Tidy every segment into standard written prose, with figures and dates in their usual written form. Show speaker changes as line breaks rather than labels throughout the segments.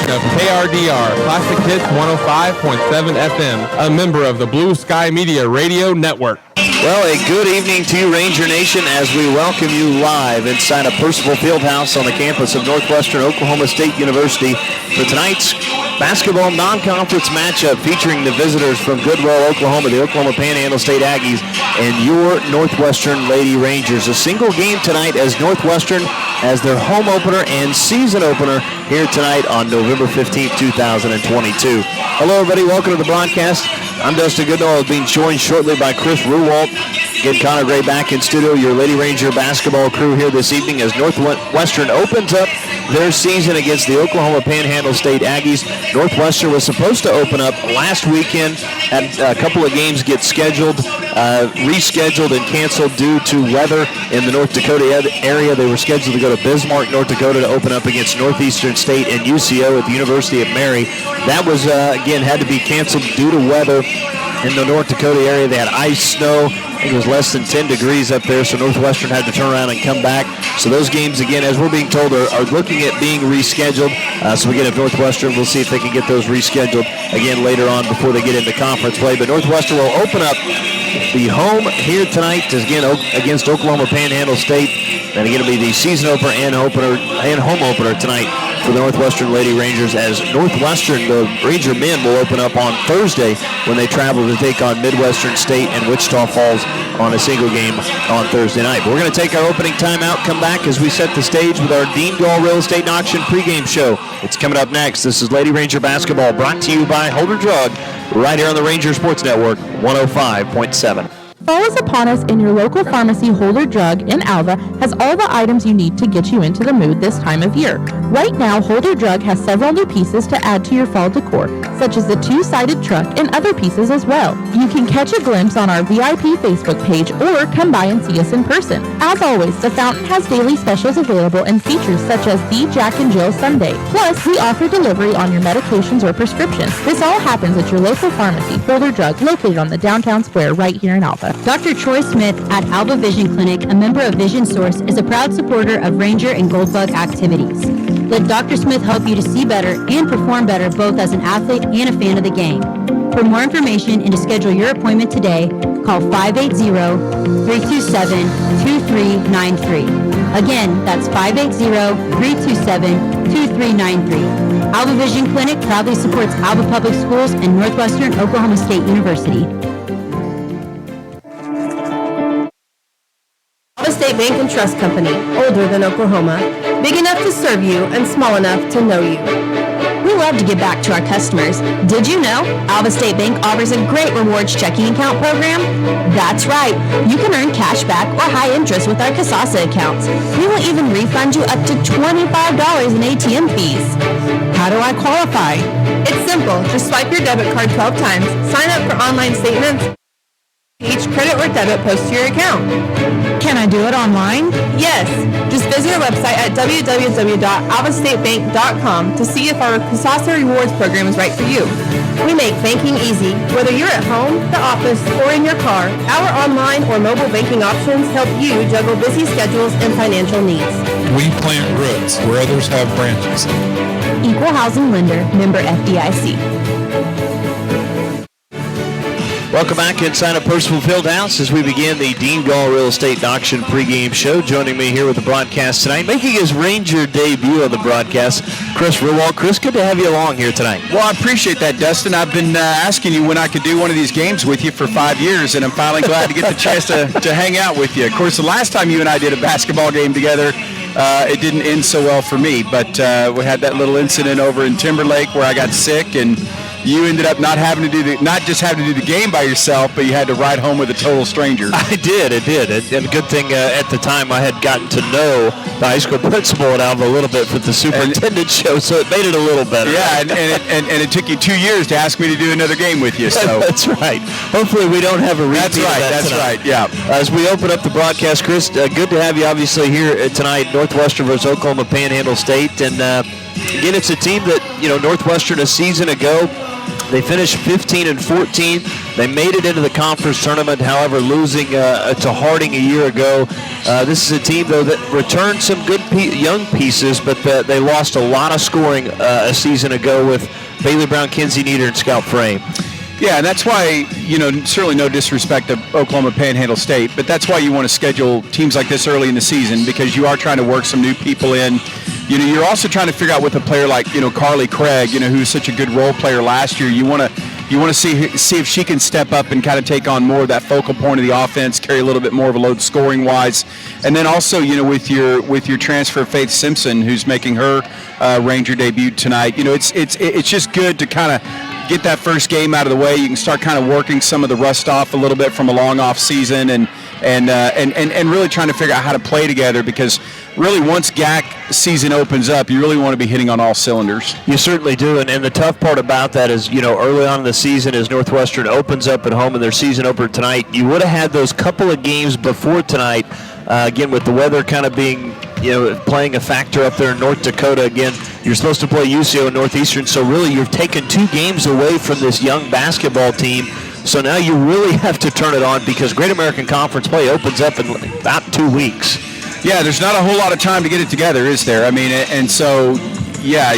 of KRDR, Classic Hits 105.7 FM, a member of the Blue Sky Media Radio Network.
Well, a good evening to you, Ranger Nation, as we welcome you live inside of Percival Fieldhouse on the campus of Northwestern Oklahoma State University for tonight's basketball non-conference matchup featuring the visitors from Goodwell, Oklahoma, the Oklahoma Panhandle State Aggies, and your Northwestern Lady Rangers. A single game tonight as Northwestern has their home opener and season opener here tonight on November 15th, 2022. Hello, everybody. Welcome to the broadcast. I'm Dustin Goodall, being joined shortly by Chris Ruwalt. Again, Connor Gray back in studio, your Lady Ranger basketball crew here this evening as Northwestern opens up their season against the Oklahoma Panhandle State Aggies. Northwestern was supposed to open up last weekend, had a couple of games get scheduled, rescheduled and canceled due to weather in the North Dakota area. They were scheduled to go to Bismarck, North Dakota to open up against Northeastern State and UCO at the University of Mary. That was, again, had to be canceled due to weather in the North Dakota area. They had ice, snow. I think it was less than 10 degrees up there, so Northwestern had to turn around and come back. So those games, again, as we're being told, are looking at being rescheduled. So again, if Northwestern, we'll see if they can get those rescheduled again later on before they get into conference play. But Northwestern will open up the home here tonight again against Oklahoma Panhandle State. And again, it'll be the season opener and home opener tonight for the Northwestern Lady Rangers, as Northwestern, the Ranger men, will open up on Thursday when they travel to take on Midwestern State and Wichita Falls on a single game on Thursday night. But we're going to take our opening timeout, come back as we set the stage with our Dean Gall Real Estate and Auction pregame show. It's coming up next. This is Lady Ranger Basketball, brought to you by Holder Drug, right here on the Ranger Sports Network, 105.7.
Fall is upon us, and your local pharmacy, Holder Drug in Alva, has all the items you need to get you into the mood this time of year. Right now, Holder Drug has several new pieces to add to your fall decor, such as the two-sided truck and other pieces as well. You can catch a glimpse on our VIP Facebook page or come by and see us in person. As always, the Fountain has daily specials available and features such as the Jack and Jill Sundae. Plus, we offer delivery on your medications or prescriptions. This all happens at your local pharmacy, Holder Drug, located on the downtown square right here in Alva.
Dr. Troy Smith at Alba Vision Clinic, a member of Vision Source, is a proud supporter of Ranger and Goldbug activities. Let Dr. Smith help you to see better and perform better both as an athlete and a fan of the game. For more information and to schedule your appointment today, call 580-327-2393. Again, that's 580-327-2393. Alba Vision Clinic proudly supports Alba Public Schools and Northwestern Oklahoma State University.
State Bank and Trust Company, older than Oklahoma, big enough to serve you and small enough to know you. We love to give back to our customers. Did you know Alva State Bank offers a great rewards checking account program? That's right. You can earn cash back or high interest with our Kasasa accounts. We will even refund you up to $25 in ATM fees. How do I qualify? It's simple. Just swipe your debit card 12 times, sign up for online statements. Each credit or debit post to your account.
Can I do it online?
Yes. Just visit our website at www.alvastatebank.com to see if our Kasasa Rewards program is right for you. We make banking easy. Whether you're at home, the office, or in your car, our online or mobile banking options help you juggle busy schedules and financial needs.
We plant roots where others have branches.
Equal housing lender, member FDIC.
Welcome back inside of Percival Fieldhouse as we begin the Dean Gall Real Estate and Auction pregame show. Joining me here with the broadcast tonight, making his Ranger debut on the broadcast, Chris Ruwalt. Chris, good to have you along here tonight.
Well, I appreciate that, Dustin. I've been asking you when I could do one of these games with you for 5 years, and I'm finally glad to get the chance to hang out with you. Of course, the last time you and I did a basketball game together, it didn't end so well for me, but we had that little incident over in Timberlake where I got sick, and you ended up not just having to do the game by yourself, but you had to ride home with a total stranger.
I did. And a good thing at the time I had gotten to know the high school principal at Alva a little bit for the superintendent show, so it made it a little better.
Yeah, and it took you 2 years to ask me to do another game with you. So
that's right. Hopefully we don't have a repeat.
That's right. Yeah.
As we open up the broadcast, Chris, good to have you obviously here tonight. Northwestern versus Oklahoma Panhandle State, and again, it's a team that Northwestern a season ago They finished 15-14. They made it into the conference tournament, however, losing to Harding a year ago. This is a team, though, that returned some good young pieces, but they lost a lot of scoring a season ago with Bailey Brown, Kinsey Nieder, and Scout Frame.
Yeah, and that's why, certainly no disrespect to Oklahoma Panhandle State, but that's why you want to schedule teams like this early in the season, because you are trying to work some new people in. You're also trying to figure out with a player like, Carly Craig, who's such a good role player last year. You want to see if she can step up and kind of take on more of that focal point of the offense, carry a little bit more of a load scoring wise, and then also with your transfer Faith Simpson, who's making her Ranger debut tonight. It's just good to kind of get that first game out of the way. You can start kind of working some of the rust off a little bit from a long off season, and really trying to figure out how to play together, because really once GAC season opens up, you really want to be hitting on all cylinders.
You certainly do, and the tough part about that is, early on in the season, as Northwestern opens up at home in their season opener tonight, you would have had those couple of games before tonight, again, with the weather kind of being, playing a factor up there in North Dakota. Again, you're supposed to play UCO and Northeastern, so really you've taken 2 games away from this young basketball team. So now you really have to turn it on, because Great American Conference play opens up in about 2 weeks.
Yeah, there's not a whole lot of time to get it together, is there? I mean, and so, yeah, I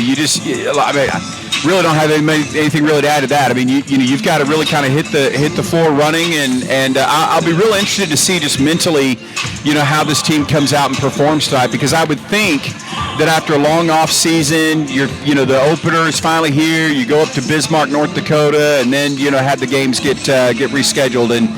really don't have anything really to add to that. I mean, you've got to really kind of hit the floor running, and I'll be real interested to see just mentally, how this team comes out and performs tonight, because I would think that after a long off season, the opener is finally here. You go up to Bismarck, North Dakota, and then have the games get rescheduled, and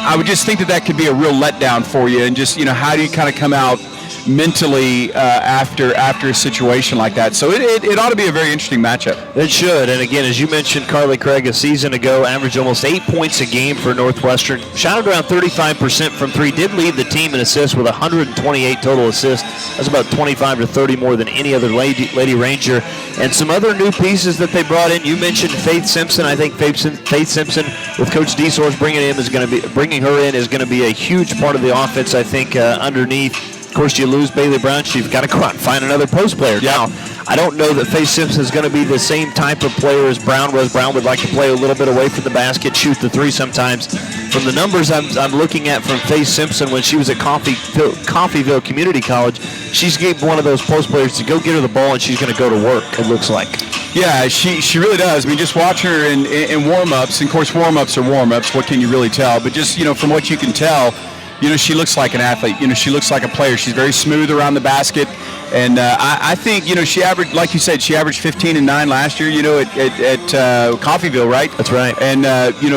I would just think that could be a real letdown for you, and just how do you kind of come out mentally after a situation like that. So it ought to be a very interesting matchup.
It should. And again, as you mentioned, Carly Craig a season ago averaged almost 8 points a game for Northwestern. Shot around 35% from 3. Did lead the team in assists with 128 total assists. That's about 25 to 30 more than any other Lady Ranger. And some other new pieces that they brought in. You mentioned Faith Simpson. I think Faith Simpson, with Coach Desor's bringing her in is going to be a huge part of the offense, I think, underneath. Of course, you lose Bailey Brown, so you've got to go out and find another post player.
Yeah.
Now, I don't know that Faith Simpson is going to be the same type of player as Brown was. Brown would like to play a little bit away from the basket, shoot the 3 sometimes. From the numbers I'm looking at from Faith Simpson when she was at Coffeyville Community College, she's gave one of those post players to go get her the ball, and she's going to go to work, it looks like.
Yeah, she really does. I mean, just watch her in warm-ups. And, of course, warm-ups are warm-ups. What can you really tell? But just, from what you can tell, she looks like an athlete. She looks like a player. She's very smooth around the basket. And I think, she averaged, like you said, she averaged 15 and 9 last year, at Coffeyville, right?
That's right.
And,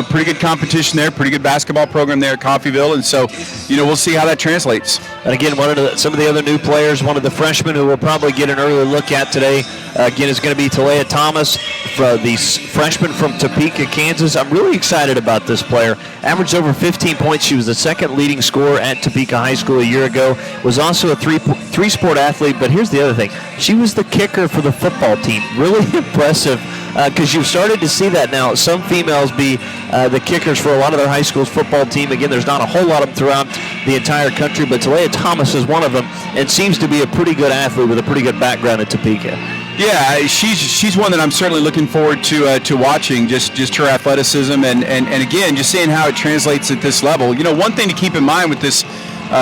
pretty good competition there, pretty good basketball program there at Coffeyville. And so, we'll see how that translates.
And again, some of the other new players, one of the freshmen who we'll probably get an early look at today, again, is going to be Talea Thomas, the freshman from Topeka, Kansas. I'm really excited about this player. Averaged over 15 points. She was the second leading scorer at Topeka High School a year ago. Was also a three-sport athlete. But here's the other thing. She was the kicker for the football team. Really impressive, because you've started to see that now. Some females be the kickers for a lot of their high school's football team. Again, there's not a whole lot of them throughout the entire country, but Talea Thomas is one of them and seems to be a pretty good athlete with a pretty good background at Topeka.
Yeah, she's one that I'm certainly looking forward to watching, just her athleticism and again, just seeing how it translates at this level. One thing to keep in mind with this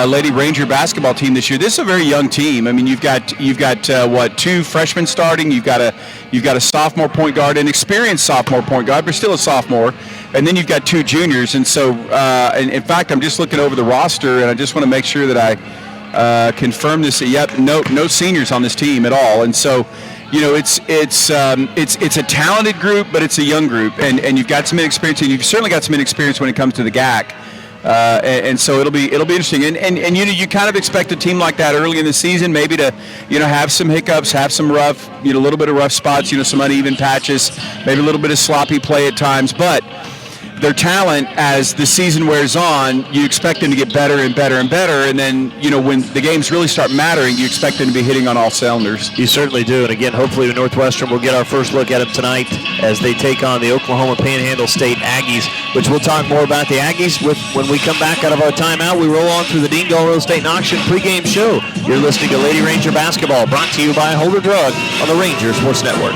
Lady Ranger basketball team this year, this is a very young team. I mean, you've got 2 freshmen starting, you've got a sophomore point guard, an experienced sophomore point guard, but still a sophomore, and then you've got 2 juniors. And so, in fact, I'm just looking over the roster, and I just want to make sure that I confirm this. Yep, no seniors on this team at all, and so. It's a talented group, but it's a young group, and you've got some inexperience, and you've certainly got some inexperience when it comes to the GAC, and so it'll be interesting, and you kind of expect a team like that early in the season, maybe to have some hiccups, have some rough, a little bit of rough spots, some uneven patches, maybe a little bit of sloppy play at times, but their talent, as the season wears on, you expect them to get better and better and better, and then when the games really start mattering, you expect them to be hitting on all cylinders.
You certainly do, and again, hopefully Northwestern will get our first look at them tonight as they take on the Oklahoma Panhandle State Aggies, which we'll talk more about the Aggies when we come back out of our timeout. We roll on through the Dean Gall Real Estate and Auction pregame show. You're listening to Lady Ranger Basketball, brought to you by Holder Drug on the Ranger Sports Network.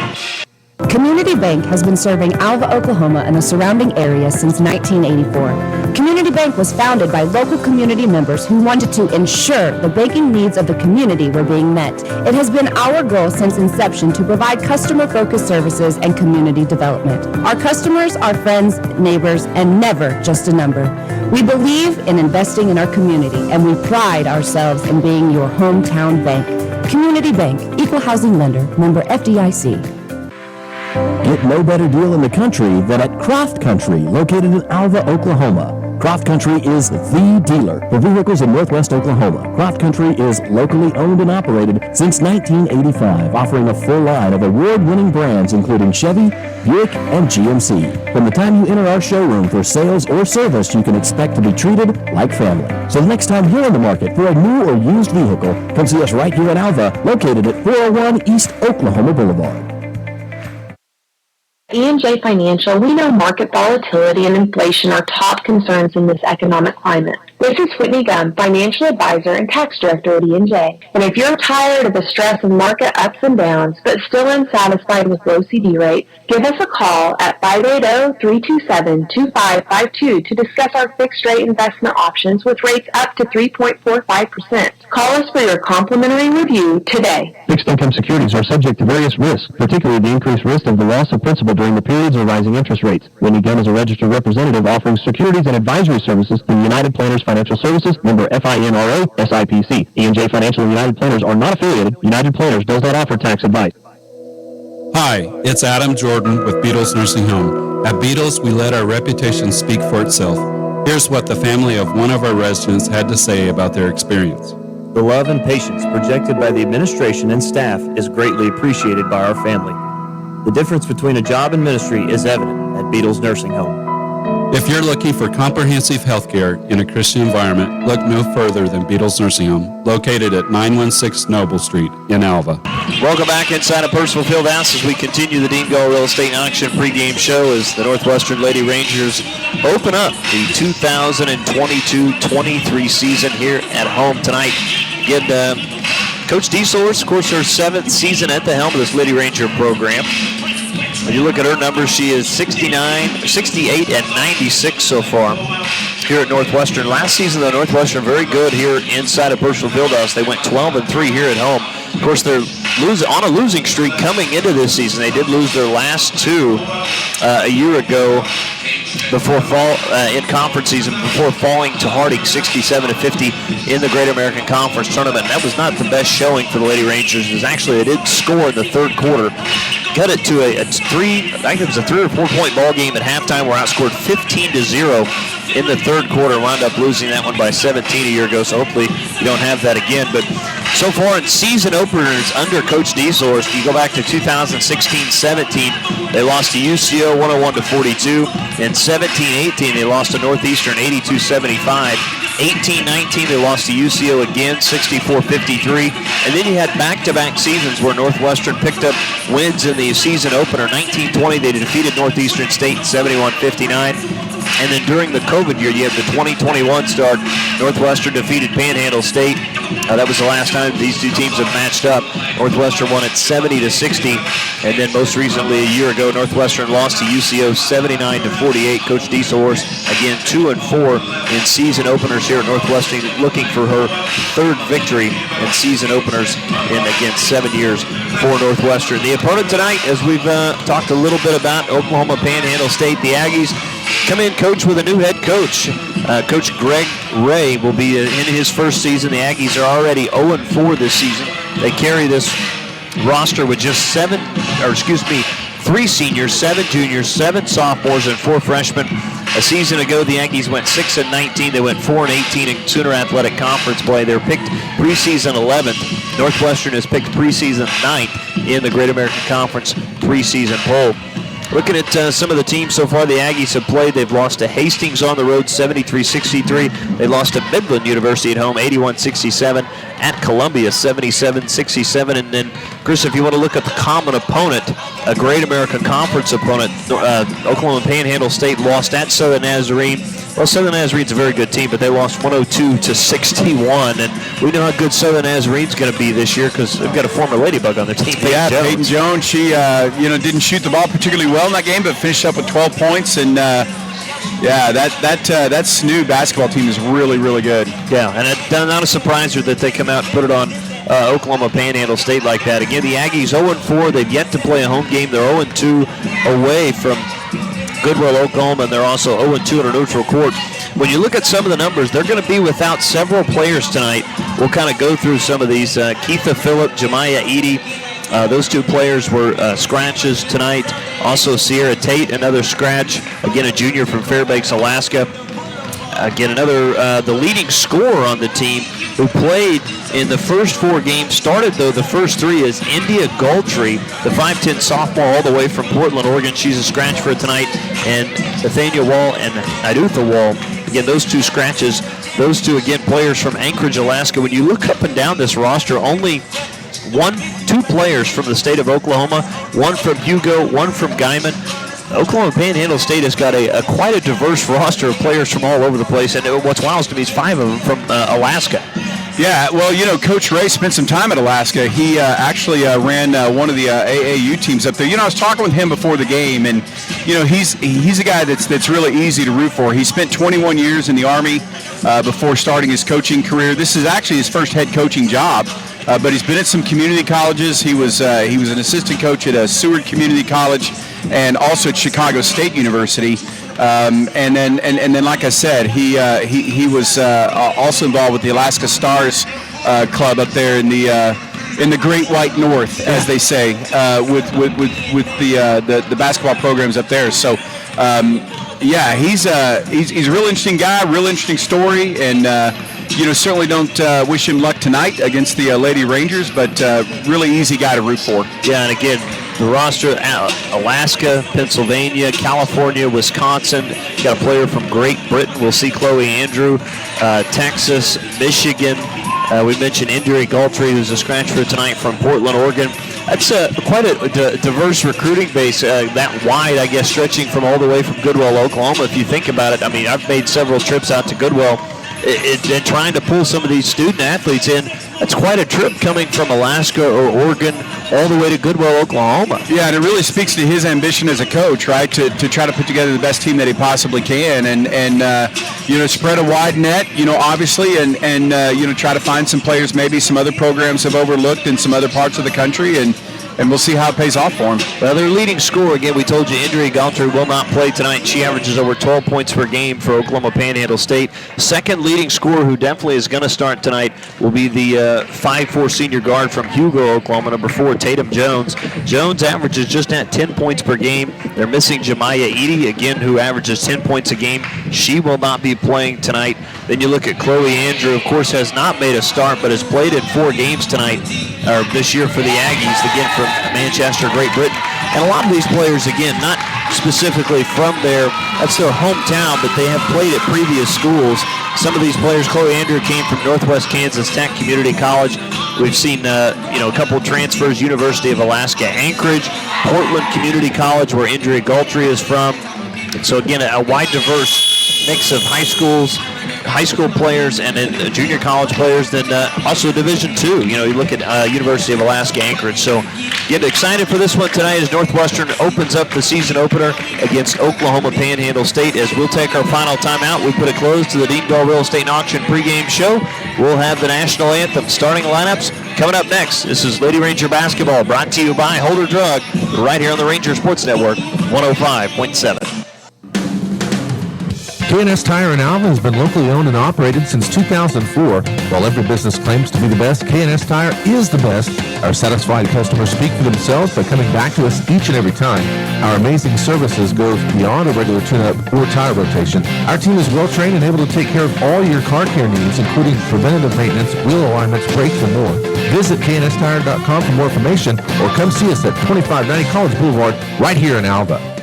Community Bank has been serving Alva, Oklahoma and the surrounding area since 1984. Community Bank was founded by local community members who wanted to ensure the banking needs of the community were being met. It has been our goal since inception to provide customer-focused services and community development. Our customers are friends, neighbors, and never just a number. We believe in investing in our community, and we pride ourselves in being your hometown bank. Community Bank, Equal Housing Lender, member FDIC.
Get no better deal in the country than at Croft Country, located in Alva, Oklahoma. Croft Country is the dealer for vehicles in Northwest Oklahoma. Croft Country is locally owned and operated since 1985, offering a full line of award-winning brands including Chevy, Buick, and GMC. From the time you enter our showroom for sales or service, you can expect to be treated like family. So the next time you're in the market for a new or used vehicle, come see us right here in Alva, located at 401 East Oklahoma Boulevard.
E&J Financial, we know market volatility and inflation are top concerns in this economic climate. This is Whitney Gum, Financial Advisor and Tax Director at E&J. And if you're tired of the stress of market ups and downs, but still unsatisfied with low CD rates, give us a call at 580-327-2552 to discuss our fixed-rate investment options with rates up to 3.45%. Call us for your complimentary review today.
Fixed income securities are subject to various risks, particularly the increased risk of the loss of principal during the periods of rising interest rates. Whitney Gum is a registered representative offering securities and advisory services through United Planners Financial Services, member FINRA, SIPC. E&J Financial and United Planners are not affiliated. United Planners does not offer tax advice.
Hi, it's Adam Jordan with Beatles Nursing Home. At Beatles, we let our reputation speak for itself. Here's what the family of one of our residents had to say about their experience.
The love and patience projected by the administration and staff is greatly appreciated by our family. The difference between a job and ministry is evident at Beatles Nursing Home.
If you're looking for comprehensive health care in a Christian environment, look no further than Beatles Nursing Home, located at 916 Noble Street in Alva.
Welcome back inside of Percival Fieldhouse as we continue the Dean Gall Real Estate Auction pregame show as the Northwestern Lady Rangers open up the 2022-23 season here at home tonight. Again, Coach DeSource, of course, her 7th season at the helm of this Lady Ranger program. When you look at her numbers, she is 68 and 96 so far here at Northwestern. Last season, though, Northwestern very good here inside of Percival Fieldhouse. They went 12-3 here at home. Of course, they're on a losing streak coming into this season. They did lose their last two a year ago before in conference season, before falling to Harding 67-50 in the Great American Conference tournament. That was not the best showing for the Lady Rangers. It was actually, they did score in the third quarter. Cut it to I think it was a 3 or 4 point ball game at halftime. We're outscored 15-0 in the third quarter. Wound up losing that one by 17 a year ago, so hopefully you don't have that again. But so far in season openers under Coach DeSource, you go back to 2016-17, they lost to UCO 101-42. In 17-18, they lost to Northeastern 82-75. 18-19, they lost to UCO again, 64-53. And then you had back-to-back seasons where Northwestern picked up wins in the season opener. 19-20, they defeated Northeastern State 71-59. And then during the COVID year, you have the 2021 start. Northwestern defeated Panhandle State. That was the last time these two teams have matched up. Northwestern won it 70-60. And then most recently, a year ago, Northwestern lost to UCO 79-48. Coach DeSource, again, 2-4 in season openers here at Northwestern, looking for her third victory in season openers in, again, 7 years for Northwestern. The opponent tonight, as we've talked a little bit about, Oklahoma Panhandle State, the Aggies come in, coach, with a new head coach. Coach Greg Ray will be in his first season. The Aggies are already 0-4 this season. They carry this roster with just 3 seniors, 7 juniors, 7 sophomores, and 4 freshmen. A season ago, the Aggies went 6-19. They went 4-18 in Sooner Athletic Conference play. They were picked preseason 11th. Northwestern is picked preseason 9th in the Great American Conference preseason poll. Looking at some of the teams so far the Aggies have played, they've lost to Hastings on the road, 73-63. They lost to Midland University at home, 81-67. At Columbia, 77-67. And then, Chris, if you want to look at the common opponent, a great American Conference opponent. Oklahoma Panhandle State lost at Southern Nazarene. Well, Southern Nazarene's a very good team, but they lost 102-61, and we know how good Southern Nazarene's going to be this year because they've got a former Ladybug on their team.
Peyton Jones. She didn't shoot the ball particularly well in that game, but finished up with 12 points, and that SNU basketball team is really, really good.
Yeah, and it's not a surpriser that they come out and put it on Oklahoma Panhandle State like that. Again, the Aggies 0-4. They've yet to play a home game. They're 0-2 away from Goodwell, Oklahoma, and they're also 0-2 on a neutral court. When you look at some of the numbers, they're going to be without several players tonight. We'll kind of go through some of these. Keitha Phillip, Jemiah Edie, those two players were scratches tonight. Also, Sierra Tate, another scratch. Again, a junior from Fairbanks, Alaska. Again, another, the leading scorer on the team who played in the first 4 games, started, though, the first 3 is India Goltry, the 5'10 sophomore all the way from Portland, Oregon. She's a scratch for tonight. And Nathaniel Wall and Idutha Wall, again, those 2 scratches. Those 2, again, players from Anchorage, Alaska. When you look up and down this roster, only 2 players from the state of Oklahoma, 1 from Hugo, 1 from Guyman. Oklahoma Panhandle State has got quite a diverse roster of players from all over the place, and what's wild to me is 5 of them from Alaska.
Yeah, well, Coach Ray spent some time at Alaska. He actually ran one of the AAU teams up there. I was talking with him before the game, and he's a guy that's really easy to root for. He spent 21 years in the Army before starting his coaching career. This is actually his first head coaching job. But he's been at some community colleges. He was an assistant coach at Seward Community College and also at Chicago State University. And then, like I said, he was also involved with the Alaska Stars club up there in the Great White North, as they say, with the basketball programs up there. So. He's a real interesting guy, real interesting story, and certainly don't wish him luck tonight against the Lady Rangers, but really easy guy to root for.
Yeah, and again, the roster: Alaska, Pennsylvania, California, Wisconsin. Got a player from Great Britain. We'll see Chloe Andrew, Texas, Michigan. We mentioned Indira Galtry, who's a scratch for tonight from Portland, Oregon. That's quite a diverse recruiting base, that wide, I guess, stretching from all the way from Goodwell, Oklahoma. If you think about it, I mean, I've made several trips out to Goodwell and trying to pull some of these student athletes in. That's quite a trip coming from Alaska or Oregon all the way to Goodwell, Oklahoma.
Yeah, and it really speaks to his ambition as a coach, right, to try to put together the best team that he possibly can and spread a wide net, obviously, and try to find some players maybe some other programs have overlooked in some other parts of the country, and we'll see how it pays off for him.
Well, their leading scorer, again, we told you, Indira Galtry will not play tonight. She averages over 12 points per game for Oklahoma Panhandle State. Second leading scorer who definitely is going to start tonight will be the 5'4 senior guard from Hugo, Oklahoma, number 4, Tatum Jones. Jones averages just at 10 points per game. They're missing Jemiah Edie, again, who averages 10 points a game. She will not be playing tonight. Then you look at Chloe Andrew, of course, has not made a start, but has played in 4 games tonight, or this year for the Aggies, again, from Manchester, Great Britain. And a lot of these players, again, not specifically from that's their hometown, but they have played at previous schools. Some of these players, Chloe Andrew came from Northwest Kansas Tech Community College. We've seen, a couple transfers, University of Alaska, Anchorage, Portland Community College, where Indira Galtry is from. And so, again, a wide, diverse mix of high school players and then junior college players, then also Division II. You look at University of Alaska, Anchorage. So get excited for this one tonight as Northwestern opens up the season opener against Oklahoma Panhandle State. As we'll take our final timeout, we put a close to the Dean Bell Real Estate and Auction pregame show. We'll have the national anthem starting lineups coming up next. This is Lady Ranger Basketball brought to you by Holder Drug right here on the Ranger Sports Network, 105.7.
K&S Tire in Alva has been locally owned and operated since 2004. While every business claims to be the best, K&S Tire is the best. Our satisfied customers speak for themselves by coming back to us each and every time. Our amazing services go beyond a regular tune-up or tire rotation. Our team is well-trained and able to take care of all your car care needs, including preventative maintenance, wheel alignments, brakes, and more. Visit knstire.com for more information or come see us at 2590 College Boulevard right here in Alva.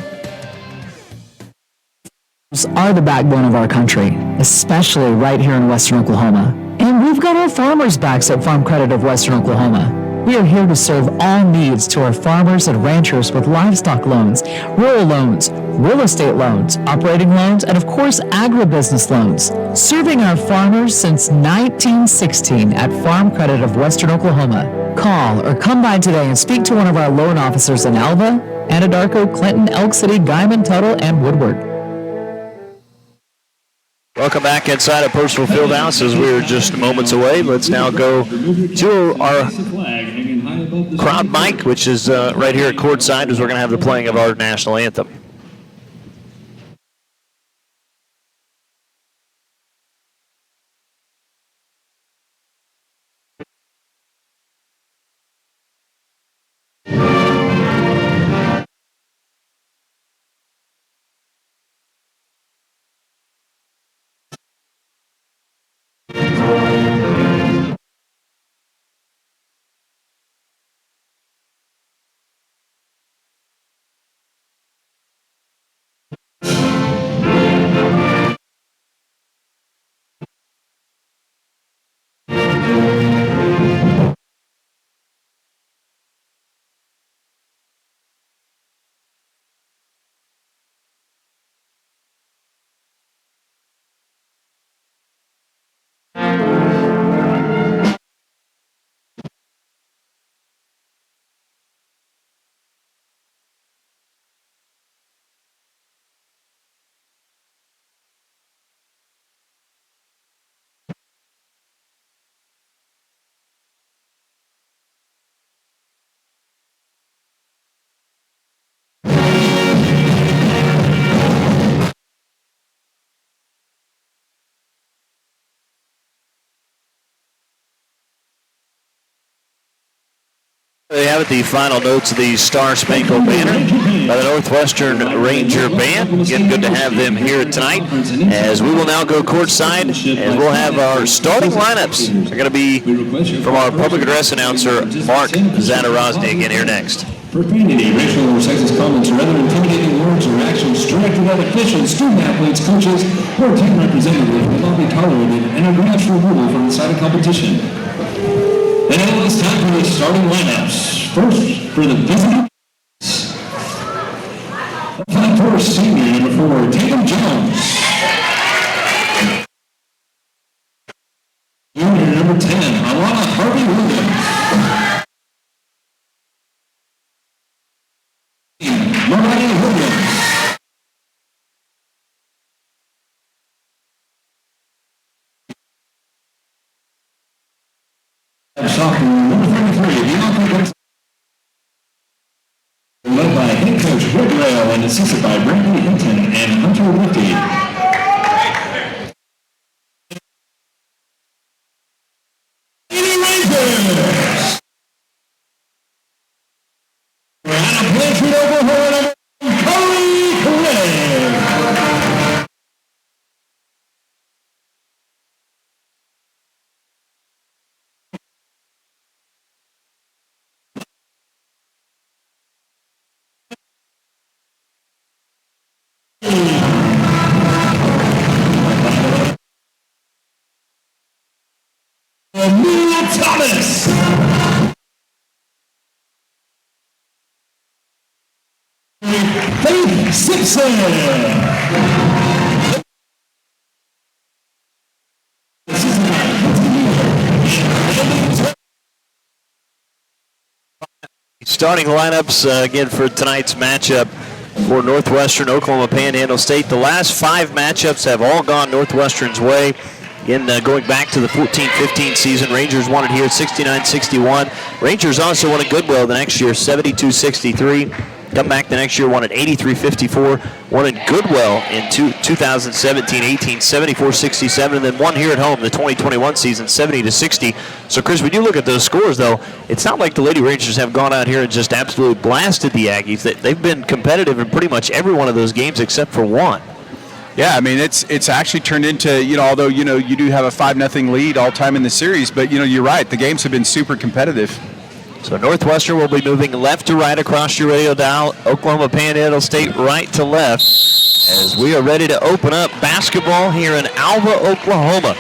Are the backbone of our country, especially right here in Western Oklahoma. And we've got our farmers' backs at Farm Credit of Western Oklahoma. We are here to serve all needs to our farmers and ranchers with livestock loans, rural loans, real estate loans, operating loans, and of course, agribusiness loans. Serving our farmers since 1916 at Farm Credit of Western Oklahoma. Call or come by today and speak to one of our loan officers in Alva, Anadarko, Clinton, Elk City, Guyman, Tuttle, and Woodward.
Welcome back inside of Personal Fieldhouse as we are just moments away. Let's now go to our crowd mic, which is right here at courtside, as we're going to have the playing of our national anthem. They have it, the final notes of the Star Spangled Banner by the Northwestern Ranger Band. Again, good to have them here tonight. As we will now go courtside, and we'll have our starting lineups. They're going to be from our public address announcer, Mark Zadarozny, again here next.
Profanity, racial or sexist comments, or other intimidating words or actions directed at officials, student athletes, coaches, or team representatives will not be tolerated and are granted removal from the site of competition. And now it's time for the starting lineups. First, for the visiting, 5'4" senior, number 4, Tatum Jones. Junior, number 10, Alana Harvey Williams. Mariah Williams. Sophomore, number 33, Bianca, led by head coach Rick Rail and assisted by Brantley Hinton and Hunter Whitty. Rangers! We're out of Blanchard, Oklahoma, Cody Craig. Neil Thomas. Faith Simpson.
Starting lineups again for tonight's matchup for Northwestern Oklahoma Panhandle State. The last 5 matchups have all gone Northwestern's way. Again, going back to the 14-15 season, Rangers won it here 69-61. Rangers also won at Goodwill the next year 72-63. Come back the next year, won at 83-54. Won at Goodwill in 2017-18, 74-67, and then won here at home the 2021 season 70-60. So, Chris, when you look at those scores, though, it's not like the Lady Rangers have gone out here and just absolutely blasted the Aggies. They've been competitive in pretty much every one of those games except for one.
Yeah, I mean, it's actually turned into, although, you do have a 5-0 lead all time in the series, but, you're right. The games have been super competitive.
So Northwestern will be moving left to right across your radio dial. Oklahoma Panhandle State right to left as we are ready to open up basketball here in Alva, Oklahoma.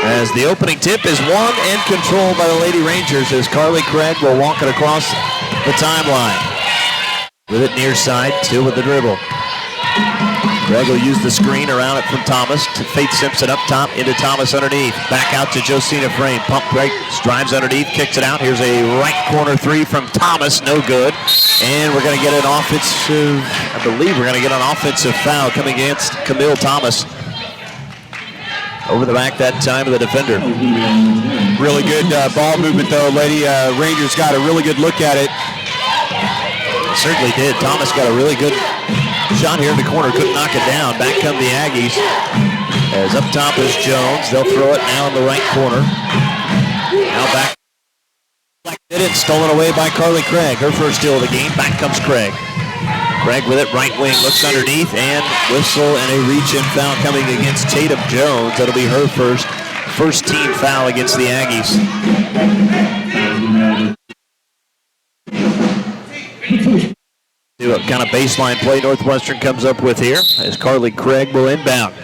As the opening tip is won and controlled by the Lady Rangers as Carly Craig will walk it across the timeline. With it near side, still with the dribble. Craig will use the screen around it from Thomas to Faith Simpson up top into Thomas underneath. Back out to Josina Frame. Pump break, drives underneath, kicks it out. Here's a right corner three from Thomas, no good. And we're going to get an offensive, I believe we're going to get an offensive foul coming against Camille Thomas. Over the back that time of the defender.
Really good ball movement though. Lady Rangers got a really good look at it.
Certainly did. Thomas got a really good shot here in the corner, couldn't knock it down. Back come the Aggies. As up top is Jones. They'll throw it now in the right corner. Now back. Did it, stolen away by Carly Craig. Her first steal of the game. Back comes Craig. Craig with it, right wing, looks underneath, and whistle and a reach-in foul coming against Tatum Jones. That'll be her first team foul against the Aggies. See what kind of baseline play Northwestern comes up with here as Carly Craig will inbound.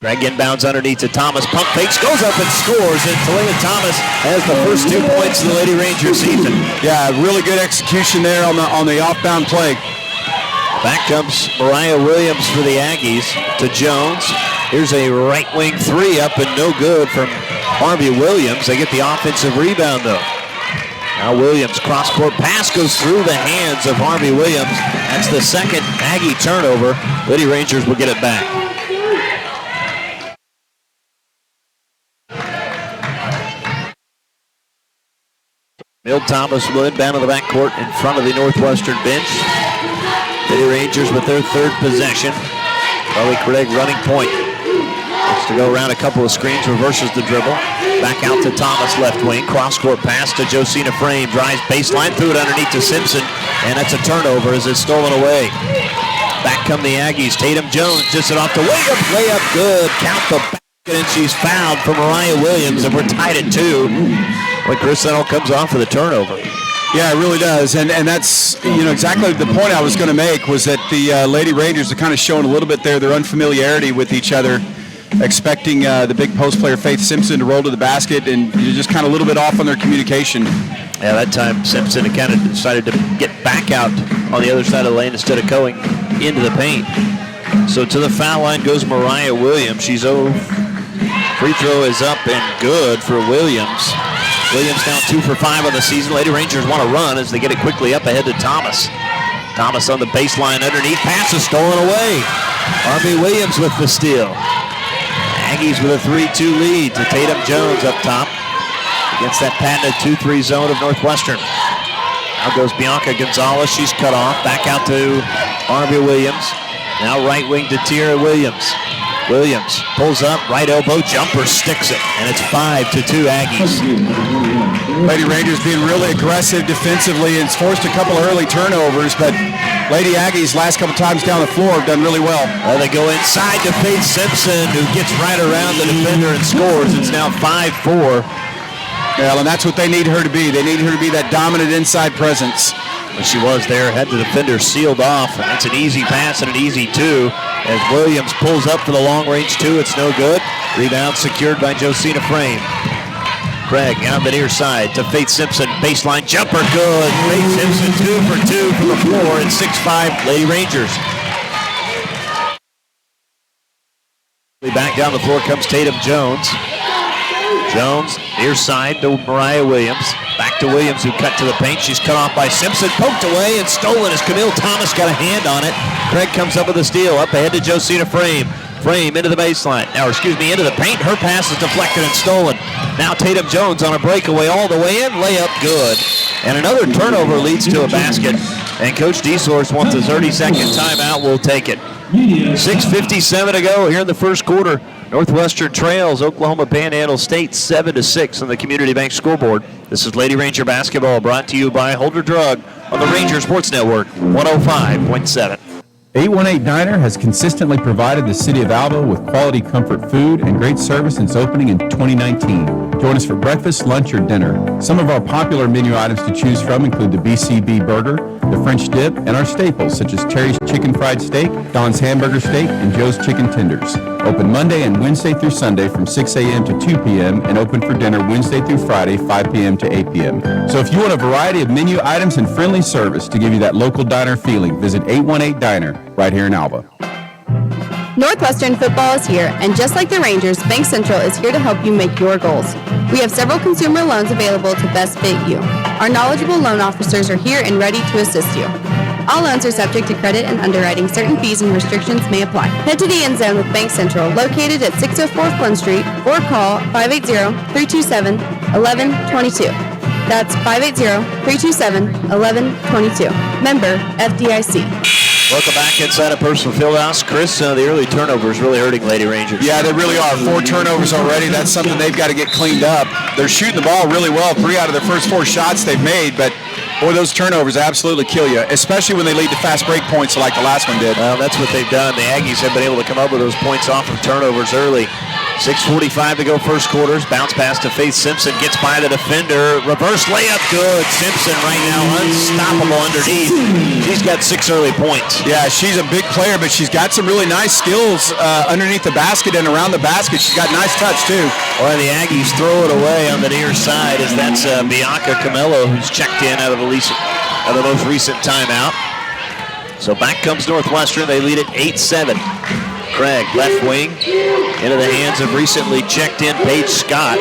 Craig inbounds underneath to Thomas. Pump fakes, goes up and scores. And Talia Thomas has the first 2 points of the Lady Ranger season.
Yeah, really good execution there on the off-bound play.
Back comes Mariah Williams for the Aggies to Jones. Here's a right wing three up and no good from Harvey Williams. They get the offensive rebound though. Now Williams, cross-court pass goes through the hands of Harvey Williams. That's the second Aggie turnover. Lady Rangers will get it back. Mill Thomas will inbound to the backcourt in front of the Northwestern bench. Lady Rangers with their third possession. Carly Craig running point. Looks to go around a couple of screens, reverses the dribble. Back out to Thomas, left wing. Cross-court pass to Josina Frame. Drives baseline, threw it underneath to Simpson. And that's a turnover as it's stolen away. Back come the Aggies. Tatum Jones just it off to Williams. Layup good. Count the basket, and she's fouled for Mariah Williams, and we're tied at 2. When Chris Settle comes off for the turnover.
Yeah, it really does, and that's exactly the point I was going to make was that the Lady Rangers are kind of showing a little bit there their unfamiliarity with each other, expecting the big post player Faith Simpson to roll to the basket, and you're just kind of a little bit off on their communication.
Yeah, that time Simpson kind of decided to get back out on the other side of the lane instead of going into the paint. So to the foul line goes Mariah Williams. She's 0. Free throw is up and good for Williams. Williams now 2 for 5 on the season. Lady Rangers want to run as they get it quickly up ahead to Thomas. Thomas on the baseline underneath. Pass is stolen away. Harvey Williams with the steal. Aggies with a 3-2 lead to Tatum Jones up top against that patented 2-3 zone of Northwestern. Now goes Bianca Gonzalez. She's cut off. Back out to Harvey Williams. Now right wing to Tierra Williams. Williams pulls up, right elbow, jumper, sticks it, and it's 5-2 Aggies.
Lady Rangers being really aggressive defensively and it's forced a couple of early turnovers, but Lady Aggies last couple times down the floor have done really well.
They go inside to Faith Simpson, who gets right around the defender and scores. It's now 5-4.
Yeah, and that's what they need her to be. They need her to be that dominant inside presence.
Well, she was there, had the defender sealed off, and that's an easy pass and an easy 2. As Williams pulls up for the long-range 2, it's no good. Rebound secured by Josina Frame. Craig on the near side to Faith Simpson. Baseline jumper, good. Faith Simpson 2 for 2 from the floor, and 6-5 Lady Rangers. Back down the floor comes Tatum Jones. Jones, near side to Mariah Williams. Back to Williams, who cut to the paint. She's cut off by Simpson, poked away and stolen as Camille Thomas got a hand on it. Craig comes up with a steal, up ahead to Josina Frame. Frame into the baseline, into the paint. Her pass is deflected and stolen. Now Tatum Jones on a breakaway all the way in, layup good. And another turnover leads to a basket. And Coach DeSource wants a 30-second timeout. We'll take it. 6:57 to go here in the first quarter. Northwestern trails Oklahoma Panhandle State 7-6 on the Community Bank scoreboard. This is Lady Ranger basketball brought to you by Holder Drug on the Ranger Sports Network 105.7.
818 Diner has consistently provided the city of Alva with quality comfort food and great service since opening in 2019. Join us for breakfast, lunch, or dinner. Some of our popular menu items to choose from include the BCB burger, the French dip, and our staples such as Terry's Chicken Fried Steak, Don's Hamburger Steak, and Joe's Chicken Tenders. Open Monday and Wednesday through Sunday from 6 a.m. to 2 p.m. and open for dinner Wednesday through Friday, 5 p.m. to 8 p.m. So if you want a variety of menu items and friendly service to give you that local diner feeling, visit 818 Diner right here in Alva.
Northwestern football is here, and just like the Rangers, Bank Central is here to help you make your goals. We have several consumer loans available to best fit you. Our knowledgeable loan officers are here and ready to assist you. All loans are subject to credit and underwriting. Certain fees and restrictions may apply. Head to the end zone with Bank Central, located at 604 Flynn Street, or call 580-327-1122. That's 580-327-1122. Member FDIC.
Welcome back inside of Personal Fieldhouse. Chris, the early turnovers really hurting Lady Rangers.
Yeah, they really are. 4 turnovers already. That's something they've got to get cleaned up. They're shooting the ball really well. 3 out of their first 4 shots they've made, but boy, those turnovers absolutely kill you, especially when they lead to fast break points like the last one did.
Well, that's what they've done. The Aggies have been able to come up with those points off of turnovers early. 6:45 to go first quarters. Bounce pass to Faith Simpson. Gets by the defender. Reverse layup. Good. Simpson right now unstoppable underneath. She's got 6 early points.
Yeah, she's a big player, but she's got some really nice skills underneath the basket and around the basket. She's got nice touch, too.
Well, the Aggies throw it away on the near side as that's Bianca Camello who's checked in out of the most recent timeout. So back comes Northwestern. They lead at 8-7. Craig, left wing, into the hands of recently checked in Paige Scott.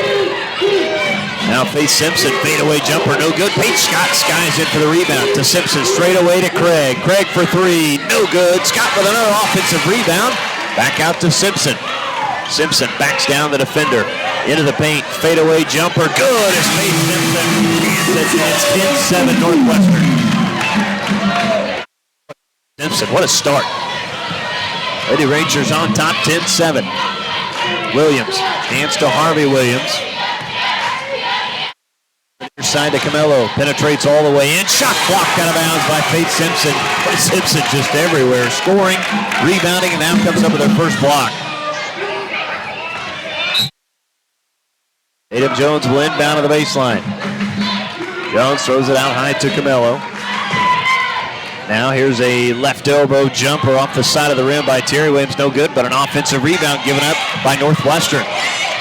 Now Faith Simpson, fadeaway jumper, no good. Paige Scott skies in for the rebound to Simpson, straight away to Craig. Craig for 3, no good. Scott with another offensive rebound. Back out to Simpson. Simpson backs down the defender. Into the paint, fadeaway jumper, good as Faith Simpson. It's 10-7 Northwestern. Simpson, what a start. Lady Rangers on top, 10-7. Williams, hands to Harvey Williams. Side to Camello, penetrates all the way in. Shot blocked out of bounds by Faith Simpson. Simpson just everywhere, scoring, rebounding, and now comes up with her first block. Tatum Jones will inbound to the baseline. Jones throws it out high to Camello. Now here's a left elbow jumper off the side of the rim by Terry Williams. No good, but an offensive rebound given up by Northwestern.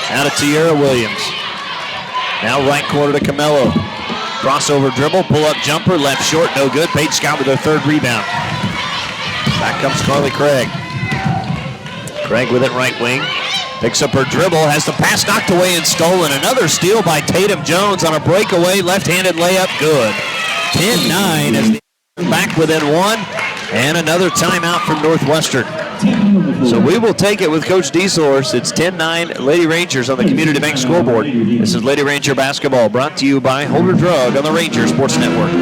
Now to Tierra Williams. Now right corner to Camello. Crossover dribble, pull-up jumper, left short, no good. Paige Scott with her 3rd rebound. Back comes Carly Craig. Craig with it right wing. Picks up her dribble, has the pass knocked away and stolen. Another steal by Tatum Jones on a breakaway, left-handed layup, good. 10-9 as the back within 1, and another timeout from Northwestern. So we will take it with Coach Dieselhorst. It's 10-9 Lady Rangers on the Community Bank scoreboard. This is Lady Ranger basketball brought to you by Holder Drug on the Ranger Sports Network.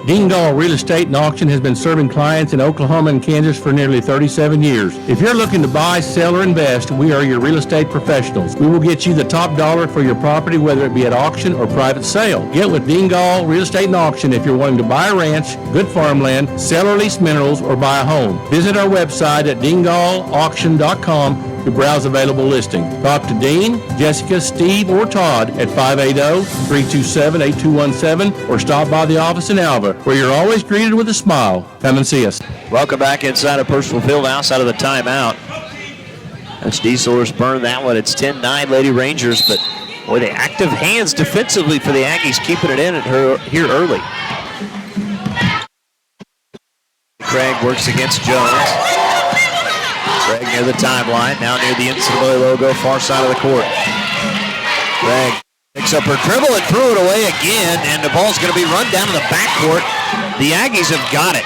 Dingall Real Estate and Auction has been serving clients in Oklahoma and Kansas for nearly 37 years. If you're looking to buy, sell, or invest, we are your real estate professionals. We will get you the top dollar for your property, whether it be at auction or private sale. Get with Dingall Real Estate and Auction if you're wanting to buy a ranch, good farmland, sell or lease minerals, or buy a home. Visit our website at dingallauction.com to browse available listings. Talk to Dean, Jessica, Steve, or Todd at 580-327-8217 or stop by the office in Alva, where you're always greeted with a smile. Come and see us.
Welcome back inside of Personal Fieldhouse out of the timeout. That's Dieselhorst burned that one. It's 10-9 Lady Rangers, but boy, the active hands defensively for the Aggies keeping it in at her here early. Craig works against Jones. Craig near the timeline, now near the NCAA logo, far side of the court. Craig picks up her dribble and threw it away again, and the ball's going to be run down to the backcourt. The Aggies have got it.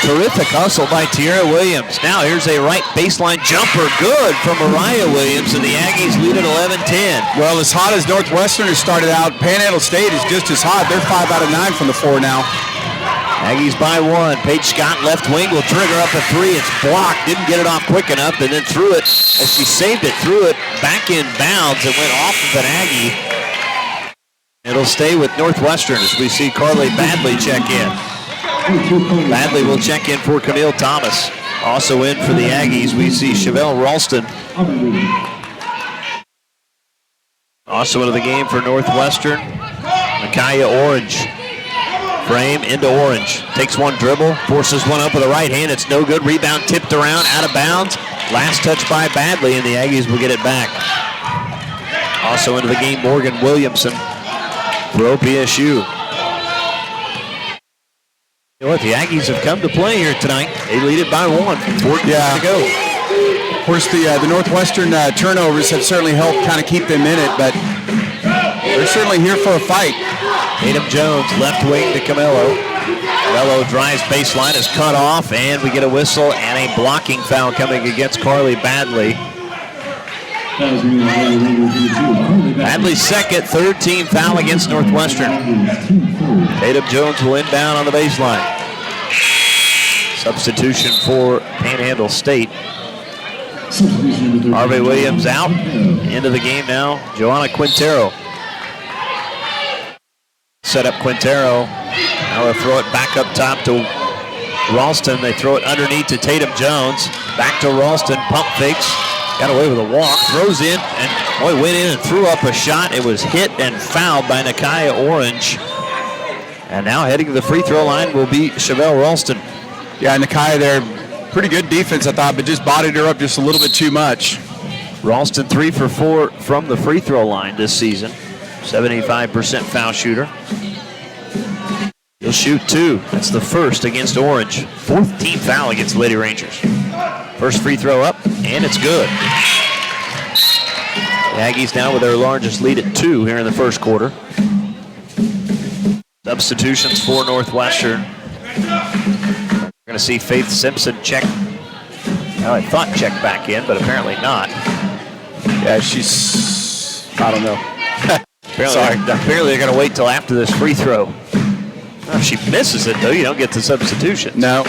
Terrific hustle by Tierra Williams. Now here's a right baseline jumper, good from Mariah Williams, and the Aggies lead at 11-10.
Well, as hot as Northwestern has started out, Panhandle State is just as hot. They're 5 out of 9 from the floor now.
Aggies by 1. Paige Scott left wing will trigger up a 3. It's blocked. Didn't get it off quick enough, and then threw it as she saved it. Threw it back in bounds and went off of an Aggie. It'll stay with Northwestern as we see Carly Badley check in. Badley will check in for Camille Thomas. Also in for the Aggies, we see Chevelle Ralston. Also into the game for Northwestern, Micaiah Orange. Frame into Orange. Takes one dribble, forces one up with the right hand. It's no good. Rebound tipped around, out of bounds. Last touch by Badley, and the Aggies will get it back. Also into the game, Morgan Williamson for OPSU. You know what? The Aggies have come to play here tonight. They lead it by 1. 14 to go.
Of course, the Northwestern turnovers have certainly helped kind of keep them in it, but they're certainly here for a fight.
Tatum Jones, left wing to Camelo. Camelo drives baseline, is cut off, and we get a whistle and a blocking foul coming against Carly Badley. Badley's second, third team foul against Northwestern. Tatum Jones will inbound on the baseline. Substitution for Panhandle State. Harvey Williams out. Into the game now, Joanna Quintero. Set up Quintero. Now they'll throw it back up top to Ralston. They throw it underneath to Tatum Jones. Back to Ralston, pump fakes. Got away with a walk, throws in, and boy, went in and threw up a shot. It was hit and fouled by Nakia Orange. And now heading to the free throw line will be Chevelle Ralston.
Yeah, Nakia there, pretty good defense, I thought, but just bodied her up just a little bit too much.
Ralston 3 for 4 from the free throw line this season. 75% foul shooter. He'll shoot 2. That's the first against Orange. 4th team foul against the Lady Rangers. First free throw up, and it's good. The Aggies now with their largest lead at 2 here in the first quarter. Substitutions for Northwestern. We're going to see Faith Simpson check. Well, I thought check back in, but apparently not.
Yeah, she's, I don't know.
Apparently they're going to wait till after this free throw. If she misses it, though, you don't get the substitution.
No.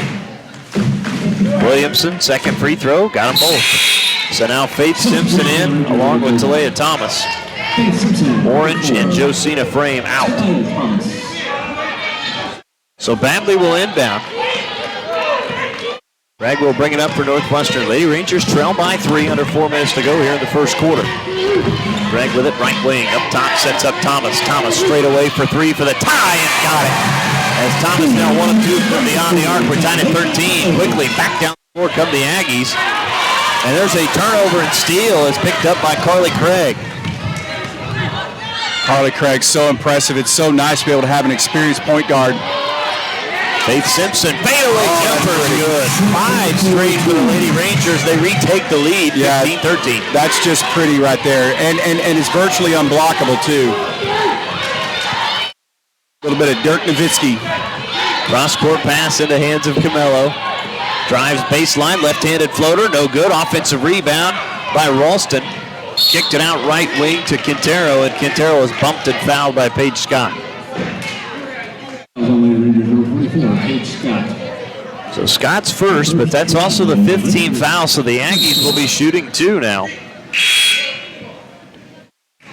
Williamson, second free throw, got them both. So now Faith Simpson in, along with Talia Thomas. Orange and Josina Frame out. So Badley will inbound. Bragg will bring it up for Northwestern. Lady Rangers trail by 3 under 4 minutes to go here in the first quarter. Bragg with it, right wing, up top, sets up Thomas. Thomas straight away for 3 for the tie, and got it. As Thomas now 1 of 2 from beyond the arc, we're tied at 13. Quickly back down the floor come the Aggies. And there's a turnover and steal is picked up by Carly Craig.
Carly Craig's so impressive. It's so nice to be able to have an experienced point guard.
Faith Simpson, fadeaway jumper, good. 5 straight for the Lady Rangers. They retake the lead, 15-13.
That's just pretty right there. And it's virtually unblockable, too. A little bit of Dirk Nowitzki.
Cross-court pass in the hands of Camelo. Drives baseline, left-handed floater, no good. Offensive rebound by Ralston. Kicked it out right wing to Quintero, and Quintero is bumped and fouled by Paige Scott. So Scott's first, but that's also the 15th foul, so the Aggies will be shooting 2 now.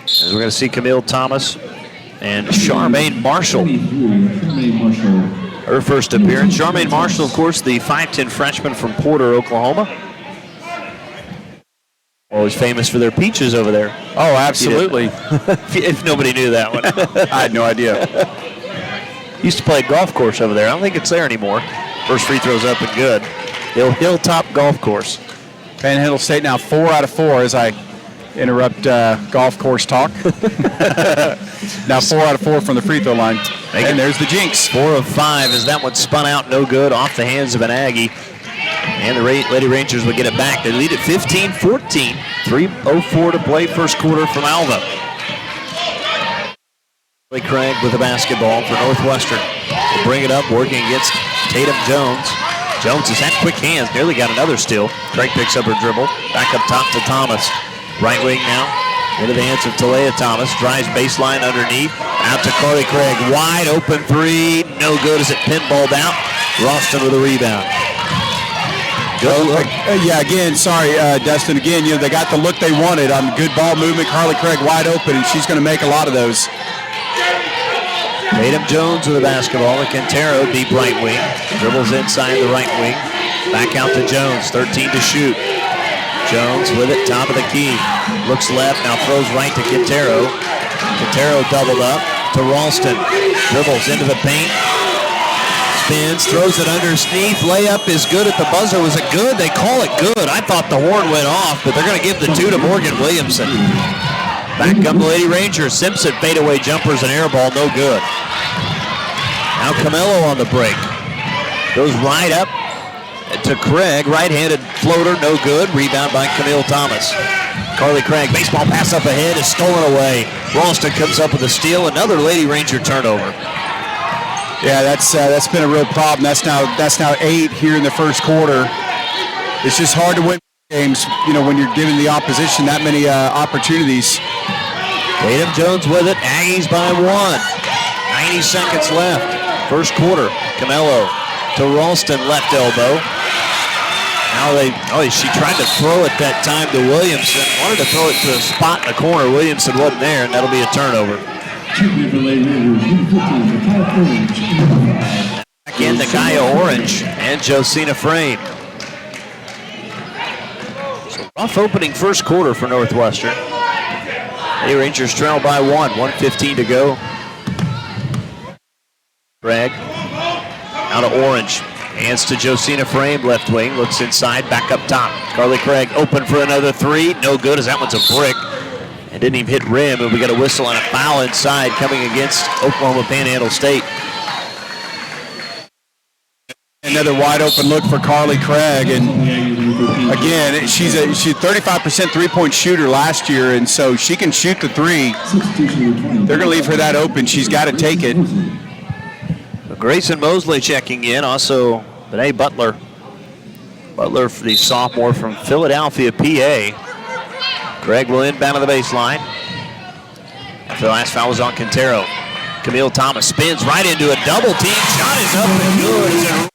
As we're going to see Camille Thomas and Charmaine Marshall. Her first appearance. Charmaine Marshall, of course, the 5'10 freshman from Porter, Oklahoma. Always famous for their peaches over there.
Oh, absolutely.
If nobody knew that one.
I had no idea.
Used to play a golf course over there. I don't think it's there anymore. First free throw's up and good. Hilltop Golf Course.
Panhandle State now 4 out of 4 as I interrupt golf course talk. Now 4 out of 4 from the free throw line. And there's the jinx.
4 of 5 as that one spun out, no good, off the hands of an Aggie. And the Lady Rangers will get it back. They lead at 15-14. 3:04 to play first quarter from Alva. Craig with the basketball for Northwestern. Will bring it up, working against Tatum Jones. Jones has had quick hands, nearly got another steal. Craig picks up her dribble. Back up top to Thomas. Right wing now, into the hands of Talia Thomas. Drives baseline underneath. Out to Carly Craig. Wide open 3. No good as it pinballed out. Ralston with a rebound. Good look.
Yeah, again, sorry, Dustin. Again, they got the look they wanted. Good ball movement. Carly Craig wide open, and she's going to make a lot of those.
Tatum Jones with the basketball. And Quintero, deep right wing. Dribbles inside the right wing. Back out to Jones. 13 to shoot. Jones with it, top of the key. Looks left, now throws right to Quintero. Quintero doubled up to Ralston. Dribbles into the paint. spins, throws it underneath. Layup is good at the buzzer. Was it good? They call it good. I thought the horn went off, but they're going to give the 2 to Morgan Williamson. Back come the Lady Rangers. Simpson fadeaway jumpers and air ball, no good. Now Camelo on the break. Goes right up to Craig. Right-handed floater, no good. Rebound by Camille Thomas. Carly Craig, baseball pass up ahead is stolen away. Ralston comes up with a steal. Another Lady Ranger turnover.
Yeah, that's been a real problem. That's now 8 here in the first quarter. It's just hard to win games, when you're giving the opposition that many opportunities.
Tatum Jones with it. Aggies by 1. 90 seconds left. First quarter. Camelo to Ralston, left elbow. Now she tried to throw it that time to Williamson. Wanted to throw it to a spot in the corner. Williamson wasn't there, and that'll be a turnover. Back in to Kaya Orange and Josina Frame. So rough opening first quarter for Northwestern. The Rangers trail by 1. 1:15 to go. Craig. Now to Orange. Hands to Josina Frame, left wing. Looks inside, back up top. Carly Craig open for another 3. No good as that one's a brick. And didn't even hit rim, and we got a whistle and a foul inside coming against Oklahoma Panhandle State.
Another wide open look for Carly Craig, and again, she's a 35% three-point shooter last year, and so she can shoot the 3. They're going to leave her that open. She's got to take it.
Grayson Mosley checking in. Also, Benet Butler. Butler for the sophomore from Philadelphia, PA. Craig will inbound to the baseline. After the last foul was on Quintero. Camille Thomas spins right into a double team. Shot is up and good.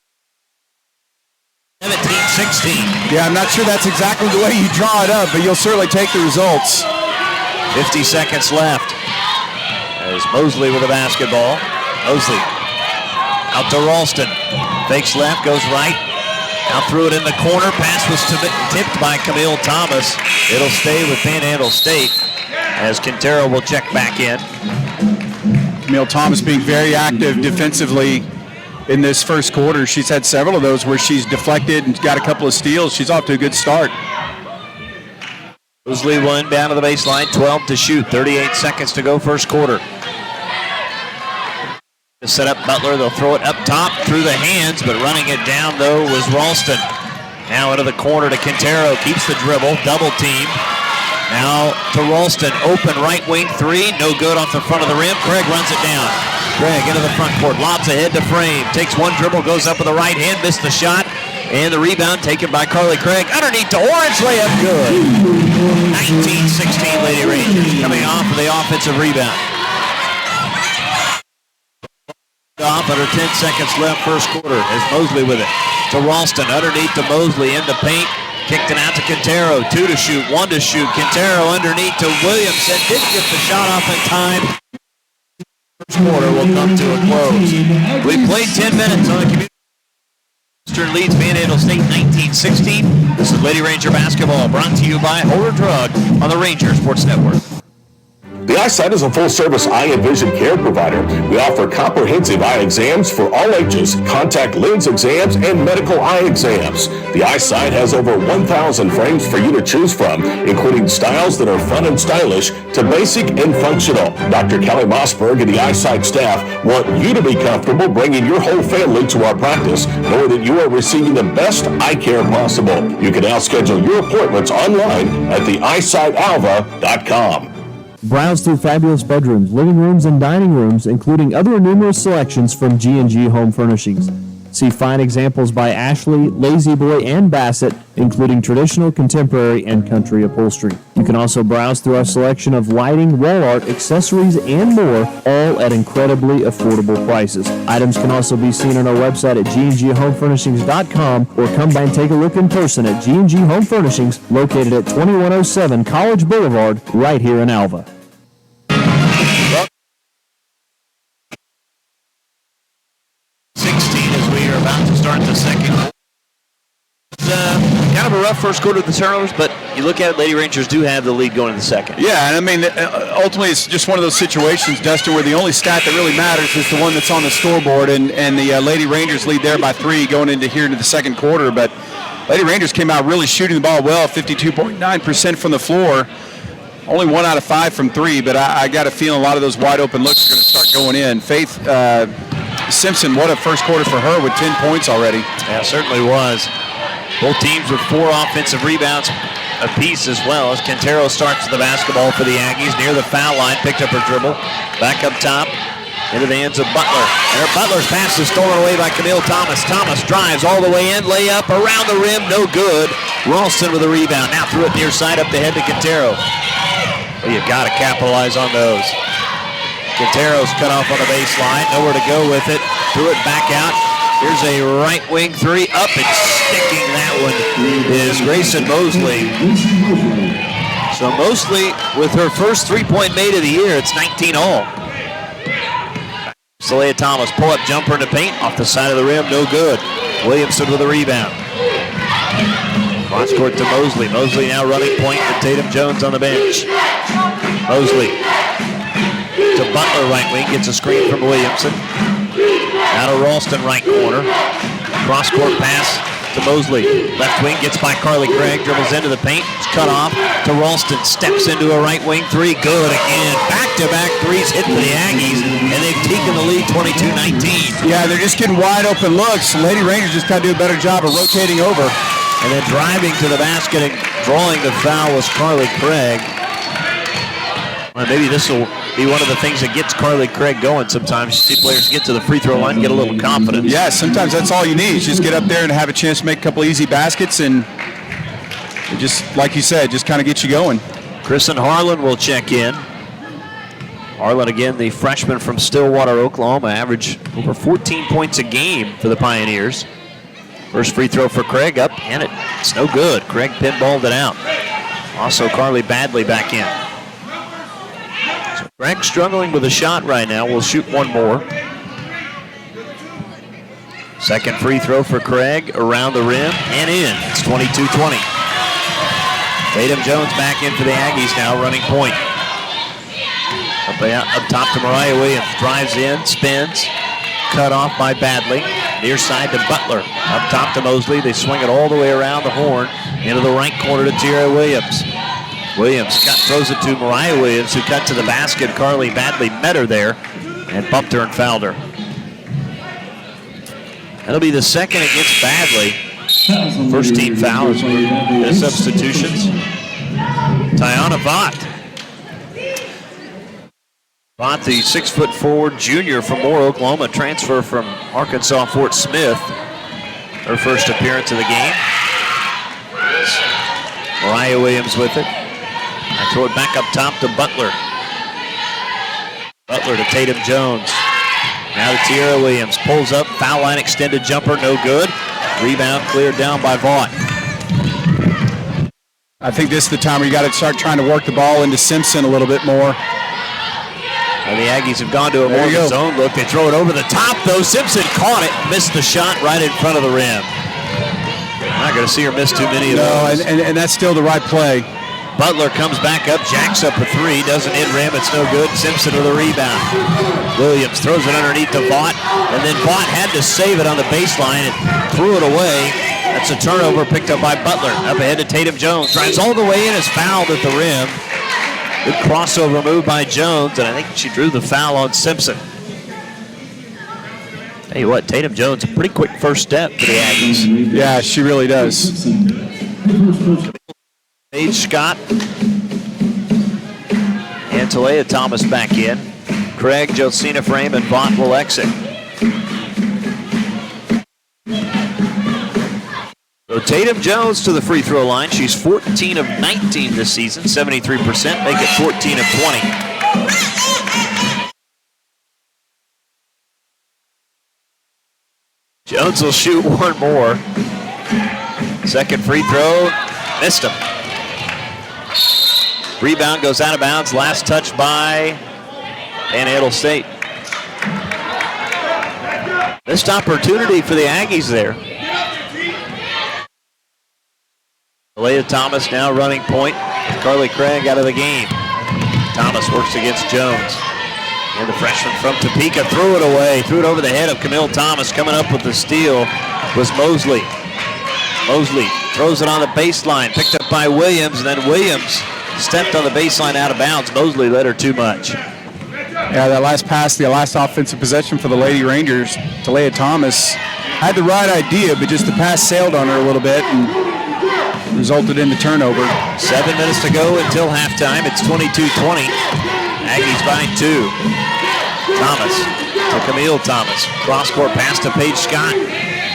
17-16.
Yeah, I'm not sure that's exactly the way you draw it up, but you'll certainly take the results.
50 seconds left. There's Mosley with the basketball. Mosley out to Ralston. Fakes left, goes right. Now threw it in the corner. Pass was tipped by Camille Thomas. It'll stay with Panhandle State as Quintero will check back in.
Camille Thomas being very active defensively in this first quarter. She's had several of those where she's deflected and got a couple of steals. She's off to a good start.
Mosley will inbound to the baseline. 12 to shoot. 38 seconds to go first quarter. To set up Butler, they'll throw it up top through the hands, but running it down, though, was Ralston. Now into the corner to Quintero, keeps the dribble, double team. Now to Ralston, open right wing 3, no good off the front of the rim. Craig runs it down. Craig into the front court, lobs ahead to Frame, takes one dribble, goes up with the right hand, missed the shot, and the rebound taken by Carly Craig. Underneath to Orange, layup good. 19-16 Lady Rangers coming off of the offensive rebound. Off under 10 seconds left first quarter as Mosley with it to Ralston, underneath to Mosley into paint, kicked it out to Quintero, 2 to shoot, 1 to shoot. Quintero underneath to Williamson, didn't get the shot off in time. First quarter will come to a close. We played 10 minutes on the community. Northwestern leads Panhandle State 19-16. This is Lady Ranger basketball brought to you by Holder Drug on the Ranger Sports Network.
The Eyesight is a full-service eye and vision care provider. We offer comprehensive eye exams for all ages, contact lens exams, and medical eye exams. The Eyesight has over 1,000 frames for you to choose from, including styles that are fun and stylish to basic and functional. Dr. Kelly Mossberg and the Eyesight staff want you to be comfortable bringing your whole family to our practice, knowing that you are receiving the best eye care possible. You can now schedule your appointments online at theeyesightAlva.com.
Browse through fabulous bedrooms, living rooms, and dining rooms, including other numerous selections from G&G Home Furnishings. See fine examples by Ashley, Lazy Boy, and Bassett, including traditional, contemporary, and country upholstery. You can also browse through our selection of lighting, wall art, accessories, and more, all at incredibly affordable prices. Items can also be seen on our website at gnghomefurnishings.com or come by and take a look in person at G&G Home Furnishings, located at 2107 College Boulevard, right here in Alva.
16 as we are about to start the second. Kind of a rough first quarter of the turnovers, but you look at it, Lady Rangers do have the lead going in the second.
Yeah, and I mean, ultimately it's just one of those situations, Dustin, where the only stat that really matters is the one that's on the scoreboard, and the Lady Rangers lead there by 3 going into the second quarter. But Lady Rangers came out really shooting the ball well, 52.9% from the floor. Only 1 out of 5 from 3, but I got a feeling a lot of those wide open looks are going to start going in. Faith Simpson, what a first quarter for her with 10 points already.
Yeah, certainly was. Both teams with 4 offensive rebounds apiece as well as Quintero starts the basketball for the Aggies near the foul line, picked up her dribble, back up top into the hands of Butler. And Butler's pass is stolen away by Camille Thomas. Thomas drives all the way in, layup around the rim, no good. Ralston with a rebound, now threw it near side up the head to Quintero. Well, you've got to capitalize on those. Quintero's cut off on the baseline, nowhere to go with it, threw it back out. Here's a right wing 3 up and sticking that one is Grayson Mosley. So Mosley with her first 3-point made of the year, it's 19 all. Saleha Thomas pull up jumper in the paint off the side of the rim, no good. Williamson with a rebound. Cross court to Mosley. Mosley now running point with Tatum Jones on the bench. Mosley to Butler right wing, gets a screen from Williamson. Now to Ralston right corner. Cross court pass to Mosley. Left wing gets by Carly Craig, dribbles into the paint, it's cut off to Ralston, steps into a right wing 3, good again. Back-to-back threes hit for the Aggies, and they've taken the lead 22-19.
Yeah, they're just getting wide open looks. Lady Rangers just got to do a better job of rotating over.
And then driving to the basket and drawing the foul was Carly Craig. Well, maybe this will be one of the things that gets Carly Craig going sometimes. You see players get to the free throw line, get a little confidence.
Yeah, sometimes that's all you need. Just get up there and have a chance to make a couple easy baskets, and it just, like you said, just kind of get you going.
Kristen Harlan will check in. Harlan, again, the freshman from Stillwater, Oklahoma, averaged over 14 points a game for the Pioneers. First free throw for Craig, up, and it's no good. Craig pinballed it out. Also, Carly Badley back in. So Craig struggling with a shot right now. We'll shoot one more. Second free throw for Craig, around the rim and in. It's 22-20. Tatum Jones back in for the Aggies now, running point. Up top to Mariah Williams, drives in, spins, cut off by Badley. Near side to Butler, up top to Mosley. They swing it all the way around the horn into the right corner to Tierra Williams. Williams throws it to Mariah Williams, who cut to the basket. Carly Badley met her there and bumped her and fouled her. That'll be the second against Badley. First team foul as the substitutions. Tiana Vaught. Vaught, the 6-foot forward junior from Moore, Oklahoma, transfer from Arkansas Fort Smith. Her first appearance of the game. Mariah Williams with it. I throw it back up top to Butler. Butler to Tatum Jones. Now to Tierra Williams. Pulls up, foul line extended jumper, no good. Rebound cleared down by Vaught.
I think this is the time where you got to start trying to work the ball into Simpson a little bit more.
And the Aggies have gone to a more zone look. They throw it over the top, though. Simpson caught it, missed the shot right in front of the rim. I'm not going to see her miss too many of those.
No, and that's still the right play.
Butler comes back up, jacks up a 3, doesn't hit rim, it's no good. Simpson with a rebound. Williams throws it underneath to Vaught, and then Vaught had to save it on the baseline and threw it away. That's a turnover picked up by Butler. Up ahead to Tatum Jones. Drives all the way in, is fouled at the rim. Good crossover move by Jones, and I think she drew the foul on Simpson. Tell you what, Tatum Jones, a pretty quick first step for the Aggies.
Yeah, she really does.
Paige Scott and Saleha Thomas back in. Craig, Josina Frame, and Vaught will exit. So Tatum Jones to the free throw line. She's 14 of 19 this season, 73%, make it 14 of 20. Jones will shoot one more. Second free throw, missed him. Rebound goes out of bounds, last touch by Panhandle State. Missed opportunity for the Aggies there. Leah Thomas now running point. Carly Craig out of the game. Thomas works against Jones. And the freshman from Topeka threw it away. Threw it over the head of Camille Thomas. Coming up with the steal was Mosley. Mosley throws it on the baseline. Picked up by Williams. And then Williams stepped on the baseline out of bounds. Mosley led her too much.
Yeah, that last pass, the last offensive possession for the Lady Rangers, Leah Thomas had the right idea, but just the pass sailed on her a little bit and resulted in the turnover.
7 minutes to go until halftime. It's 22-20. Aggies by 2. Thomas to Camille Thomas. Cross-court pass to Paige Scott.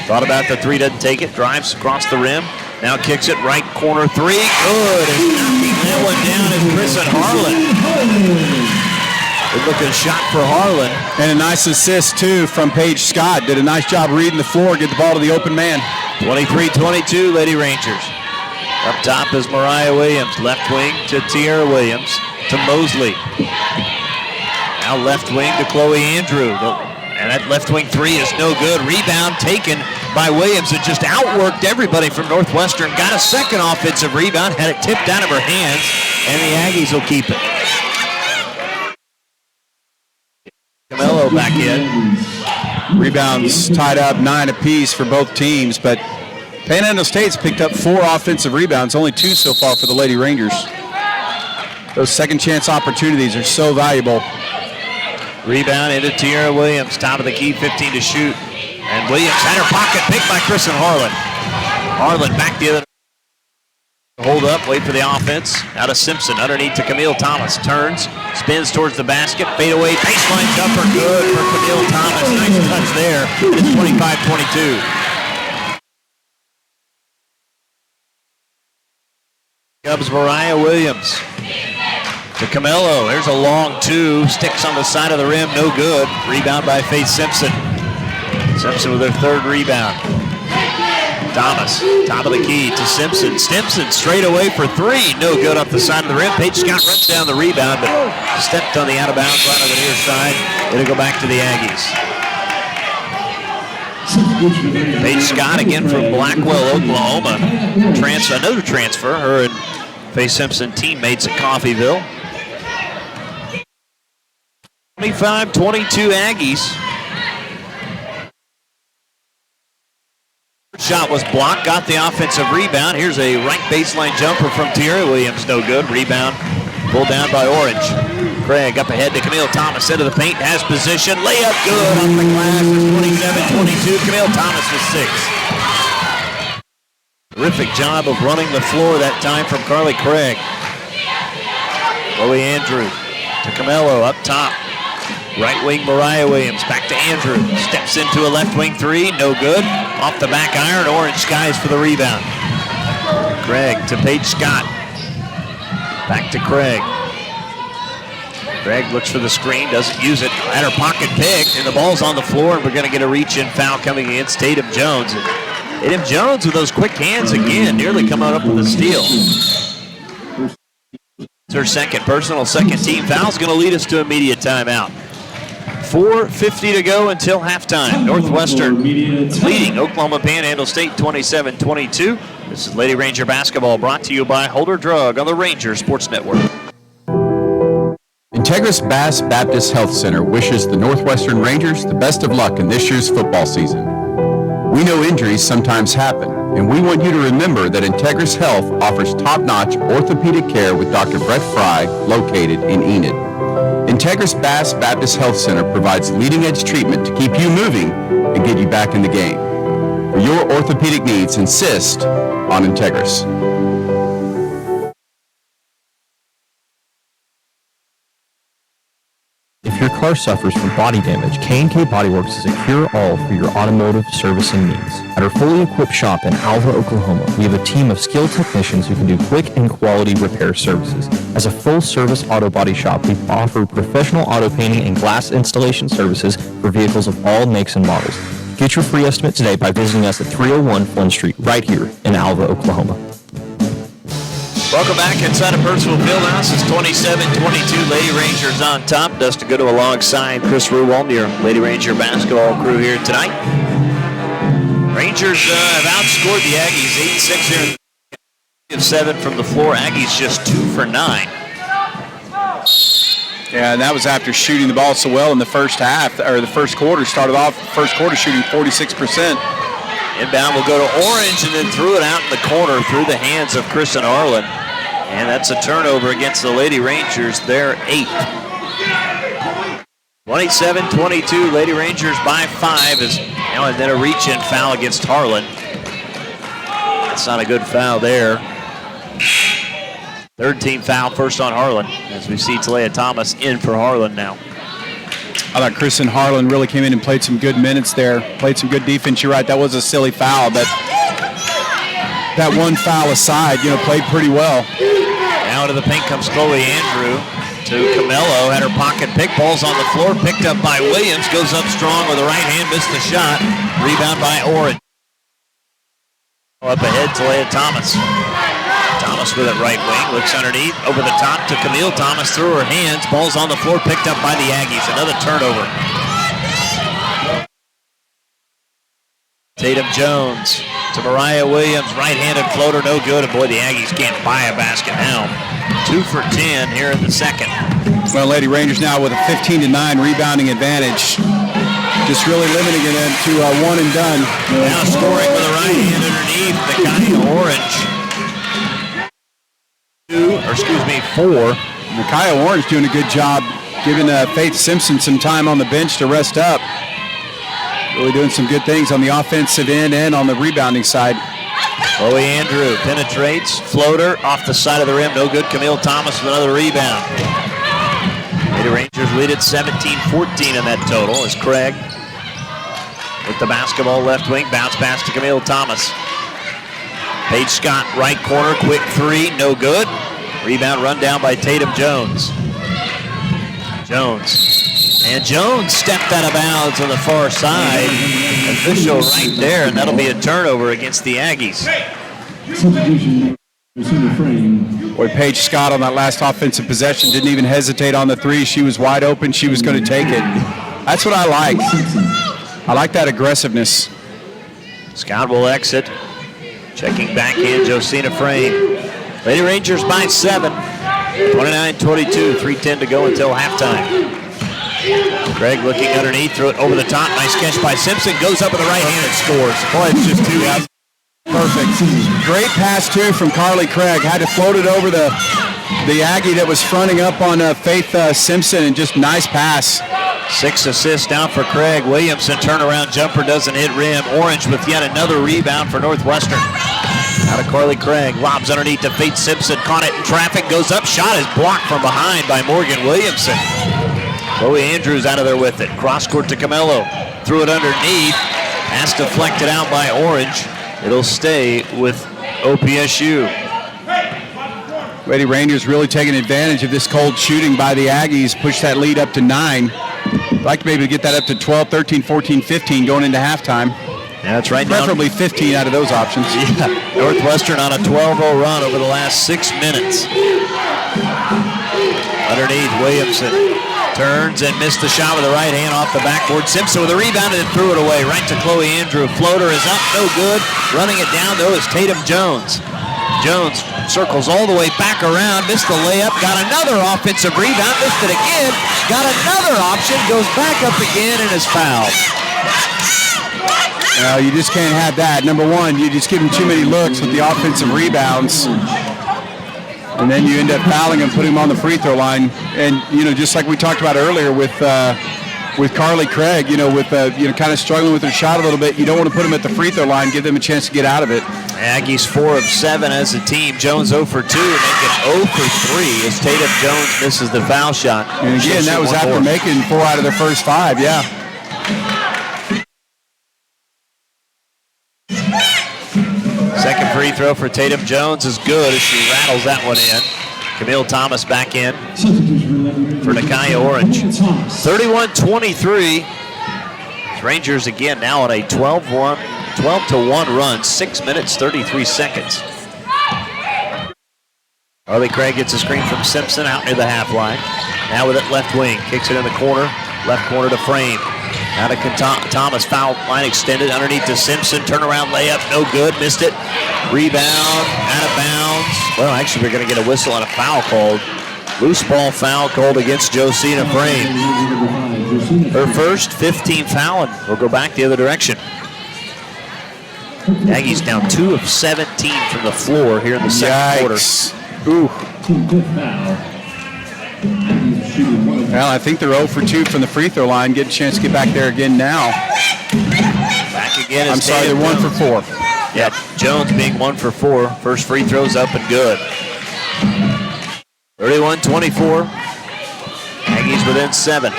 Thought about the three, doesn't take it. Drives across the rim. Now kicks it right corner three. Good. And knocking that one down is Kristen Harlan. Good looking shot for Harlan.
And a nice assist, too, from Paige Scott. Did a nice job reading the floor, get the ball to the open man.
23-22, Lady Rangers. Up top is Mariah Williams. Left wing to Tierra Williams. To Mosley. Now left wing to Chloe Andrew. And that left wing three is no good. Rebound taken by Williams. It just outworked everybody from Northwestern. Got a second offensive rebound. Had it tipped out of her hands. And the Aggies will keep it. Camello back in.
Rebounds tied up 9 apiece for both teams, but Panhandle State's picked up 4 offensive rebounds, only 2 so far for the Lady Rangers. Those second chance opportunities are so valuable.
Rebound into Tierra Williams, top of the key, 15 to shoot. And Williams had her pocket picked by Kristen Harlan. Harlan back the other. Hold up, wait for the offense. Out of Simpson, underneath to Camille Thomas. Turns, spins towards the basket, fade away, baseline jumper, good for Camille Thomas. Nice touch there. It's 25-22. Cubs Mariah Williams to Camello. There's a long two. Sticks on the side of the rim, no good. Rebound by Faith Simpson. Simpson with her third rebound. Thomas, top of the key to Simpson. Simpson straight away for three. No good off the side of the rim. Paige Scott runs down the rebound, but stepped on the out of bounds line on the near side. It'll go back to the Aggies. Paige Scott again from Blackwell, Oklahoma. Another transfer. Her and Faith Simpson teammates at Coffeyville. 25-22 Aggies. Shot was blocked, got the offensive rebound. Here's a right baseline jumper from Tierra Williams, no good. Rebound pulled down by Orange. Craig up ahead to Camille Thomas, into the paint, has position. Layup good off the glass. It's 27-22. Camille Thomas with 6. Terrific job of running the floor that time from Carly Craig. Chloe Andrew to Camello up top. Right wing Mariah Williams, back to Andrew. Steps into a left wing three, no good. Off the back iron, Orange Skies for the rebound. Craig to Paige Scott. Back to Craig. Craig looks for the screen, doesn't use it. At her pocket picked, and the ball's on the floor, and we're going to get a reach-in foul coming against Tatum Jones. And Tatum Jones with those quick hands again, nearly coming up with a steal. It's her second personal, second team foul. Is going to lead us to immediate timeout. 4:50 to go until halftime. Northwestern leading Oklahoma Panhandle State 27-22. This is Lady Ranger basketball brought to you by Holder Drug on the Ranger Sports Network.
Integris Bass Baptist Health Center wishes the Northwestern Rangers the best of luck in this year's football season. We know injuries sometimes happen, and we want you to remember that Integris Health offers top-notch orthopedic care with Dr. Brett Fry, located in Enid. Integris Bass Baptist Health Center provides leading-edge treatment to keep you moving and get you back in the game. For your orthopedic needs, insist on Integris.
If your car suffers from body damage, K&K Body Works is a cure-all for your automotive servicing needs. At our fully equipped shop in Alva, Oklahoma, we have a team of skilled technicians who can do quick and quality repair services. As a full-service auto body shop, we offer professional auto painting and glass installation services for vehicles of all makes and models. Get your free estimate today by visiting us at 301 Flynn Street, right here in Alva, Oklahoma.
Welcome back inside of Percival Fieldhouse. It's 27-22. Lady Rangers on top. Dustin Goodall alongside Chris Ruwald, your Lady Ranger basketball crew here tonight. Rangers have outscored the Aggies 8-6 here. 7 from the floor. Aggies just 2 for 9.
Yeah, and that was after shooting the ball so well in the first half, or the first quarter. Started off first quarter shooting 46%.
Inbound will go to Orange and then threw it out in the corner through the hands of Kristen Harlan. And that's a turnover against the Lady Rangers. They're 8. 27-22, Lady Rangers by 5 is now and then a reach-in foul against Harlan. That's not a good foul there. Third team foul, first on Harlan, as we see Talia Thomas in for Harlan now.
I thought Kristen Harlan really came in and played some good minutes there, played some good defense. You're right, that was a silly foul, but that one foul aside, played pretty well.
Now to the paint comes Chloe Andrew. To Camelo, had her pocket pick, balls on the floor, picked up by Williams, goes up strong with the right hand, missed the shot. Rebound by Orange. Up ahead to Leah Thomas. Thomas with it right wing, looks underneath, over the top to Camille Thomas through her hands, balls on the floor, picked up by the Aggies. Another turnover. Tatum Jones to Mariah Williams, right-handed floater, no good, and boy, the Aggies can't buy a basket now. 2 for 10 here in the second.
Well, Lady Rangers now with a 15-9 rebounding advantage. Just really limiting it to one and done.
Now scoring with a right hand underneath, Micaiah Orange. 4.
Micaiah Orange doing a good job giving Faith Simpson some time on the bench to rest up. Really doing some good things on the offensive end and on the rebounding side.
Chloe Andrew penetrates, floater off the side of the rim, no good. Camille Thomas with another rebound. Lady Rangers lead at 17-14 in that total as Craig with the basketball left wing, bounce pass to Camille Thomas. Paige Scott right corner, quick 3, no good. Rebound run down by Tatum Jones. And Jones stepped out of bounds on the far side. Official right there, and that'll be a turnover against the Aggies.
Boy, Paige Scott on that last offensive possession didn't even hesitate on the 3. She was wide open. She was going to take it. That's what I like. I like that aggressiveness.
Scott will exit. Checking back in, Josina Frame. Lady Rangers by 7. 29-22, 3:10 to go until halftime. Craig looking underneath, threw it over the top. Nice catch by Simpson. Goes up with the right hand and scores. Boy, it's just 2 out.
Perfect. Great pass, too, from Carly Craig. Had to float it over the Aggie that was fronting up on Faith Simpson, and just nice pass.
6 assists down for Craig. Williamson turnaround jumper doesn't hit rim. Orange with yet another rebound for Northwestern. Out of Carly Craig. Lobs underneath to Faith Simpson. Caught it in traffic. Goes up. Shot is blocked from behind by Morgan Williamson. Chloe Andrews out of there with it. Cross court to Camelo. Threw it underneath. Pass deflected out by Orange. It'll stay with OPSU.
Lady Rangers really taking advantage of this cold shooting by the Aggies. Push that lead up to 9. I'd like maybe to get that up to 12, 13, 14, 15 going into halftime.
Yeah, that's right.
Preferably 15 out of those options.
Yeah. Northwestern on a 12-0 run over the last 6 minutes. Underneath, Williamson turns and missed the shot with the right hand off the backboard. Simpson with a rebound and threw it away right to Chloe Andrew. Floater is up, no good. Running it down, though, is Tatum Jones. Jones circles all the way back around, missed the layup, got another offensive rebound, missed it again, got another option, goes back up again, and is fouled.
You just can't have that. Number one, you just give them too many looks with the offensive rebounds. And then you end up fouling him, putting him on the free throw line. And, just like we talked about earlier with Carly Craig, with kind of struggling with her shot a little bit, you don't want to put them at the free throw line, give them a chance to get out of it.
Aggies 4 of 7 as a team. Jones 0 for 2, and they get 0 for 3 as Tatum Jones misses the foul shot.
And again, that was after making 4 out of their first 5, yeah.
Second free throw for Tatum Jones is good as she rattles that one in. Camille Thomas back in for Nakia Orange. 31-23. Rangers again now on a 12-1 run, 6 minutes, 33 seconds. Carly Craig gets a screen from Simpson out near the half line. Now with it left wing, kicks it in the corner, left corner to Frame. Out of Thomas, foul line extended underneath to Simpson. Turnaround layup, no good, missed it. Rebound, out of bounds. Well, actually, we're going to get a whistle and a foul called. Loose ball foul called against Josina Frame. Her first 15th foul, and we'll go back the other direction. Aggies down 2 of 17 from the floor here in the second quarter.
Ooh. Well, I think they're 0 for 2 from the free throw line. Get a chance to get back there again now.
Back again.
I'm sorry, they're 1 for 4.
Yeah, Jones being 1 for 4. First free throw's up and good. 31-24. Aggies within 7.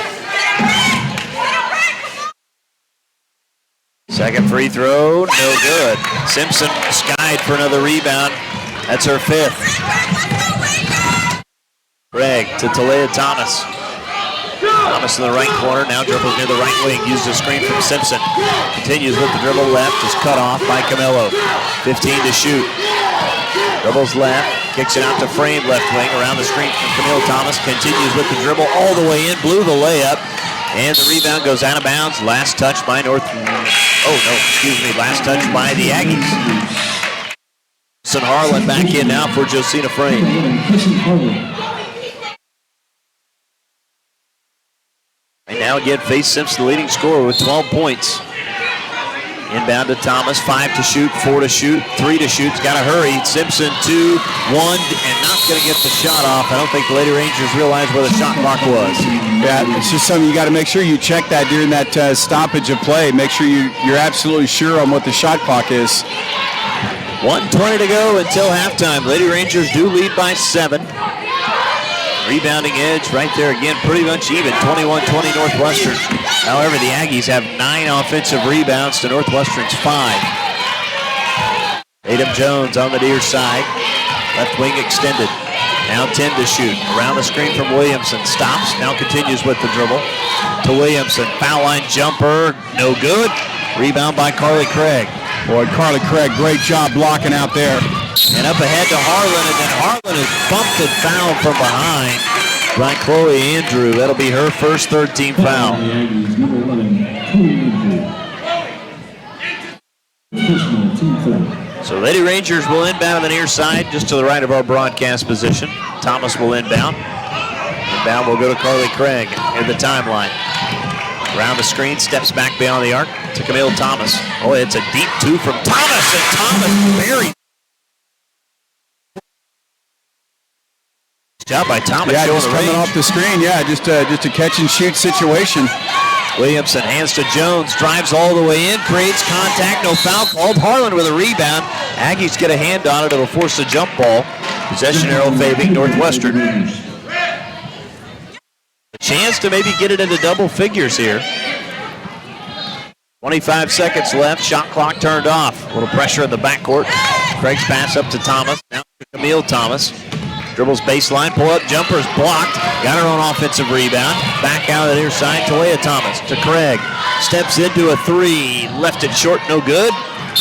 Second free throw, no good. Simpson skied for another rebound. That's her 5th. Craig to Talia Thomas. Thomas in the right corner, now dribbles near the right wing. Uses a screen from Simpson. Continues with the dribble left, is cut off by Camillo. 15 to shoot. Dribbles left, kicks it out to Frame left wing. Around the screen from Camille Thomas. Continues with the dribble all the way in, blew the layup. And the rebound goes out of bounds. Last touch by last touch by the Aggies. Harlan back in now for Josina Frame. And now again, Faith Simpson, the leading scorer with 12 points. Inbound to Thomas, 5 to shoot, 4 to shoot, 3 to shoot. He's got to hurry. Simpson 2, 1, and not going to get the shot off. I don't think the Lady Rangers realized where the shot clock was.
Yeah, it's just something you got to make sure you check that during that stoppage of play. Make sure you're absolutely sure on what the shot clock is.
1:20 to go until halftime. Lady Rangers do lead by 7. Rebounding edge right there again, pretty much even, 21-20 Northwestern. However, the Aggies have 9 offensive rebounds to Northwestern's 5. Tatum Jones on the near side, left wing extended. Now 10 to shoot. Around the screen from Williamson, stops, now continues with the dribble to Williamson. Foul line jumper, no good. Rebound by Carly Craig.
Boy, Carly Craig, great job blocking out there.
And up ahead to Harlan, and then Harlan is bumped and fouled from behind by Chloe Andrew. That'll be her first third-team foul. So Lady Rangers will inbound on the near side, just to the right of our broadcast position. Thomas will inbound. Inbound will go to Carly Craig near the timeline. Around the screen, steps back beyond the arc to Camille Thomas. Oh, it's a deep 2 from Thomas, and Thomas buried. Job by Thomas.
Yeah, just coming off the screen. Yeah, just a catch and shoot situation.
Williamson hands to Jones, drives all the way in, creates contact, no foul called. Harlan with a rebound. Aggies get a hand on it. It'll force a jump ball. Possession arrow favoring Northwestern. A chance to maybe get it into double figures here. 25 seconds left. Shot clock turned off. A little pressure in the backcourt. Craig's pass up to Thomas. Now to Camille Thomas. Dribbles baseline, pull-up jumper's blocked. Got her own offensive rebound. Back out of the near side to Leah Thomas. To Craig. Steps into a 3. Left it short, no good.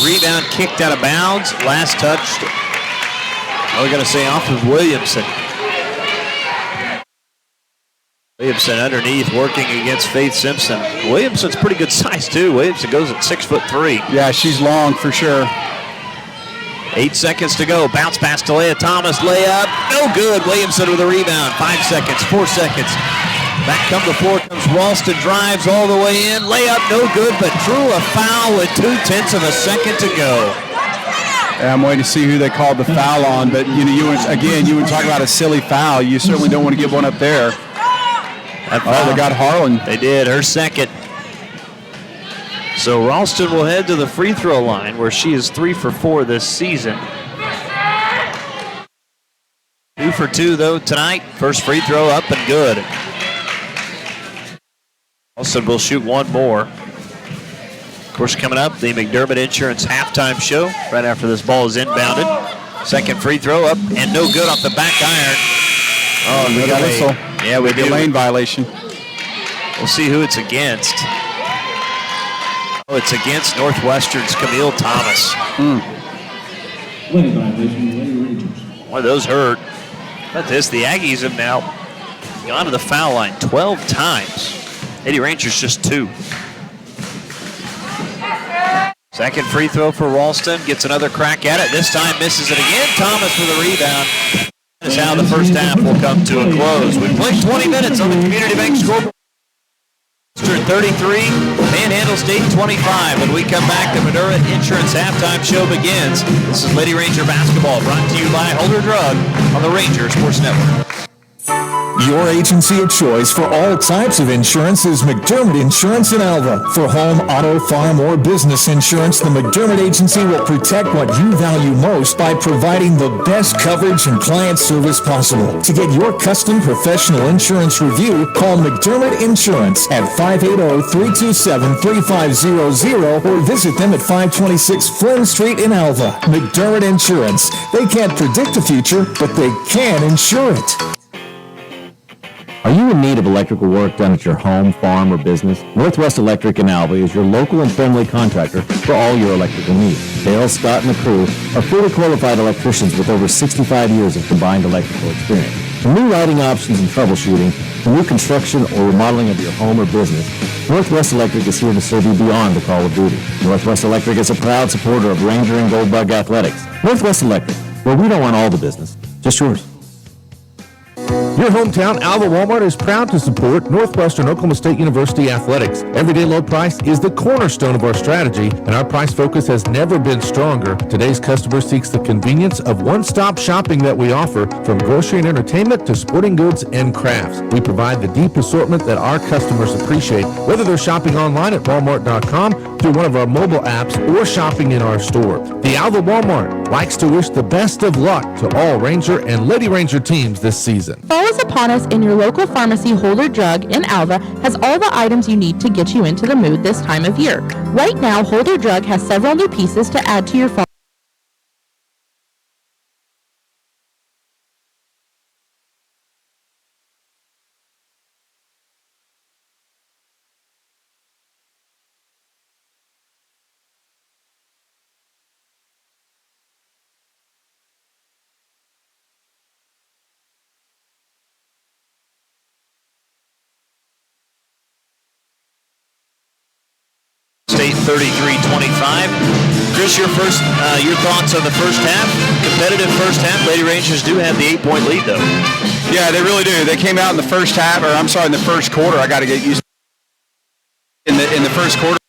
Rebound kicked out of bounds. Last touch. We're going to say off of Williamson. Williamson underneath working against Faith Simpson. Williamson's pretty good size too. Williamson goes at 6'3".
Yeah, she's long for sure.
8 seconds to go. Bounce pass to Leah Thomas. Layup. No good. Williamson with a rebound. 5 seconds. 4 seconds. Back come the floor comes Ralston. Drives all the way in. Layup no good, but drew a foul with 0.2 of a second to go.
Yeah, I'm waiting to see who they called the foul on, but you would talk about a silly foul. You certainly don't want to give one up there. They got Harlan.
They did. Her second. So Ralston will head to the free throw line where she is 3 for 4 this season. 2 for 2 though tonight. First free throw up and good. Ralston will shoot one more. Of course, coming up, the McDermott Insurance halftime show right after this ball is inbounded. Second free throw up and no good off the back iron.
Oh, we got a whistle.
Yeah, we do.
Lane violation.
We'll see who it's against. Oh, it's against Northwestern's Camille Thomas. One of those hurt. But the Aggies have now gone to the foul line 12 times. Lady Rangers just 2. Second free throw for Ralston. Gets another crack at it. This time misses it again. Thomas with a rebound. That is how the first half will come to a close. We've played 20 minutes on the Community Bank scoreboard. 33, Panhandle State 25. When we come back, the Madura Insurance halftime show begins. This is Lady Ranger basketball brought to you by Holder Drug on the Ranger Sports Network.
Your agency of choice for all types of insurance is McDermott Insurance in Alva. For home, auto, farm, or business insurance, the McDermott Agency will protect what you value most by providing the best coverage and client service possible. To get your custom professional insurance review, call McDermott Insurance at 580-327-3500 or visit them at 526 Flynn Street in Alva. McDermott Insurance. They can't predict the future, but they can insure it.
Are you in need of electrical work done at your home, farm, or business? Northwest Electric in Alva is your local and friendly contractor for all your electrical needs. Dale, Scott, and the crew are fully qualified electricians with over 65 years of combined electrical experience. From new lighting options and troubleshooting to new construction or remodeling of your home or business, Northwest Electric is here to serve you beyond the call of duty. Northwest Electric is a proud supporter of Ranger and Goldbug Athletics. Northwest Electric, where we don't want all the business, just yours.
Your hometown Alva Walmart is proud to support Northwestern Oklahoma State University athletics. Everyday low price is the cornerstone of our strategy, and our price focus has never been stronger. Today's customer seeks the convenience of one-stop shopping that we offer, from grocery and entertainment to sporting goods and crafts. We provide the deep assortment that our customers appreciate, whether they're shopping online at walmart.com, through one of our mobile apps, or shopping in our store. The Alva Walmart likes to wish the best of luck to all Ranger and Lady Ranger teams this season.
Fall is upon us, and your local pharmacy Holder Drug in Alva has all the items you need to get you into the mood this time of year. Right now, Holder Drug has several new pieces to add to your fall.
State 33-25. Chris, your thoughts on the first half? Competitive first half. Lady Rangers do have the 8-point lead, though.
Yeah, they really do. They came out in the first half, in the first quarter. I got to get used to in the first quarter.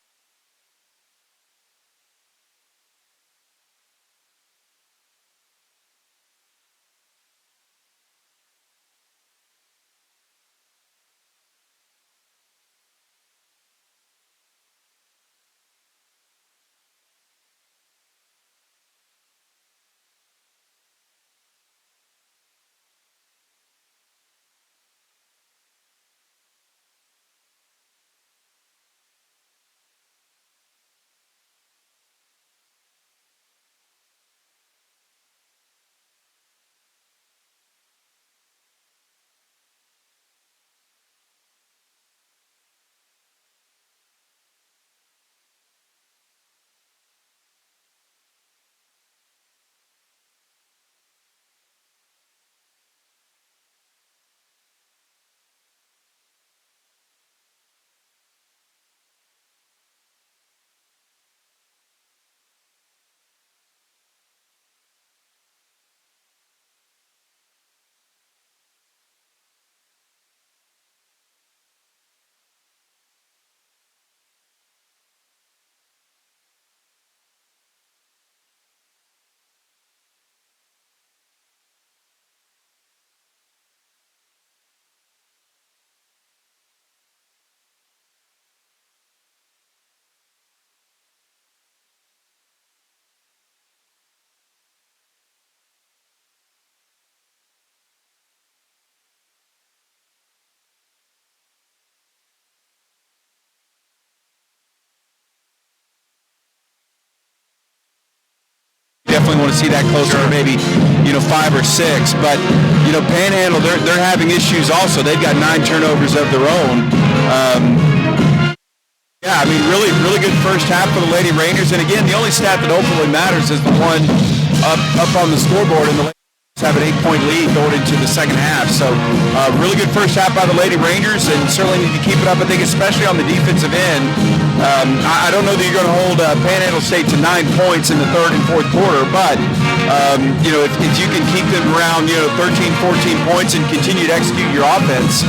Definitely want to see that closer to maybe 5 or 6, but Panhandle, they're having issues also. They've got 9 turnovers of their own. Really good first half for the Lady Rangers, and again, the only stat that ultimately matters is the one up on the scoreboard in the have an 8-point lead going into the second half. So really good first half by the Lady Rangers, and certainly need to keep it up, I think, especially on the defensive end. I don't know that you're going to hold Panhandle State to 9 points in the third and fourth quarter, but if you can keep them around 13, 14 points and continue to execute your offense,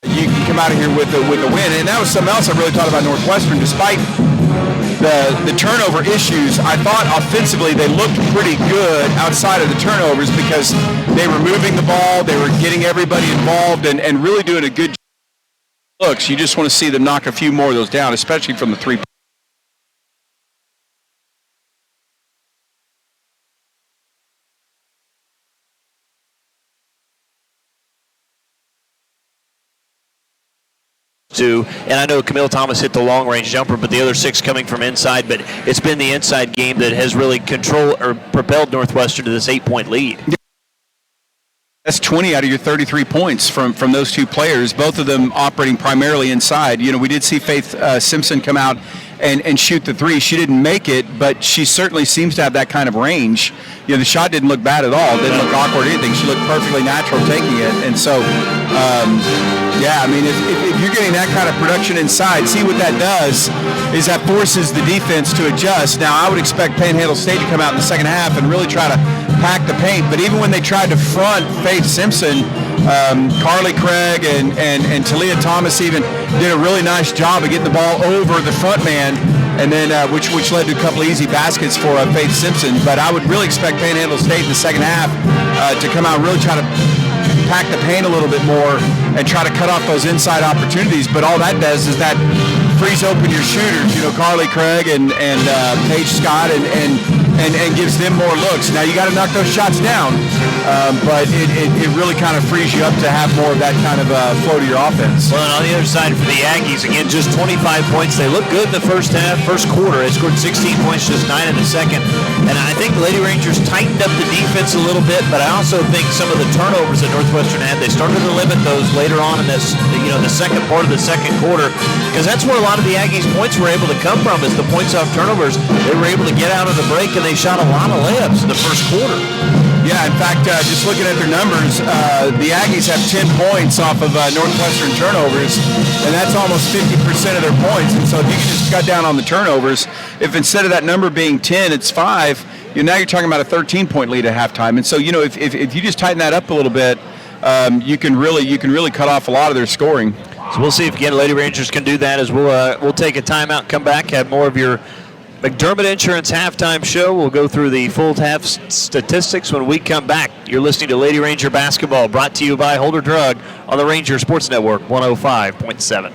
you can come out of here with a win. And that was something else I really thought about Northwestern. Despite the turnover issues, I thought offensively they looked pretty good outside of the turnovers because they were moving the ball, they were getting everybody involved, and really doing a good job. Looks, you just want to see them knock a few more of those down, especially from the three.
And I know Camille Thomas hit the long-range jumper, but the other 6 coming from inside. But it's been the inside game that has really propelled Northwestern to this 8-point lead.
That's 20 out of your 33 points from those 2 players, both of them operating primarily inside. We did see Faith Simpson come out and shoot the 3. She didn't make it, but she certainly seems to have that kind of range. The shot didn't look bad at all. It didn't look awkward or anything. She looked perfectly natural taking it. And so, if you're getting that kind of production inside, see what that does is that forces the defense to adjust. Now, I would expect Panhandle State to come out in the second half and really try to pack the paint. But even when they tried to front Faith Simpson, Carly Craig and Talia Thomas even did a really nice job of getting the ball over the front man, and then which led to a couple of easy baskets for Faith Simpson. But I would really expect Panhandle State in the second half to come out and really try to pack the paint a little bit more and try to cut off those inside opportunities. But all that does is that frees open your shooters, Carly Craig and Paige Scott, and gives them more looks. Now you got to knock those shots down, but it really kind of frees you up to have more of that kind of flow to your offense.
Well, and on the other side for the Aggies, again, just 25 points. They look good in the first quarter. They scored 16 points, just 9 in the second. And I think the Lady Rangers tightened up the defense a little bit, but I also think some of the turnovers that Northwestern had, they started to limit those later on in this, the second part of the second quarter, because that's where a lot of the Aggies' points were able to come from, is the points off turnovers. They were able to get out of the break, and they shot a lot of layups in the first quarter.
Yeah, in fact, just looking at their numbers, the Aggies have 10 points off of Northwestern turnovers, and that's almost 50% of their points. And so if you can just cut down on the turnovers, if instead of that number being 10, it's 5, now you're talking about a 13-point lead at halftime. And so, if you just tighten that up a little bit, you can really cut off a lot of their scoring.
So we'll see if, again, Lady Rangers can do that as we'll take a timeout, come back, have more of your McDermott Insurance halftime show. We'll go through the full half statistics when we come back. You're listening to Lady Ranger Basketball, brought to you by Holder Drug on the Ranger Sports Network 105.7.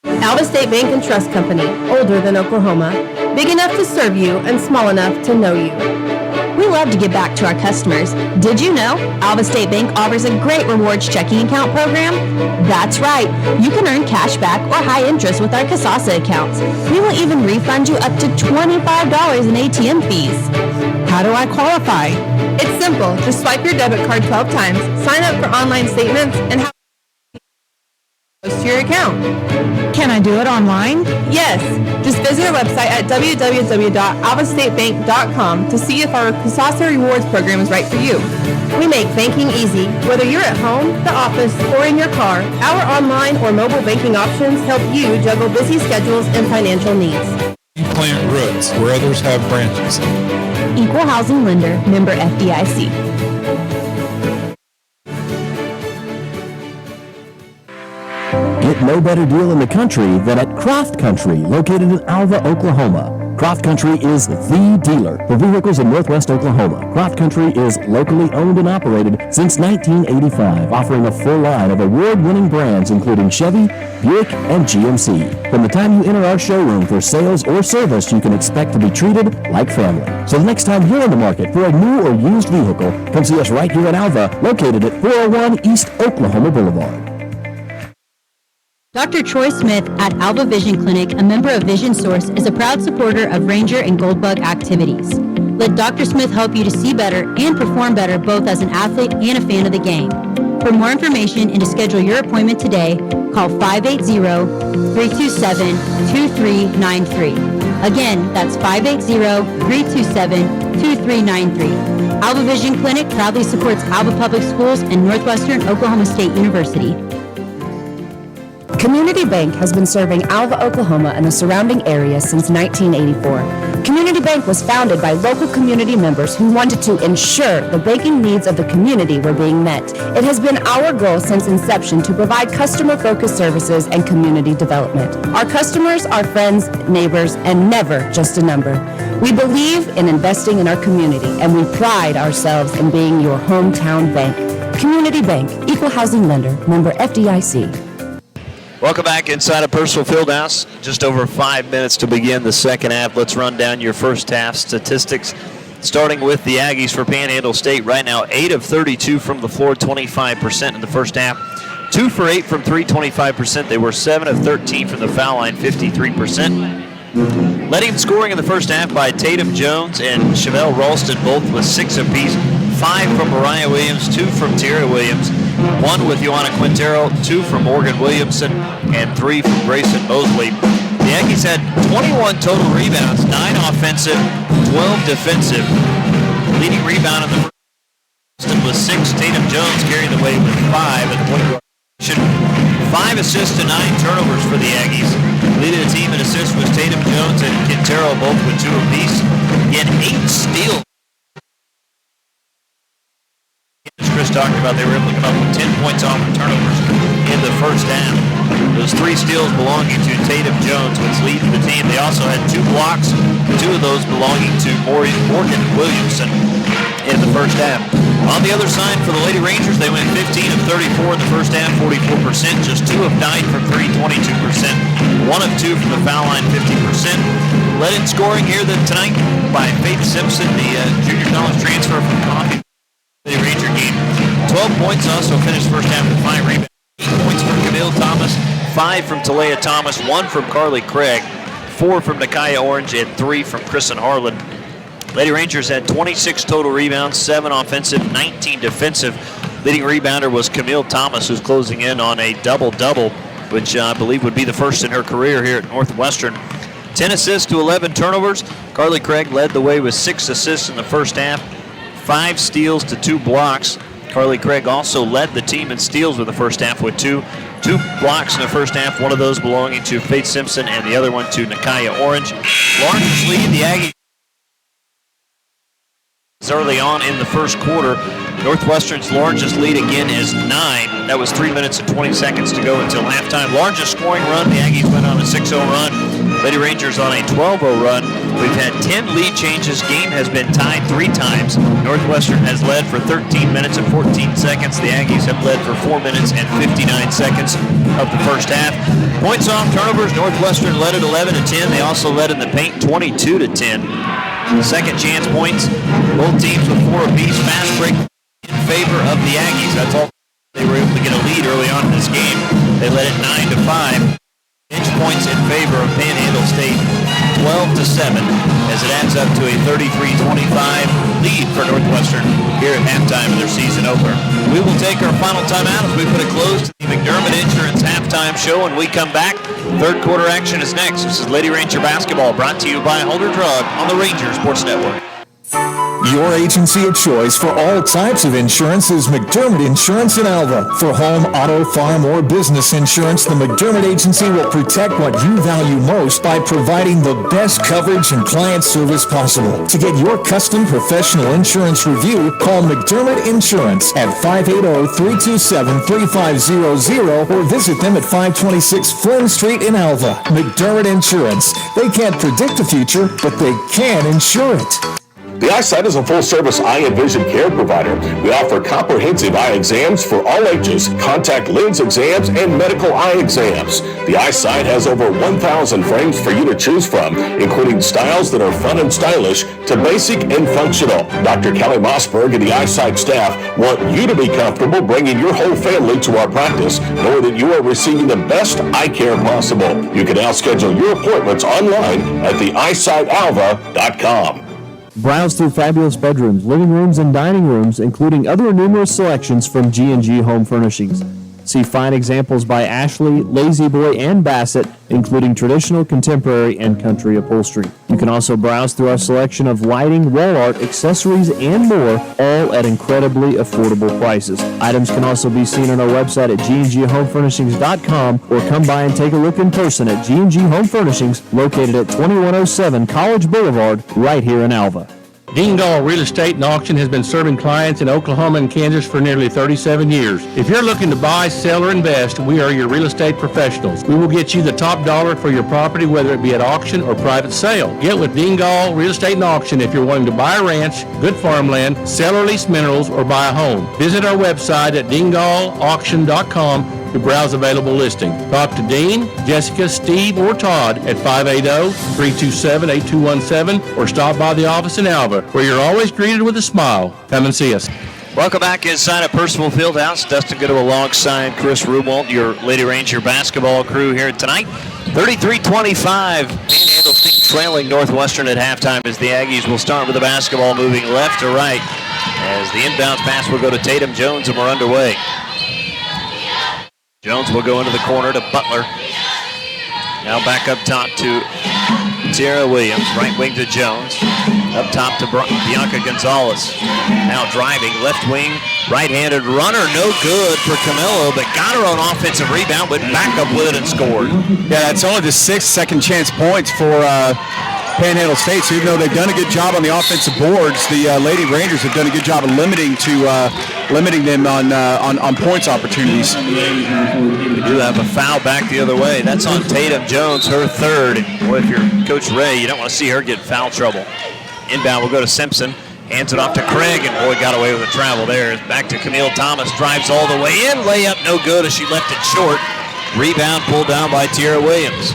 Alva State Bank and Trust Company, older than Oklahoma, big enough to serve you and small enough to know you. We love to give back to our customers. Did you know Alva State Bank offers a great rewards checking account program? That's right. You can earn cash back or high interest with our Kasasa accounts. We will even refund you up to $25 in ATM fees. How do I qualify? It's simple. Just swipe your debit card 12 times, sign up for online statements, and have to your account.
Can I do it online?
Yes. Just visit our website at www.alvastatebank.com to see if our Kasasa Rewards program is right for you. We make banking easy. Whether you're at home, the office, or in your car, our online or mobile banking options help you juggle busy schedules and financial needs.
Plant roots where others have branches.
Equal Housing Lender, member FDIC.
Get no better deal in the country than at Croft Country, located in Alva, Oklahoma. Croft Country is the dealer for vehicles in Northwest Oklahoma. Croft Country is locally owned and operated since 1985, offering a full line of award-winning brands including Chevy, Buick, and GMC. From the time you enter our showroom for sales or service, you can expect to be treated like family. So the next time you're in the market for a new or used vehicle, come see us right here in Alva, located at 401 East Oklahoma Boulevard.
Dr. Troy Smith at Alva Vision Clinic, a member of Vision Source, is a proud supporter of Ranger and Goldbug activities. Let Dr. Smith help you to see better and perform better both as an athlete and a fan of the game. For more information and to schedule your appointment today, call 580-327-2393. Again, that's 580-327-2393. Alva Vision Clinic proudly supports Alva Public Schools and Northwestern Oklahoma State University.
Community Bank has been serving Alva, Oklahoma and the surrounding area since 1984. Community Bank was founded by local community members who wanted to ensure the banking needs of the community were being met. It has been our goal since inception to provide customer-focused services and community development. Our customers are friends, neighbors, and never just a number. We believe in investing in our community, and we pride ourselves in being your hometown bank. Community Bank, Equal Housing Lender, member FDIC.
Welcome back inside of Purcell Fieldhouse. Just over 5 minutes to begin the second half. Let's run down your first half statistics. Starting with the Aggies for Panhandle State. Right now, 8 of 32 from the floor, 25% in the first half. 2 for 8 from 3, 25%. They were 7 of 13 from the foul line, 53%. Leading scoring in the first half by Tatum Jones and Chevelle Ralston, both with 6 apiece. 5 from Mariah Williams, 2 from Tierra Williams, 1 with Joanna Quintero, 2 from Morgan Williamson, and 3 from Grayson Mosley. The Aggies had 21 total rebounds, 9 offensive, 12 defensive. Leading rebound in the first was 6. Tatum Jones carried the way with 5 at the point guard position. 5 assists to 9 turnovers for the Aggies. Leading the team in assists was Tatum Jones and Quintero, both with 2 apiece. He had 8 steals. As Chris talked about, they were able to come up with 10 points off of turnovers in the first half. Those 3 steals belonging to Tatum Jones, which leads the team. They also had 2 blocks, 2 of those belonging to Morgan Williamson in the first half. On the other side, for the Lady Rangers, they went 15 of 34 in the first half, 44%, just 2 of 9 from 3, 22%, 1 of 2 from the foul line, 50%. Led in scoring here tonight by Faith Simpson, the junior college transfer from Coffee. The Ranger game, 12 points, also finished first half with 5 rebounds. 8 points from Camille Thomas, 5 from Talea Thomas, 1 from Carly Craig, 4 from Nakia Orange, and 3 from Kristen Harlan. Lady Rangers had 26 total rebounds, 7 offensive, 19 defensive. Leading rebounder was Camille Thomas, who's closing in on a double-double, which I believe would be the first in her career here at Northwestern. 10 assists to 11 turnovers. Carly Craig led the way with 6 assists in the first half. 5 steals to 2 blocks. Carly Craig also led the team in steals with the first half with 2 blocks in the first half, one of those belonging to Faith Simpson and the other one to Nakia Orange. Largest lead, the Aggies early on in the first quarter. Northwestern's largest lead again is 9. That was 3 minutes and 20 seconds to go until halftime. Largest scoring run, the Aggies went on a 6-0 run. Lady Rangers on a 12-0 run. We've had 10 lead changes. Game has been tied 3 times. Northwestern has led for 13 minutes and 14 seconds. The Aggies have led for 4 minutes and 59 seconds of the first half. Points off turnovers, Northwestern led at 11-10. They also led in the paint 22-10. Second chance points, both teams with 4 apiece. Fast break in favor of the Aggies. That's all. They were able to get a lead early on in this game. They led it 9-5. Inch points in favor of Panhandle State, 12-7, as it adds up to a 33-25 lead for Northwestern here at halftime of their season opener. We will take our final timeout as we put a close to the McDermott Insurance halftime show. When we come back, third quarter action is next. This is Lady Ranger basketball, brought to you by Holder Drug on the Ranger Sports Network.
Your agency of choice for all types of insurance is McDermott Insurance in Alva. For home, auto, farm, or business insurance, the McDermott Agency will protect what you value most by providing the best coverage and client service possible. To get your custom professional insurance review, call McDermott Insurance at 580-327-3500 or visit them at 526 Flynn Street in Alva. McDermott Insurance. They can't predict the future, but they can insure it.
The Eyesight is a full-service eye and vision care provider. We offer comprehensive eye exams for all ages, contact lens exams, and medical eye exams. The Eyesight has over 1,000 frames for you to choose from, including styles that are fun and stylish to basic and functional. Dr. Kelly Mossberg and the Eyesight staff want you to be comfortable bringing your whole family to our practice, knowing that you are receiving the best eye care possible. You can now schedule your appointments online at theeyesightalva.com.
Browse through fabulous bedrooms, living rooms, and dining rooms, including other numerous selections from G&G Home Furnishings. See fine examples by Ashley, Lazy Boy, and Bassett, including traditional, contemporary, and country upholstery. You can also browse through our selection of lighting, wall art, accessories, and more, all at incredibly affordable prices. Items can also be seen on our website at gnghomefurnishings.com or come by and take a look in person at G&G Home Furnishings, located at 2107 College Boulevard, right here in Alva.
Dingall Real Estate and Auction has been serving clients in Oklahoma and Kansas for nearly 37 years. If you're looking to buy, sell, or invest, we are your real estate professionals. We will get you the top dollar for your property, whether it be at auction or private sale. Get with Dingall Real Estate and Auction if you're wanting to buy a ranch, good farmland, sell or lease minerals, or buy a home. Visit our website at dingallauction.com to browse available listing. Talk to Dean, Jessica, Steve, or Todd at 580-327-8217 or stop by the office in Alva, where you're always greeted with a smile. Come and see us.
Welcome back inside of Percival Fieldhouse. Dustin Goodall alongside Chris Rumwalt, your Lady Ranger basketball crew here tonight. 33-25, Panhandle trailing Northwestern at halftime as the Aggies will start with the basketball moving left to right as the inbounds pass will go to Tatum Jones and we're underway. Jones will go into the corner to Butler. Now back up top to Tierra Williams. Right wing to Jones. Up top to Bianca Gonzalez. Now driving, left wing, right-handed runner. No good for Camillo, but got her on offensive rebound, went back up with it and scored.
Yeah, it's only the 6th second-chance points for Panhandle State, so even though they've done a good job on the offensive boards, the Lady Rangers have done a good job of limiting them on points opportunities.
We do have a foul back the other way. That's on Tatum Jones, her third. Boy, if you're Coach Ray, you don't want to see her get in foul trouble. Inbound will go to Simpson. Hands it off to Craig, and boy, got away with the travel there. Back to Camille Thomas, drives all the way in. Layup no good as she left it short. Rebound pulled down by Tierra Williams.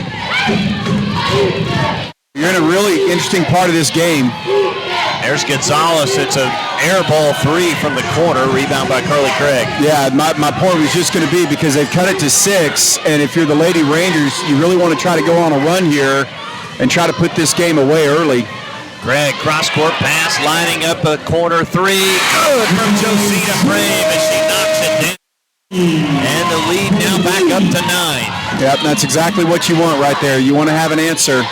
You're in a really interesting part of this game.
There's Gonzalez. It's an air ball three from the corner. Rebound by Carly Craig.
Yeah, my point was just going to be because they've cut it to 6, and if you're the Lady Rangers, you really want to try to go on a run here and try to put this game away early.
Craig, cross-court pass, lining up a corner three. Good from Josina Frame as she knocks it down. And the lead now back up to 9.
Yep, that's exactly what you want right there. You want to have an answer.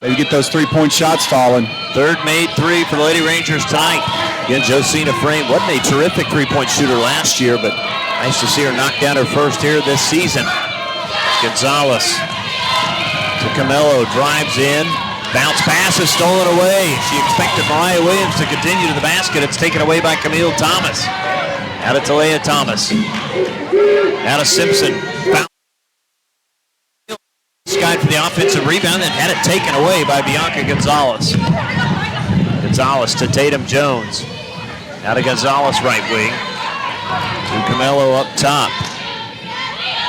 Maybe get those three-point shots falling.
Third made three for the Lady Rangers tonight. Again, Josina Frame wasn't a terrific three-point shooter last year, but nice to see her knock down her first here this season. Gonzalez to Camillo, drives in. Bounce pass is stolen away. She expected Mariah Williams to continue to the basket. It's taken away by Camille Thomas. Out of Talia Thomas. Out of Simpson. Skied for the offensive rebound and had it taken away by Bianca Gonzalez. Gonzalez to Tatum Jones. Out of Gonzalez right wing. To Camillo up top.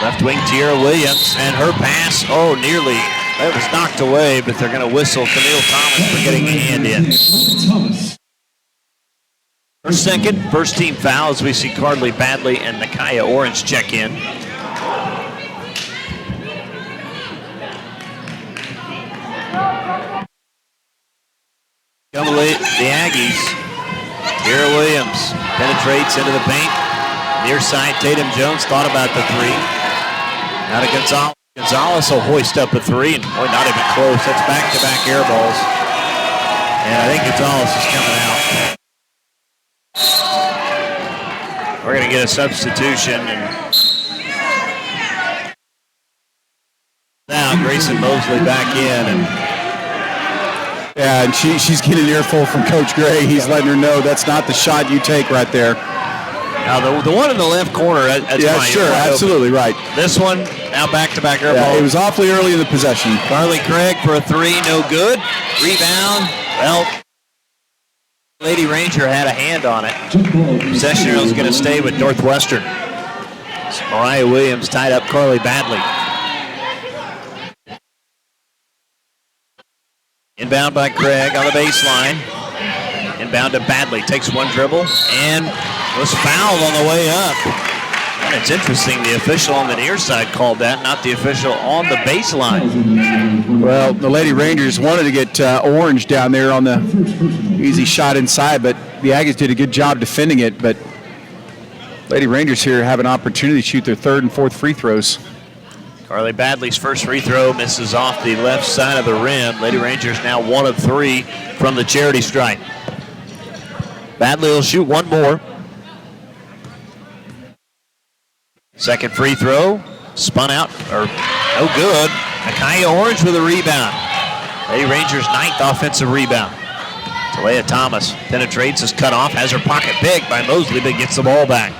Left wing Tierra Williams and her pass. Oh, nearly. That was knocked away, but they're going to whistle Camille Thomas for getting a hand in. Her second first team foul as we see Cardley Badley and Nakaya Orange check in. Come late, the Aggies. Tierra Williams penetrates into the paint. Near side, Tatum Jones thought about the three. Out of Gonzalez. Gonzalez will hoist up a three, and boy, not even close. That's back-to-back air balls. And I think Gonzalez is coming out. We're going to get a substitution. And now Grayson Mosley back in.
Yeah, and she's getting an earful from Coach Gray. He's letting her know that's not the shot you take right there.
Now, the one in the left corner, that's
yeah,
fine.
Sure, absolutely right.
This one, now back-to-back air ball.
It was awfully early in the possession.
Carly Craig for a three, no good. Rebound, well, Lady Ranger had a hand on it. Possession was going to stay with Northwestern. So Mariah Williams tied up Carly Badley. Inbound by Craig on the baseline. Inbound to Badley, takes one dribble and was fouled on the way up. And it's interesting, the official on the near side called that, not the official on the baseline.
Well, the Lady Rangers wanted to get Orange down there on the easy shot inside, but the Aggies did a good job defending it. But Lady Rangers here have an opportunity to shoot their third and fourth free throws.
Carly Badley's first free throw misses off the left side of the rim. Lady Rangers now 1 of 3 from the charity stripe. Badley will shoot one more. Second free throw, spun out, or no good. Nakaya Orange with a rebound. Lady Rangers' 9th offensive rebound. Talea Thomas penetrates, is cut off, has her pocket picked by Mosley, but gets the ball back.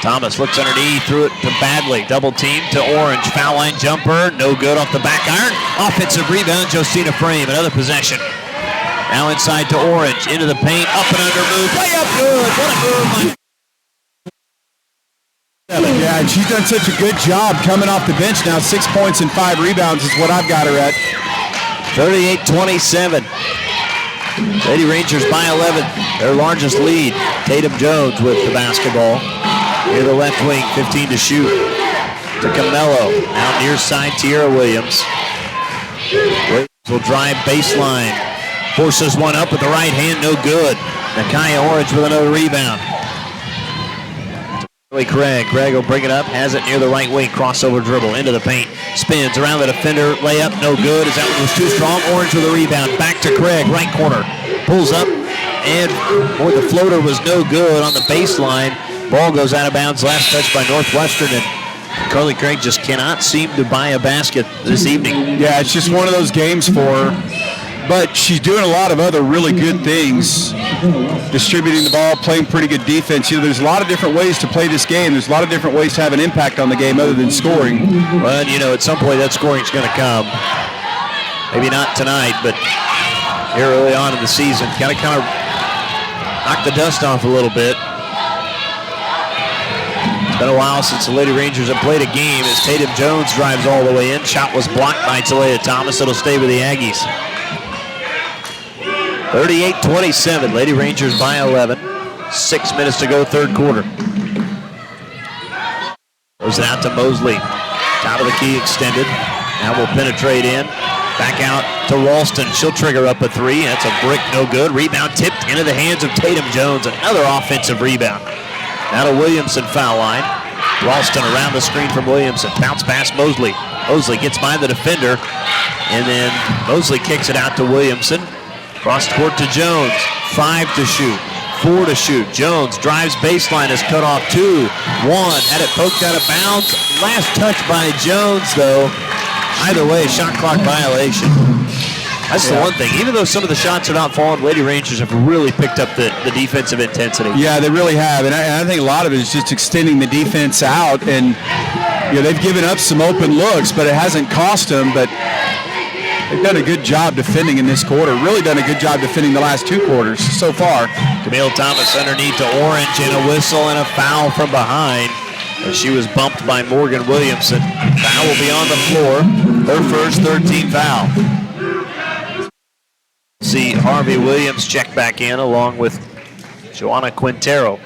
Thomas looks underneath, threw it to Badley. Double team to Orange. Foul line jumper, no good off the back iron. Offensive rebound, Josina Frame, another possession. Now inside to Orange, into the paint, up and under move. Way up good, what a move.
Yeah, and she's done such a good job coming off the bench now. 6 points and 5 rebounds is what I've got her at.
38-27. Lady Rangers by 11, their largest lead. Tatum Jones with the basketball. Near the left wing, 15 to shoot. To Camelo, now near side, Tierra Williams. Williams will drive baseline. Forces one up with the right hand, no good. Nakaya Orange with another rebound. Craig will bring it up, has it near the right wing, crossover dribble into the paint, spins around the defender, layup, no good, as that one was too strong. Orange with a rebound, back to Craig, right corner, pulls up, and the floater was no good on the baseline. Ball goes out of bounds, last touch by Northwestern, and Carly Craig just cannot seem to buy a basket this evening.
Yeah, it's just one of those games for her. But she's doing a lot of other really good things, distributing the ball, playing pretty good defense. You know, there's a lot of different ways to play this game. There's a lot of different ways to have an impact on the game other than scoring.
Well, you know, at some point that scoring's going to come. Maybe not tonight, but here early on in the season, got to kind of knock the dust off a little bit. It's been a while since the Lady Rangers have played a game as Tatum Jones drives all the way in. Shot was blocked by Talea Thomas. It'll stay with the Aggies. 38-27, Lady Rangers by 11. 6 minutes to go, third quarter. Throws it out to Mosley. Top of the key extended. Now we'll penetrate in. Back out to Ralston. She'll trigger up a three. That's a brick, no good. Rebound tipped into the hands of Tatum Jones. Another offensive rebound. Now to Williamson, foul line. Ralston around the screen from Williamson. Bounce pass Mosley. Mosley gets by the defender. And then Mosley kicks it out to Williamson. Cross court to Jones. 5 to shoot. 4 to shoot. Jones drives baseline, is cut off 2. 1. Had it poked out of bounds. Last touch by Jones, though. Either way, shot clock violation. That's the one thing. Even though some of the shots are not falling, Lady Rangers have really picked up the defensive intensity.
Yeah, they really have. And I think a lot of it is just extending the defense out. And you know, they've given up some open looks, but it hasn't cost them. But they've done a good job defending in this quarter. Really done a good job defending the last 2 quarters so far.
Camille Thomas underneath to Orange, and a whistle and a foul from behind. She was bumped by Morgan Williamson. Foul will be on the floor. Her first 13th foul. See Harvey Williams check back in along with Joanna Quintero.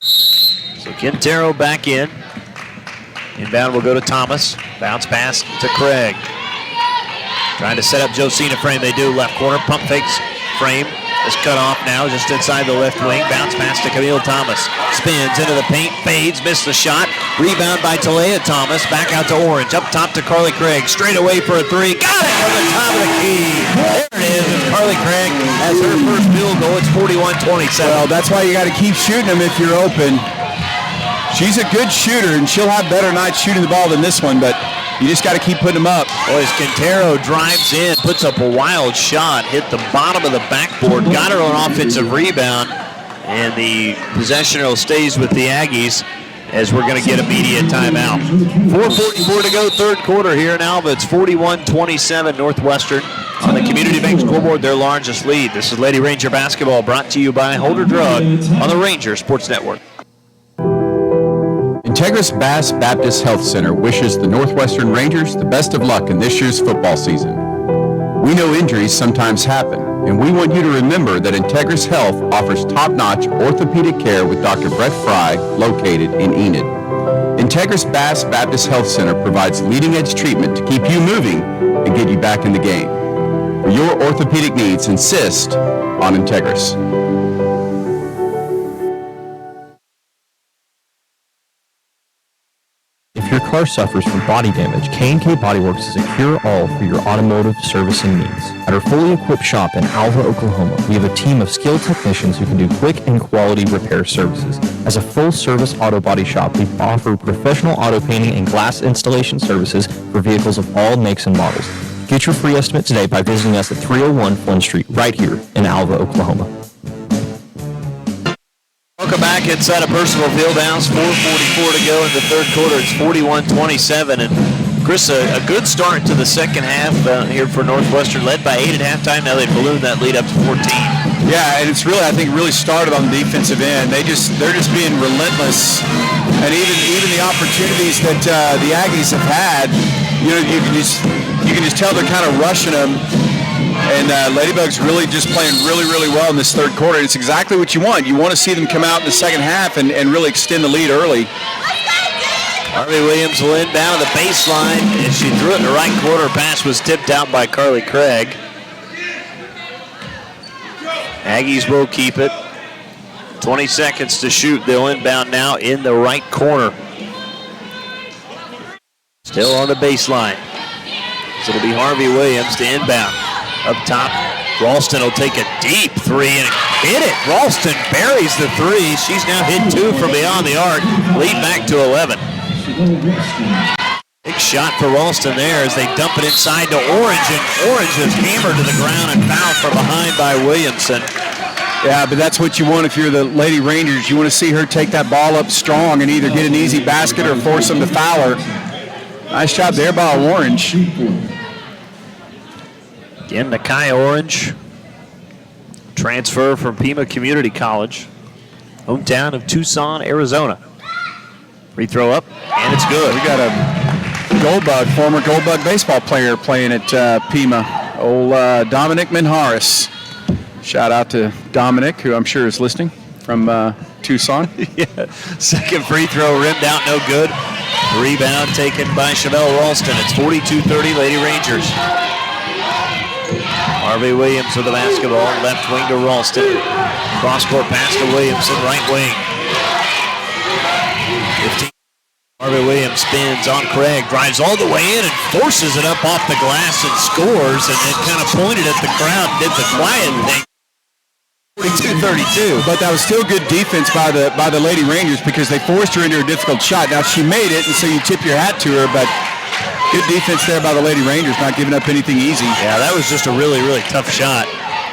So Quintero back in. Inbound will go to Thomas. Bounce pass to Craig. Trying to set up Josina Frame. They do. Left corner. Pump fakes. Frame is cut off now just inside the left wing. Bounce pass to Camille Thomas. Spins into the paint. Fades. Missed the shot. Rebound by Talea Thomas. Back out to Orange. Up top to Carly Craig. Straight away for a three. Got it from the top of the key. There it is. And Carly Craig has her first field goal. It's 41-27.
Well, that's why you got to keep shooting them if you're open. She's a good shooter, and she'll have better nights shooting the ball than this one, but you just got to keep putting them up.
Boys, Quintero drives in, puts up a wild shot, hit the bottom of the backboard, got her on offensive rebound, and the possession stays with the Aggies as we're going to get immediate timeout. 4:44 to go, third quarter here in Alva. It's 41-27 Northwestern on the Community Bank scoreboard, their largest lead. This is Lady Ranger basketball brought to you by Holder Drug on the Ranger Sports Network.
Integris Bass Baptist Health Center wishes the Northwestern Rangers the best of luck in this year's football season. We know injuries sometimes happen, And we want you to remember that Integris Health offers top-notch orthopedic care with Dr. Brett Fry, located in Enid. Integris Bass Baptist Health Center provides leading-edge treatment to keep you moving and get you back in the game. For your orthopedic needs, insist on Integris.
If your car suffers from body damage, K&K Bodyworks is a cure-all for your automotive servicing needs. At our fully equipped shop in Alva, Oklahoma, we have a team of skilled technicians who can do quick and quality repair services. As a full-service auto body shop, we offer professional auto painting and glass installation services for vehicles of all makes and models. Get your free estimate today by visiting us at 301 Flynn Street, right here in Alva, Oklahoma.
Welcome back inside of Percival Fieldhouse. 4:44 to go in the third quarter. It's 41-27. And Chris, a good start to the second half here for Northwestern, led by 8 at halftime. Now they ballooned that lead up to 14.
Yeah, and it's really, I think, really started on the defensive end. They're just being relentless, and even the opportunities that the Aggies have had, you know, you can just tell they're kind of rushing them. And Ladybug's really just playing really, really well in this third quarter. It's exactly what you want. You want to see them come out in the second half and really extend the lead early.
Harvey Williams will inbound the baseline, and she threw it in the right corner. Pass was tipped out by Carly Craig. Aggies will keep it. 20 seconds to shoot. They'll inbound now in the right corner. Still on the baseline. So it'll be Harvey Williams to inbound. Up top, Ralston will take a deep three and hit it. Ralston buries the three. She's now hit 2 from beyond the arc. Lead back to 11. Big shot for Ralston there as they dump it inside to Orange, and Orange is hammered to the ground and fouled from behind by Williamson.
Yeah, but that's what you want if you're the Lady Rangers. You want to see her take that ball up strong and either get an easy basket or force them to foul her. Nice job there by Orange.
Again, Nakai Orange, transfer from Pima Community College, hometown of Tucson, Arizona. Free throw up, and it's good.
We got a Goldbug, former Goldbug baseball player playing at Pima, old Dominic Minharis. Shout out to Dominic, who I'm sure is listening from Tucson.
Yeah. Second free throw rimmed out, no good. Rebound taken by Chevelle Ralston. It's 42-30, Lady Rangers. Harvey Williams with the basketball, left wing to Ralston. Cross-court pass to Williamson, right wing. 15. Harvey Williams spins on Craig, drives all the way in and forces it up off the glass and scores, and then kind of pointed at the crowd and did the quiet thing. 42-32.
But that was still good defense by the Lady Rangers because they forced her into a difficult shot. Now she made it, and so you tip your hat to her, but good defense there by the Lady Rangers, not giving up anything easy.
Yeah, that was just a really, really tough shot.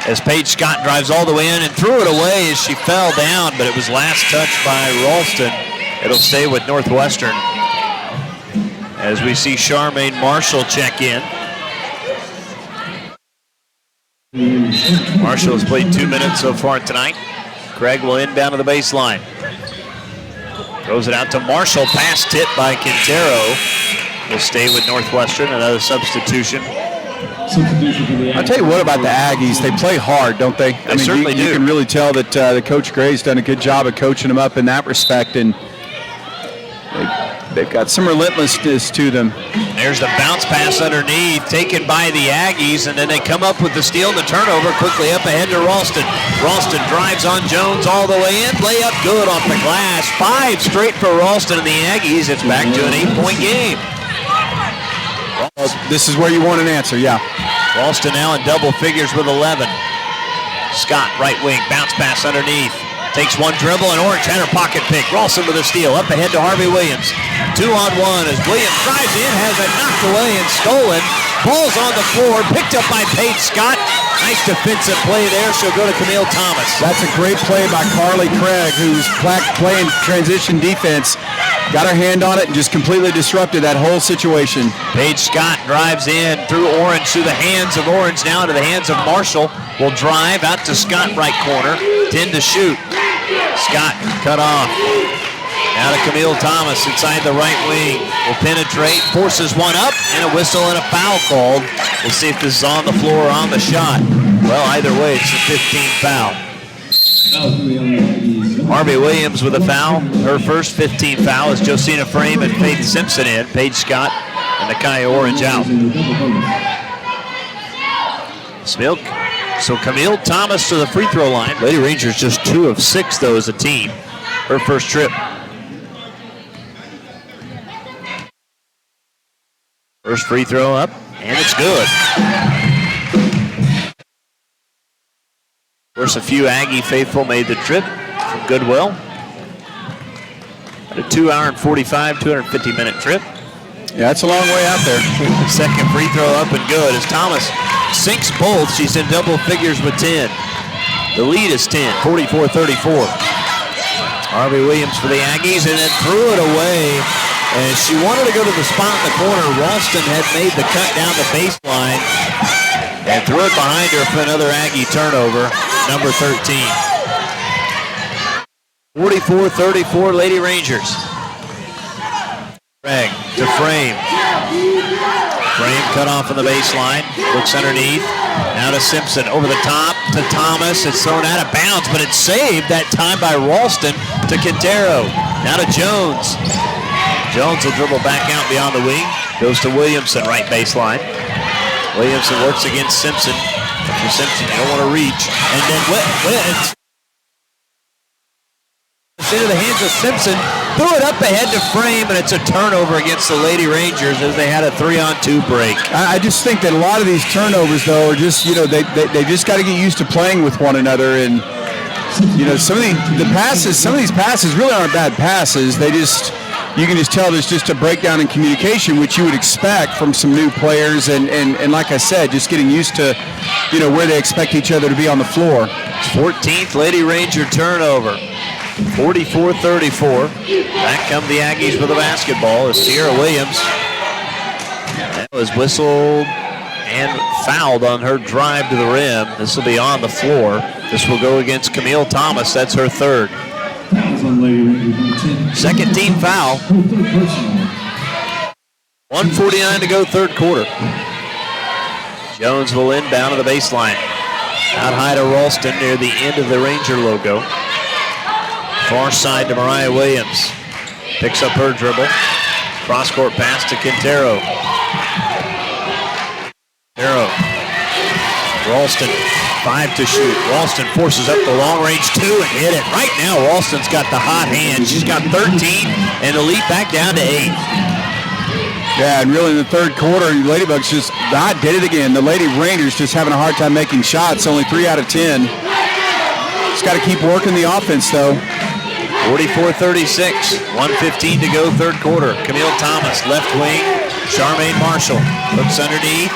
As Paige Scott drives all the way in and threw it away as she fell down, but it was last touched by Ralston. It'll stay with Northwestern. As we see Charmaine Marshall check in. Marshall has played 2 minutes so far tonight. Craig will inbound to the baseline. Throws it out to Marshall, pass tipped by Quintero. Will stay with Northwestern, another substitution.
I'll tell you what about the Aggies. They play hard, don't they?
They certainly do.
You can really tell that the Coach Gray's done a good job of coaching them up in that respect, and they've got some relentlessness to them.
There's the bounce pass underneath, taken by the Aggies, and then they come up with the steal and the turnover, quickly up ahead to Ralston. Ralston drives on Jones all the way in, layup good off the glass. 5 straight for Ralston and the Aggies. It's back to an 8-point game.
Well, this is where you want an answer, yeah.
Ralston now in double figures with 11. Scott, right wing, bounce pass underneath. Takes one dribble, and Orange had her pocket pick. Ralston with a steal, up ahead to Harvey Williams. 2-on-1 as Williams drives in, has it knocked away and stolen. Ball's on the floor, picked up by Paige Scott. Nice defensive play there. She'll go to Camille Thomas.
That's a great play by Carly Craig, who's playing transition defense. Got her hand on it and just completely disrupted that whole situation.
Paige Scott drives in through Orange, through the hands of Orange, now into the hands of Marshall. Will drive out to Scott, right corner. 10 to shoot. Scott cut off. Now to Camille Thomas inside the right wing. Will penetrate, forces one up, and a whistle and a foul called. We'll see if this is on the floor or on the shot. Well, either way, it's the 15th foul. Harvey Williams with a foul. Her first 15th foul is Josina Frame and Faith Simpson in. Paige Scott and Nakia Orange out. So Camille Thomas to the free throw line. Lady Rangers just 2 of 6 though as a team. Her first trip. First free throw up, and it's good. Of course, a few Aggie faithful made the trip from Goodwill. A 2 hour and 45, 250-minute trip.
Yeah, that's a long way out there.
Second free throw up and good as Thomas sinks both. She's in double figures with 10. The lead is 10, 44-34. Harvey Williams for the Aggies, and then threw it away. And she wanted to go to the spot in the corner. Ralston had made the cut down the baseline and threw it behind her for another Aggie turnover, number 13. 44-34 Lady Rangers. Craig to Frame. Frame cut off on the baseline. Looks underneath. Now to Simpson. Over the top to Thomas. It's thrown out of bounds, but it's saved that time by Ralston to Quintero. Now to Jones. Jones will dribble back out beyond the wing. Goes to Williamson, right baseline. Williamson works against Simpson. For Simpson, you don't want to reach. And then it's into the hands of Simpson. Threw it up ahead to Frame, and it's a turnover against the Lady Rangers as they had a 3-on-2 break.
I just think that a lot of these turnovers, though, are just, they just got to get used to playing with one another. And, some of these passes really aren't bad passes. You can just tell there's just a breakdown in communication, which you would expect from some new players. And like I said, just getting used to, where they expect each other to be on the floor.
14th Lady Ranger turnover. 44-34. Back come the Aggies with the basketball as Sierra Williams. That was whistled and fouled on her drive to the rim. This will be on the floor. This will go against Camille Thomas. That's her third. Second team foul. 1:49 to go, third quarter. Jones will inbound to the baseline. Out high to Ralston near the end of the Ranger logo. Far side to Mariah Williams. Picks up her dribble. Cross-court pass to Quintero. Ralston, 5 to shoot. Ralston forces up the long range 2 and hit it. Right now, Ralston's got the hot hand. She's got 13 and the lead back down to 8.
Yeah, and really in the third quarter, Ladybugs just did it again. The Lady Rangers just having a hard time making shots. Only 3 out of 10. Just got to keep working the offense, though.
44-36. 1:15 to go, third quarter. Camille Thomas, left wing. Charmaine Marshall looks underneath.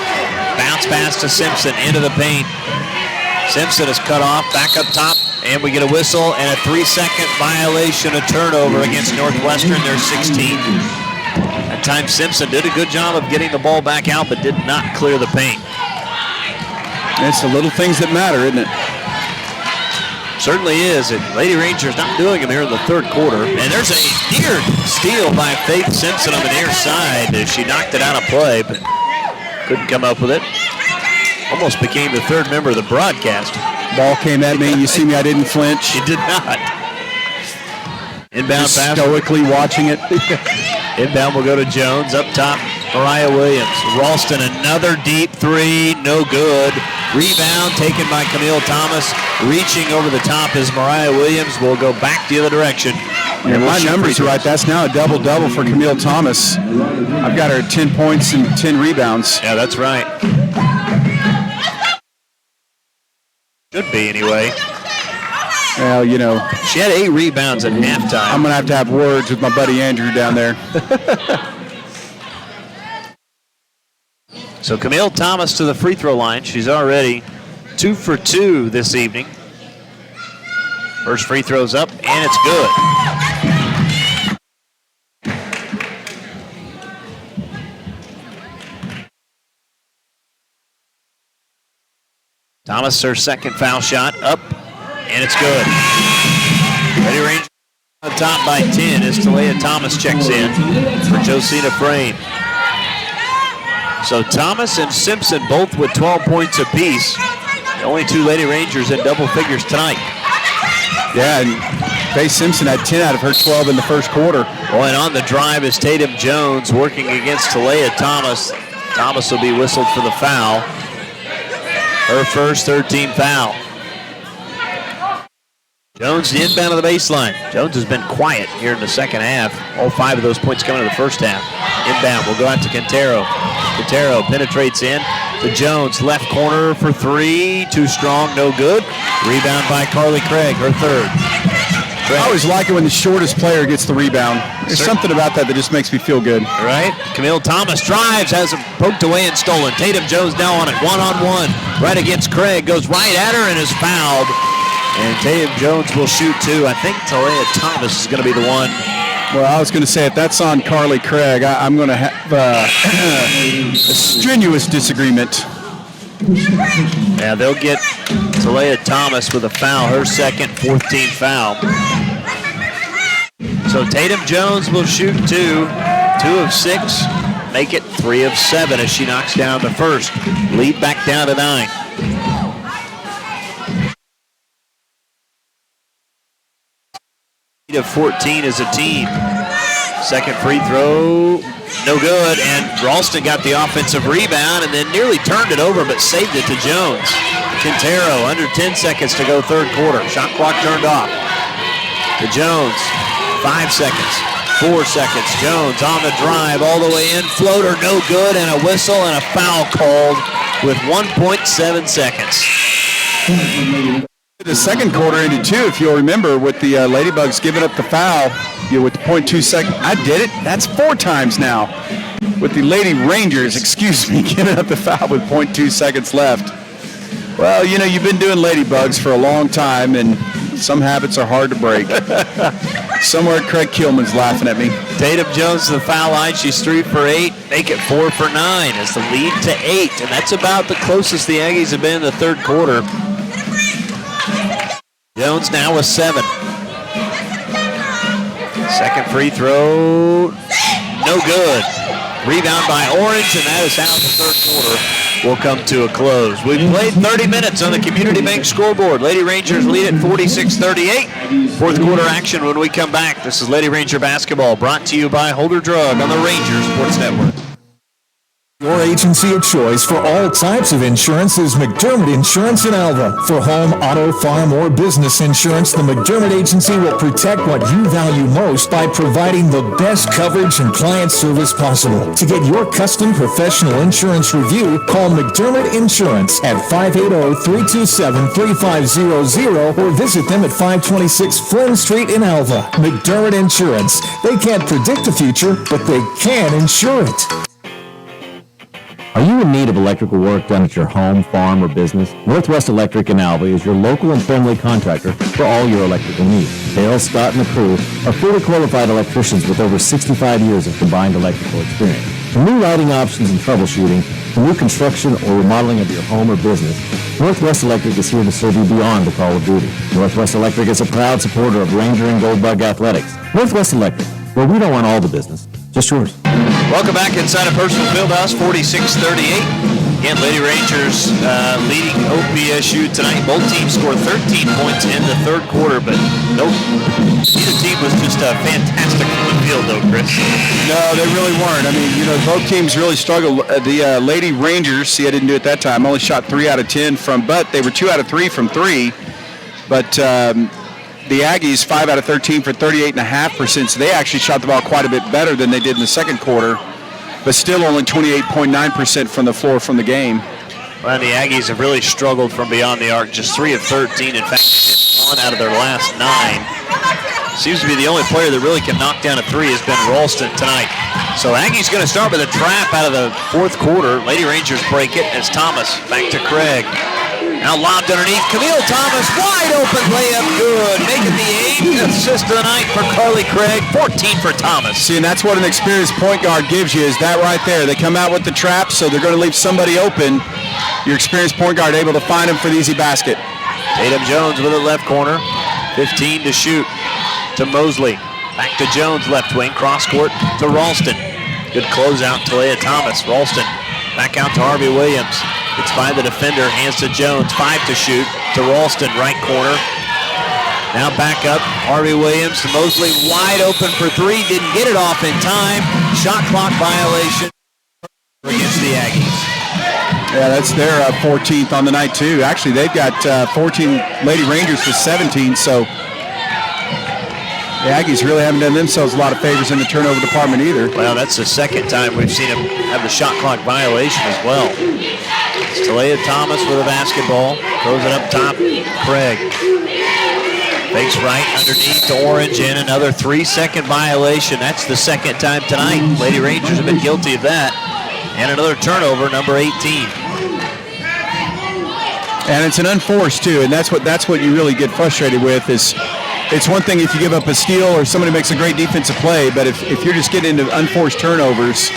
Bounce pass to Simpson into the paint. Simpson is cut off, back up top, and we get a whistle and a 3-second violation, a turnover against Northwestern, their 16th. That time Simpson did a good job of getting the ball back out, but did not clear the paint.
It's the little things that matter, isn't it?
Certainly is. And Lady Rangers not doing them here in the third quarter. And there's a near steal by Faith Simpson on the near side as she knocked it out of play, but couldn't come up with it. Almost became the third member of the broadcast.
Ball came at me. You see me, I didn't flinch.
She did not. Inbound pass.
Stoically watching it.
Inbound will go to Jones. Up top, Mariah Williams. Ralston, another deep 3. No good. Rebound taken by Camille Thomas. Reaching over the top is Mariah Williams. Will go back the other direction.
And my numbers are right. That's now a double-double for Camille Thomas. I've got her at 10 points and 10 rebounds.
Yeah, that's right. Should be, anyway.
Well,
she had 8 rebounds at halftime.
I'm going to have words with my buddy Andrew down there.
So Camille Thomas to the free throw line. She's already 2 for 2 this evening. First free throw's up, and it's good. Thomas, her second foul shot, up, and it's good. Lady Rangers on top by 10 as Talia Thomas checks in for Josina Frame. So Thomas and Simpson both with 12 points apiece. The only two Lady Rangers in double figures tonight.
Yeah, and Faye Simpson had 10 out of her 12 in the first quarter.
Well, and on the drive is Tatum Jones working against Talea Thomas. Thomas will be whistled for the foul. Her first 13 foul. Jones the inbound of the baseline. Jones has been quiet here in the second half. All 5 of those points coming in the first half. Inbound will go out to Quintero. Quintero penetrates in to Jones. Left corner for 3. Too strong, no good. Rebound by Carly Craig, her third. Craig.
I always like it when the shortest player gets the rebound. There's something about that just makes me feel good.
Right? Camille Thomas drives, has it poked away and stolen. Tatum Jones now on it, one-on-one. Right against Craig, goes right at her and is fouled. And Tatum Jones will shoot 2. I think Talea Thomas is going to be the one.
Well, I was going to say, if that's on Carly Craig, I'm going to have a strenuous disagreement.
Yeah, they'll get Talea Thomas with a foul, her second 14th foul. So Tatum Jones will shoot 2. 2 of 6. Make it 3 of 7 as she knocks down the first. Lead back down to 9. Of 14 as a team. Second free throw, no good, and Ralston got the offensive rebound and then nearly turned it over but saved it to Jones. Quintero, under 10 seconds to go third quarter. Shot clock turned off. To Jones, 5 seconds, 4 seconds. Jones on the drive all the way in, floater no good, and a whistle and a foul called with 1.7 seconds.
The second quarter ended 2, if you'll remember, with the Ladybugs giving up the foul with the 0.2 second. I did it. That's 4 times now. With the Lady Rangers, giving up the foul with 0.2 seconds left. Well, you know, you've been doing Ladybugs for a long time, and some habits are hard to break. Somewhere Craig Kilman's laughing at me.
Tatum Jones to the foul line. She's 3 for 8. Make it 4 for 9 as the lead to 8. And that's about the closest the Aggies have been in the third quarter. Jones now with 7. Second free throw, no good. Rebound by Orange, and that is how the third quarter will come to a close. We've played 30 minutes on the Community Bank scoreboard. Lady Rangers lead at 46-38. Fourth quarter action when we come back. This is Lady Ranger basketball brought to you by Holder Drug on the Ranger Sports Network.
Your agency of choice for all types of insurance is McDermott Insurance in Alva. For home, auto, farm, or business insurance, the McDermott Agency will protect what you value most by providing the best coverage and client service possible. To get your custom professional insurance review, call McDermott Insurance at 580-327-3500 or visit them at 526 Flynn Street in Alva. McDermott Insurance. They can't predict the future, but they can insure it.
Are you in need of electrical work done at your home, farm, or business? Northwest Electric in Alva is your local and friendly contractor for all your electrical needs. Dale, Scott, and the crew are fully qualified electricians with over 65 years of combined electrical experience. From new lighting options and troubleshooting to new construction or remodeling of your home or business, Northwest Electric is here to serve you beyond the call of duty. Northwest Electric is a proud supporter of Ranger and Goldbug Athletics. Northwest Electric, where we don't want all the business, just yours.
Welcome back inside of Personal Fieldhouse, 46-38. Again, Lady Rangers leading OPSU tonight. Both teams scored 13 points in the third quarter, but neither team was just fantastic from the field, though, Chris.
No, they really weren't. I mean, you know, both teams really struggled. The Lady Rangers, see, I didn't do it that time, only shot 3 out of 10 but they were 2 out of 3 from 3. But the Aggies, 5 out of 13 for 38.5%, so they actually shot the ball quite a bit better than they did in the second quarter, but still only 28.9% from the floor from the game.
Well, the Aggies have really struggled from beyond the arc, just 3 of 13. In fact, they hit 1 out of their last 9. Seems to be the only player that really can knock down a 3 has been Ralston tonight. So Aggies going to start with a trap out of the fourth quarter. Lady Rangers break it as Thomas back to Craig. Now lobbed underneath. Camille Thomas, wide open layup, good. Making the 8th assist of the night for Carly Craig, 14 for Thomas.
See, and that's what an experienced point guard gives you, is that right there. They come out with the trap, so they're going to leave somebody open. Your experienced point guard able to find him for the easy basket.
Tatum Jones with it left corner, 15 to shoot to Mosley. Back to Jones, left wing, cross court to Ralston. Good closeout to Talea Thomas. Ralston back out to Harvey Williams. It's by the defender, hands to Jones, 5 to shoot, to Ralston, right corner. Now back up, Harvey Williams to Mosley, wide open for 3, didn't get it off in time. Shot clock violation against the Aggies.
Yeah, that's their 14th on the night, too. Actually, they've got 14 Lady Rangers to 17, so the Aggies really haven't done themselves a lot of favors in the turnover department either.
Well, that's the second time we've seen them have the shot clock violation as well. It's Talia Thomas with a basketball. Throws it up top. Craig. Fakes right underneath to Orange in. Another 3-second violation. That's the second time tonight. Lady Rangers have been guilty of that. And another turnover, number 18.
And it's an unforced, too, and that's what you really get frustrated with is it's one thing if you give up a steal or somebody makes a great defensive play, but if you're just getting into unforced turnovers,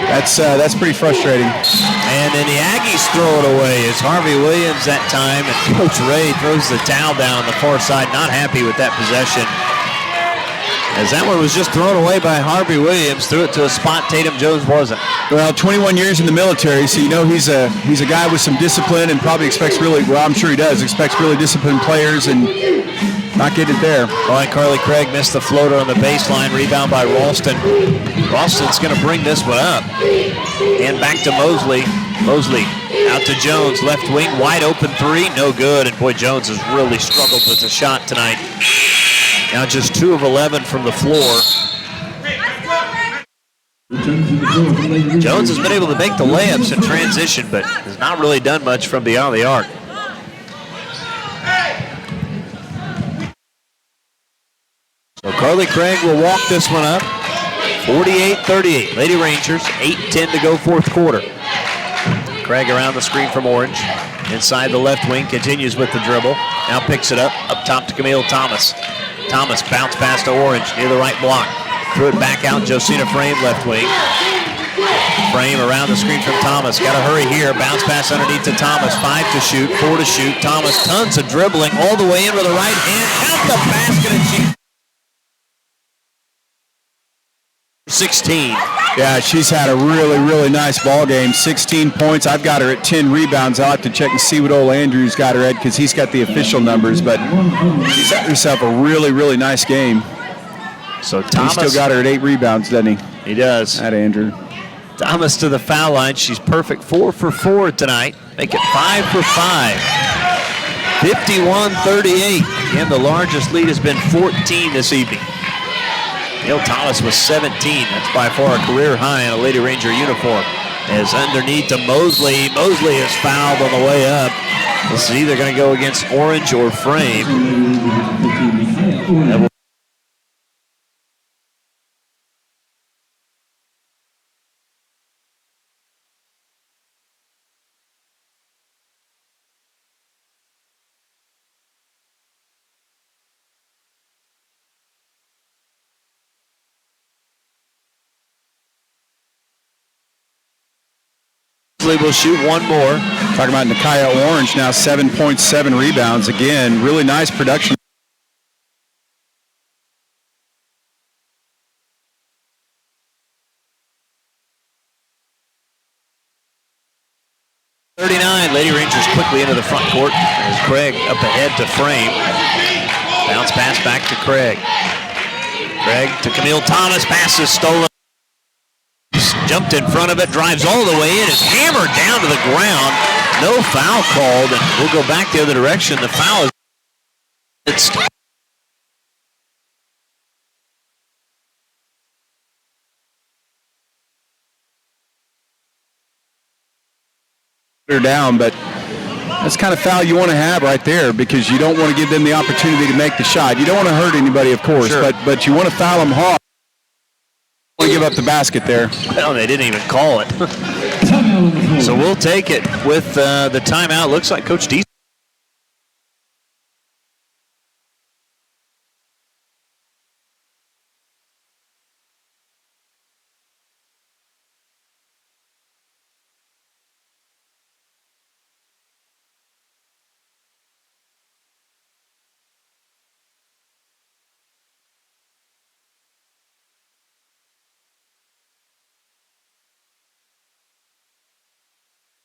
that's pretty frustrating.
And then the Aggies throw it away. It's Harvey Williams that time, and Coach Ray throws the towel down on the far side, not happy with that possession. As that one was just thrown away by Harvey Williams, threw it to a spot Tatum Jones wasn't.
Well, 21 years in the military, so you know he's a guy with some discipline and probably expects I'm sure he does, expects really disciplined players and not get it there.
Oh, and Carly Craig missed the floater on the baseline, rebound by Ralston. Ralston's going to bring this one up. And back to Mosley. Mosley out to Jones, left wing, wide open 3, no good. And boy, Jones has really struggled with the shot tonight. Now just 2 of 11 from the floor. Jones has been able to make the layups in transition, but has not really done much from beyond the arc. So Carly Craig will walk this one up. 48-38. Lady Rangers, 8:10 to go fourth quarter. Craig around the screen from Orange. Inside the left wing, continues with the dribble. Now picks it up top to Camille Thomas. Thomas bounce pass to Orange near the right block. Threw it back out, Josina Frame left wing. Frame around the screen from Thomas. Got to hurry here. Bounce pass underneath to Thomas. 5 to shoot, 4 to shoot. Thomas, tons of dribbling all the way in with the right hand. Count the basket and she 16.
Yeah, she's had a really, really nice ball game. 16 points. I've got her at 10 rebounds. I'll have to check and see what Ole Andrews got her at because he's got the official numbers, but she's had herself a really, really nice game.
So Thomas,
he still got her at 8 rebounds, doesn't he?
He does.
That Andrew.
Thomas to the foul line. She's perfect. 4 for 4 tonight. Make it 5 for 5. 51-38. Again, the largest lead has been 14 this evening. Neil Thomas was 17. That's by far a career high in a Lady Ranger uniform. As underneath to Mosley. Mosley is fouled on the way up. This is either going to go against Orange or Frame. Will shoot one more.
Talking about Nakia Orange now 7.7 rebounds. Again, really nice production.
Lady Rangers quickly into the front court as Craig up ahead to Frame. Bounce pass back to Craig. Craig to Camille Thomas. Pass is stolen. Jumped in front of it, drives all the way in, is hammered down to the ground. No foul called, and we'll go back the other direction. The foul is
her down, but that's the kind of foul you want to have right there because you don't want to give them the opportunity to make the shot. You don't want to hurt anybody, of course,
sure,
but you want to foul them hard. Give up the basket there.
Well, they didn't even call it. So we'll take it with the timeout. Looks like Coach D.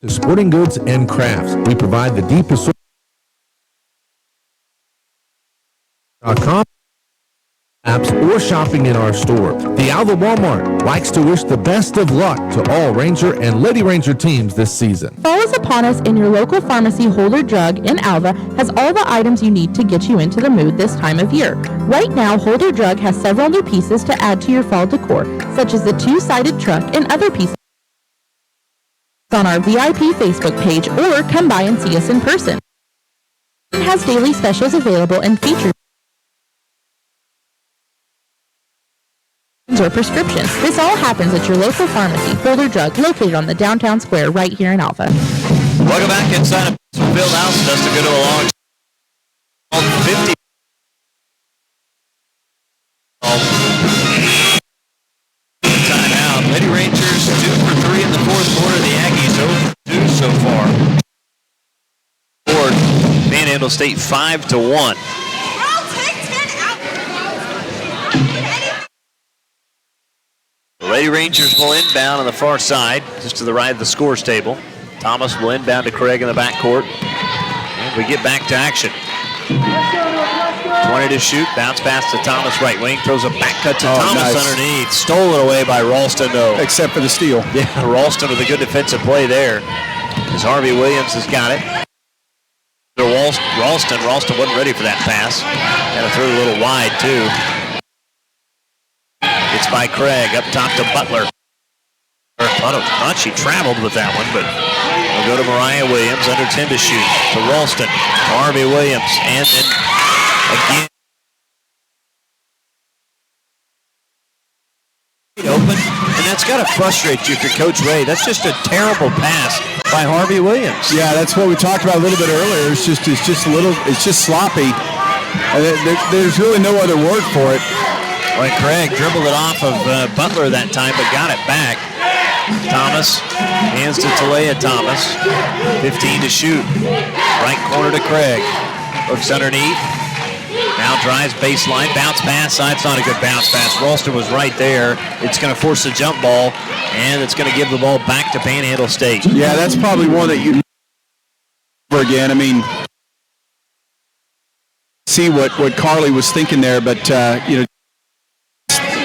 to sporting goods and crafts. We provide the deep assortment. Apps or shopping in our store. The Alva Walmart likes to wish the best of luck to all Ranger and Lady Ranger teams this season.
Fall is upon us, and your local pharmacy Holder Drug in Alva has all the items you need to get you into the mood this time of year. Right now, Holder Drug has several new pieces to add to your fall decor, such as the two-sided truck and other pieces on our VIP Facebook page, or come by and see us in person. It has daily specials available and features or prescriptions. This all happens at your local pharmacy, Holder Drug, located on the downtown square right here in Alva.
Welcome back inside of Field House. Just to go to a long 50. Timeout. Lady Rangers 2 for 3 in the fourth quarter. The Aggies 0 for 2 so far. Panhandle State 5-1. The Lady Rangers will inbound on the far side, just to the right of the scores table. Thomas will inbound to Craig in the backcourt. And we get back to action. 20 to shoot, bounce pass to Thomas, right wing, throws a back cut to Thomas underneath. Stolen away by Ralston, though.
Except for the steal.
Yeah, Ralston with a good defensive play there. As Harvey Williams has got it. Ralston wasn't ready for that pass. Had to throw a little wide, too. It's by Craig, up top to Butler. Thought she traveled with that one, but we'll go to Mariah Williams, under 10 to shoot. To Ralston, Harvey Williams, and then again. Open, and that's got to frustrate you if you're Coach Ray. That's just a terrible pass by Harvey Williams.
Yeah, that's what we talked about a little bit earlier. It's just sloppy. There's really no other word for it.
Well, Craig dribbled it off of Butler that time, but got it back. Thomas hands to Talea Thomas. 15 to shoot. Right corner to Craig. Looks underneath. Now drives baseline. Bounce pass. It's not a good bounce pass. Ralston was right there. It's going to force a jump ball, and it's going to give the ball back to Panhandle State.
Yeah, that's probably one that you over again. I mean, see what Carly was thinking there, but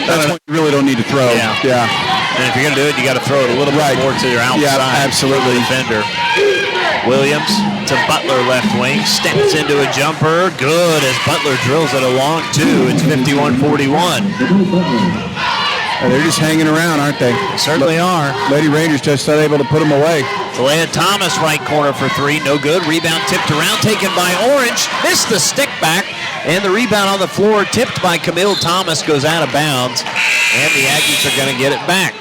that's one you really don't need to throw. Yeah.
And if you're going to do it, you got to throw it a little bit more to your outside.
Yeah, absolutely.
Defender. Williams to Butler, left wing. Steps into a jumper. Good as Butler drills it along, too. It's 51-41.
They're just hanging around, aren't they?
They certainly are.
Lady Rangers just unable to put them away.
Talea Thomas, right corner for three. No good. Rebound tipped around, taken by Orange. Missed the stick back. And the rebound on the floor, tipped by Camille Thomas, goes out of bounds. And the Aggies are going to get it back.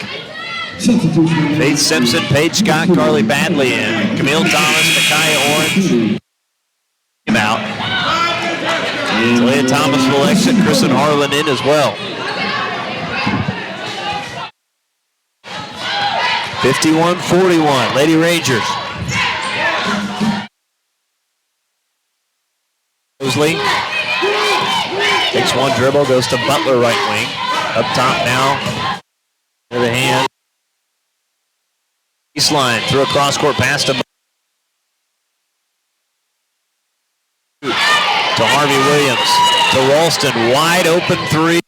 Faith Simpson, Paige Scott, Carly Badley in. Camille Thomas, Micaiah Orange. Him out. Talea Thomas will exit. Kristen Harlan in as well. 51-41, Lady Rangers. Mosley takes one dribble, goes to Butler, right wing. Up top now, to the hand. Baseline, through a cross-court pass to Harvey Williams. To Ralston, wide open three.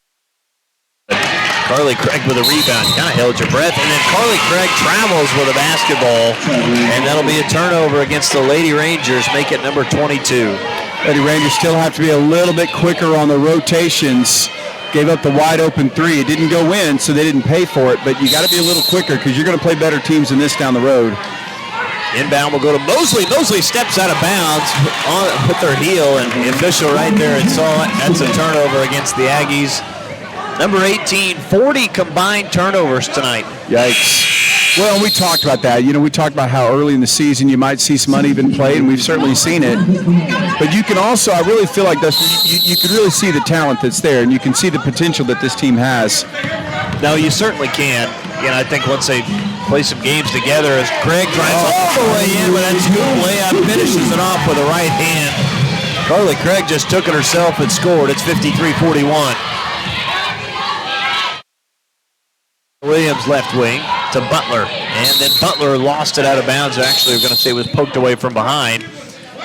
Carly Craig with a rebound. Kind of held your breath. And then Carly Craig travels with a basketball. And that'll be a turnover against the Lady Rangers. Make it number 22.
Lady Rangers still have to be a little bit quicker on the rotations. Gave up the wide open three. It didn't go in, so they didn't pay for it. But you got to be a little quicker because you're going to play better teams than this down the road.
Inbound will go to Mosley. Mosley steps out of bounds with her heel. And the official right there and saw it. That's a turnover against the Aggies. Number 18, 40 combined turnovers tonight.
Yikes. Well, we talked about that. You know, we talked about how early in the season you might see some uneven play, and we've certainly seen it. But you can also, I really feel like you can really see the talent that's there, and you can see the potential that this team has.
No, you certainly can. Again, I think once they play some games together, as Craig drives all the way in with that scoop layup, finishes it off with a right hand. Carly Craig just took it herself and scored. It's 53-41. Williams left wing, to Butler. And then Butler lost it out of bounds. Actually, we're going to say it was poked away from behind.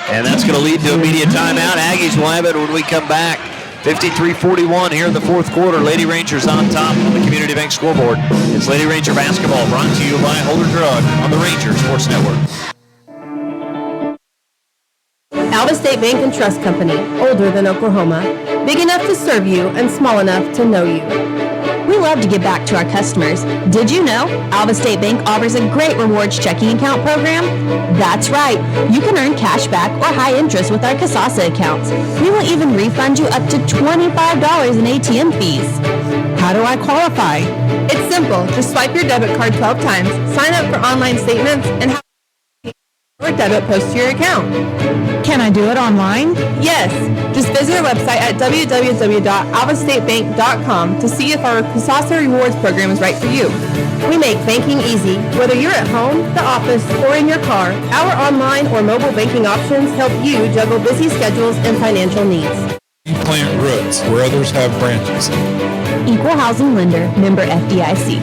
And that's going to lead to immediate timeout. Aggies will have it when we come back. 53-41 here in the fourth quarter. Lady Rangers on top on the Community Bank scoreboard. It's Lady Ranger basketball brought to you by Holder Drug on the Ranger Sports Network.
Alva State Bank and Trust Company, older than Oklahoma, big enough to serve you and small enough to know you. We love to give back to our customers. Did you know Alva State Bank offers a great rewards checking account program? That's right. You can earn cash back or high interest with our Kasasa accounts. We will even refund you up to $25 in ATM fees. How do I qualify? It's simple. Just swipe your debit card 12 times, sign up for online statements, and have or debit post to your account.
Can I do it online?
Yes. Just visit our website at www.alvastatebank.com to see if our Kasasa Rewards program is right for you. We make banking easy. Whether you're at home, the office, or in your car, our online or mobile banking options help you juggle busy schedules and financial needs.
We plant roots where others have branches.
Equal housing lender, member FDIC.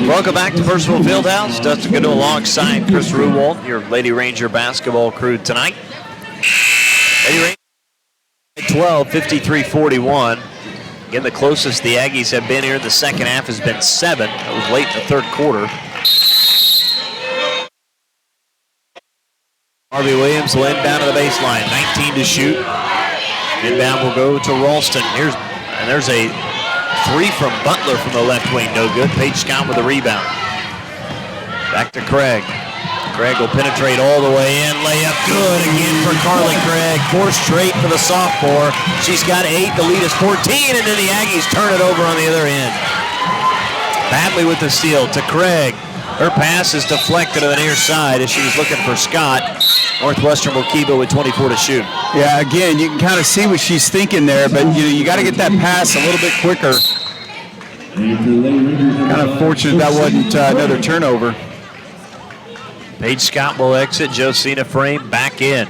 Welcome back to Percival Fieldhouse. Dustin Goodall alongside Chris Ruwalt, your Lady Ranger basketball crew tonight. Lady Ranger 12, 53-41. Again, the closest the Aggies have been here in the second half has been 7. That was late in the third quarter. Harvey Williams will inbound to the baseline. 19 to shoot. Inbound will go to Ralston. There's a 3 from Butler from the left wing, no good. Paige Scott with the rebound. Back to Craig. Craig will penetrate all the way in. Layup good again for Carly Craig. 4 straight for the sophomore. She's got 8. The lead is 14, and then the Aggies turn it over on the other end. Badley with the steal to Craig. Her pass is deflected to the near side as she was looking for Scott. Northwestern will keep it with 24 to shoot.
Yeah, again, you can kind of see what she's thinking there, but you got to get that pass a little bit quicker. Kind of fortunate that wasn't another turnover.
Paige Scott will exit. Josina Frame back in.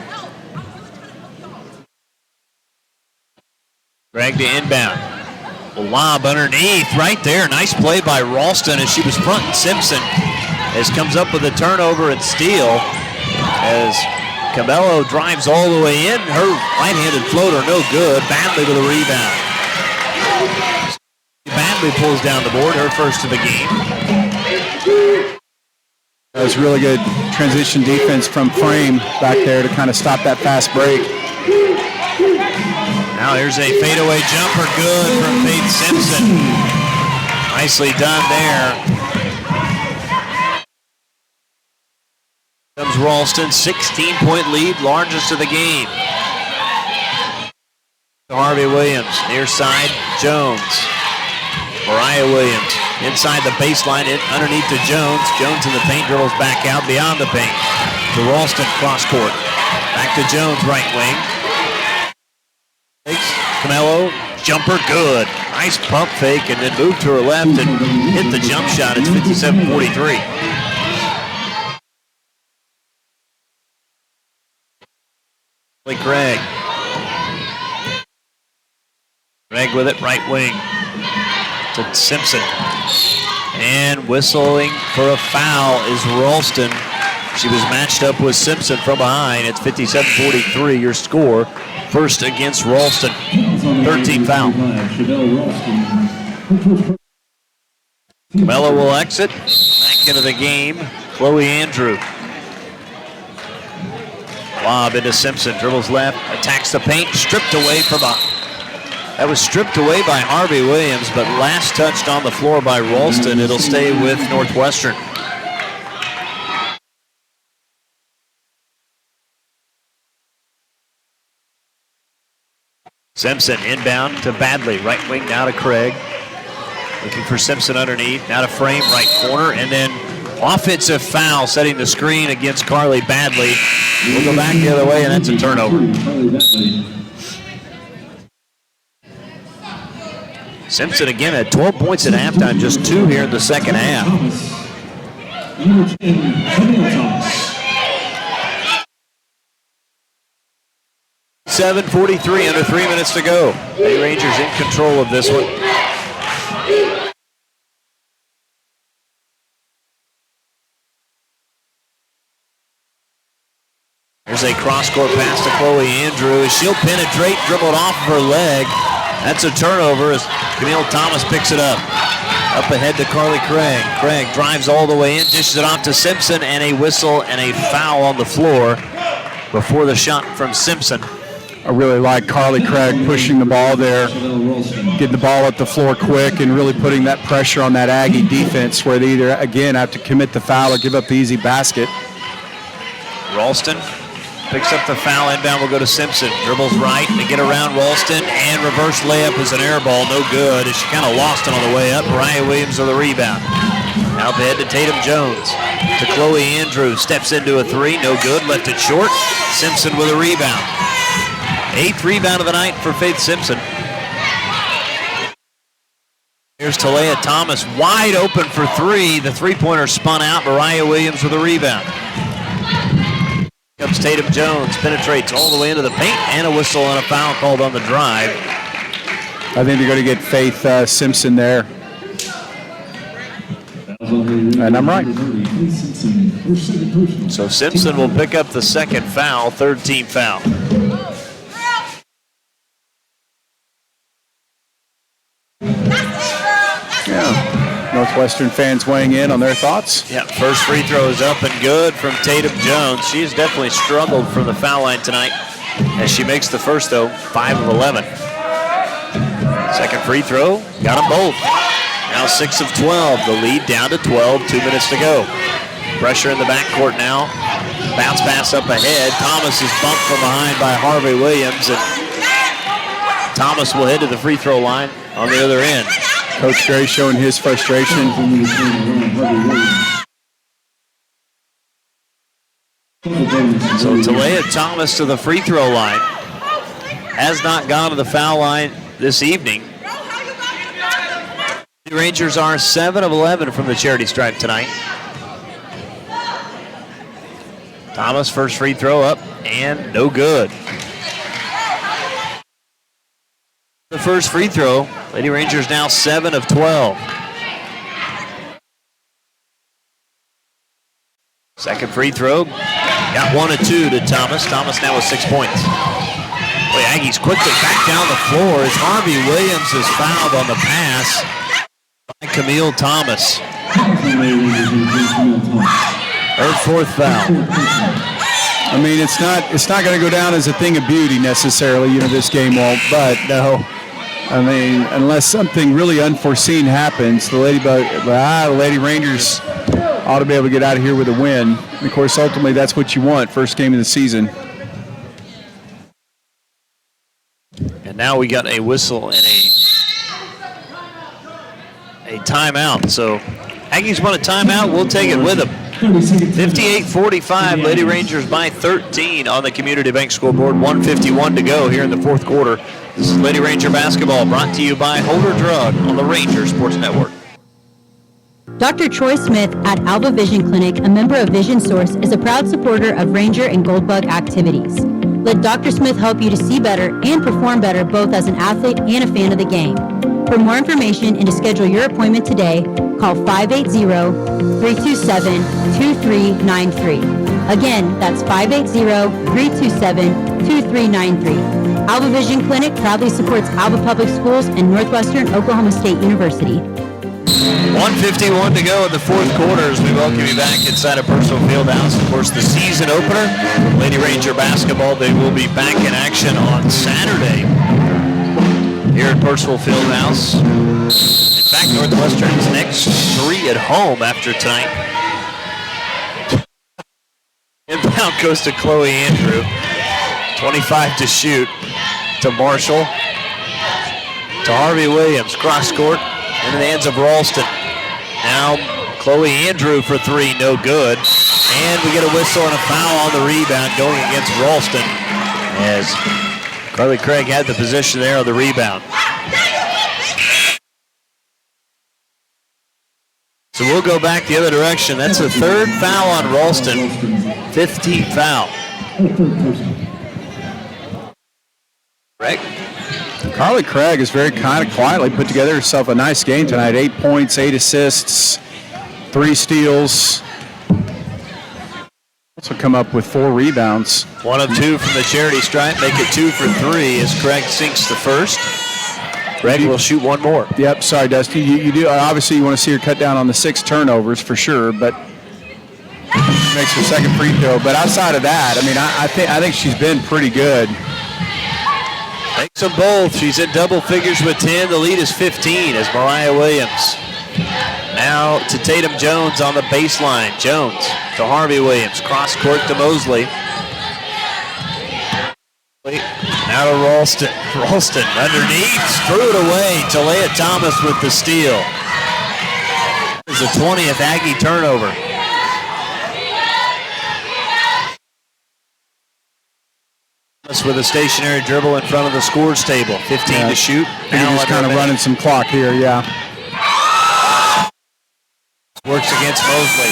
Greg to inbound. A lob underneath right there. Nice play by Ralston as she was fronting Simpson. As comes up with a turnover and steal as Cabello drives all the way in. Her right-handed floater no good. Badley with a rebound. Badley pulls down the board, her first of the game.
That was really good transition defense from Frame back there to kind of stop that fast break.
Now here's a fadeaway jumper, good from Faith Simpson. Nicely done there. Comes Ralston, 16-point lead, largest of the game. Harvey Williams, near side, Jones. Mariah Williams, inside the baseline, underneath to Jones. Jones in the paint, dribbles back out beyond the paint. To Ralston, cross court. Back to Jones, right wing. Camello, jumper, good. Nice pump fake, and then move to her left and hit the jump shot. It's 57-43. Craig. Craig with it, right wing to Simpson. And whistling for a foul is Ralston. She was matched up with Simpson from behind. It's 57-43, your score. First against Ralston. 13 foul. Cabello will exit. Back into the game, Chloe Andrew. Lob into Simpson, dribbles left, attacks the paint, stripped away from that was stripped away by Harvey Williams, but last touched on the floor by Ralston. It'll stay with Northwestern. Simpson inbound to Badley, right wing now to Craig. Looking for Simpson underneath, now to Frame, right corner, and then offensive foul setting the screen against Carly Badley. We'll go back the other way, and that's a turnover. Simpson again at 12 points at halftime, just 2 here in the second half. 7:43, under 3 minutes to go. The Rangers in control of this one. Here's a cross-court pass to Chloe Andrews. She'll penetrate, dribbled off of her leg. That's a turnover as Camille Thomas picks it up. Up ahead to Carly Craig. Craig drives all the way in, dishes it off to Simpson, and a whistle and a foul on the floor before the shot from Simpson.
I really like Carly Craig pushing the ball there, getting the ball up the floor quick and really putting that pressure on that Aggie defense where they either, again, have to commit the foul or give up the easy basket.
Ralston picks up the foul. Inbound will go to Simpson. Dribbles right to get around Ralston, and reverse layup is an air ball. No good. She kind of lost it on the way up. Mariah Williams with the rebound. Out ahead to Tatum Jones. To Chloe Andrews. Steps into a three. No good. Left it short. Simpson with a rebound. 8th rebound of the night for Faith Simpson. Here's Talia Thomas wide open for three. The three-pointer spun out. Mariah Williams with a rebound. Comes Tatum Jones, penetrates all the way into the paint, and a whistle and a foul called on the drive.
I think they're going to get Faith Simpson there. And I'm right.
So Simpson will pick up the second foul, third team foul.
Yeah. Northwestern fans weighing in on their thoughts.
Yeah, first free throw is up and good from Tatum Jones. She's definitely struggled from the foul line tonight as she makes the first, though, 5 of 11. Second free throw, got them both. Now 6 of 12. The lead down to 12, 2 minutes to go. Pressure in the backcourt now. Bounce pass up ahead. Thomas is bumped from behind by Harvey Williams, and Thomas will head to the free throw line on the other end.
Coach Gray showing his frustration.
So Talia Thomas to the free throw line. Has not gone to the foul line this evening. The Rangers are 7 of 11 from the charity stripe tonight. Thomas first free throw up and no good. The first free throw. Lady Rangers now 7 of 12. Second free throw. Got 1 of 2 to Thomas. Thomas now with 6 points. Boy, Aggies quickly back down the floor as Harvey Williams is fouled on the pass by Camille Thomas. Her 4th foul.
I mean, it's not going to go down as a thing of beauty necessarily, this game won't, but no. I mean, unless something really unforeseen happens, the Lady Rangers ought to be able to get out of here with a win. And of course, ultimately, that's what you want, first game of the season.
And now we got a whistle and a timeout. So Aggies want a timeout. We'll take it with them. 58-45, Lady Rangers by 13 on the Community Bank scoreboard. 1:51 to go here in the 4th quarter. This is Lady Ranger basketball brought to you by Holder Drug on the Ranger Sports Network.
Dr. Troy Smith at Alba Vision Clinic, a member of Vision Source, is a proud supporter of Ranger and Goldbug activities. Let Dr. Smith help you to see better and perform better both as an athlete and a fan of the game. For more information and to schedule your appointment today, call 580-327-2393. Again, that's 580-327-2393. Alba Vision Clinic proudly supports Alba Public Schools and Northwestern Oklahoma State University.
1:51 to go in the 4th quarter as we welcome you back inside of Purcell Fieldhouse. Of course, the season opener, Lady Ranger basketball, they will be back in action on Saturday here at Purcell Fieldhouse. In fact, Northwestern's next 3 at home after tonight. Inbound goes to Chloe Andrew. 25 to shoot to Marshall. To Harvey Williams, cross court. Into the hands of Ralston. Now Chloe Andrew for 3, no good. And we get a whistle and a foul on the rebound going against Ralston as Carly Craig had the position there on the rebound. So we'll go back the other direction. That's the 3rd foul on Ralston. 15th foul. Craig.
Carly Craig has very kind of quietly put together herself a nice game tonight. 8 points, 8 assists, 3 steals. So come up with 4 rebounds.
1 of 2 from the charity stripe, make it 2 for 3 as Craig sinks the first. Craig will shoot 1 more.
Yep, sorry, Dusty. You do obviously you want to see her cut down on the 6 turnovers for sure, but makes her second free throw. But outside of that, I mean, I think she's been pretty good.
Makes them both. She's in double figures with 10. The lead is 15 as Mariah Williams. Now to Tatum Jones on the baseline. Jones to Harvey Williams. Cross court to Mosley. Now to Ralston. Ralston underneath. Threw it away. Talia Thomas with the steal. It's the 20th Aggie turnover. With a stationary dribble in front of the scores table. 15 to shoot.
Now just kind of running some clock here, yeah.
Works against Mosley.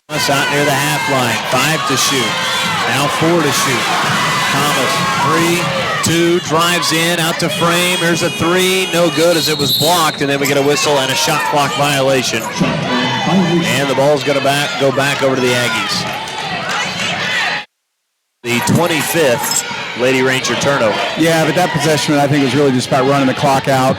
Thomas out near the half line. 5 to shoot. Now 4 to shoot. Thomas, 3, 2, drives in, out to frame. There's a 3, no good as it was blocked, and then we get a whistle and a shot clock violation. And the ball's going to go back over to the Aggies. The 25th Lady Ranger turnover.
Yeah, but that possession, I think, was really just about running the clock out.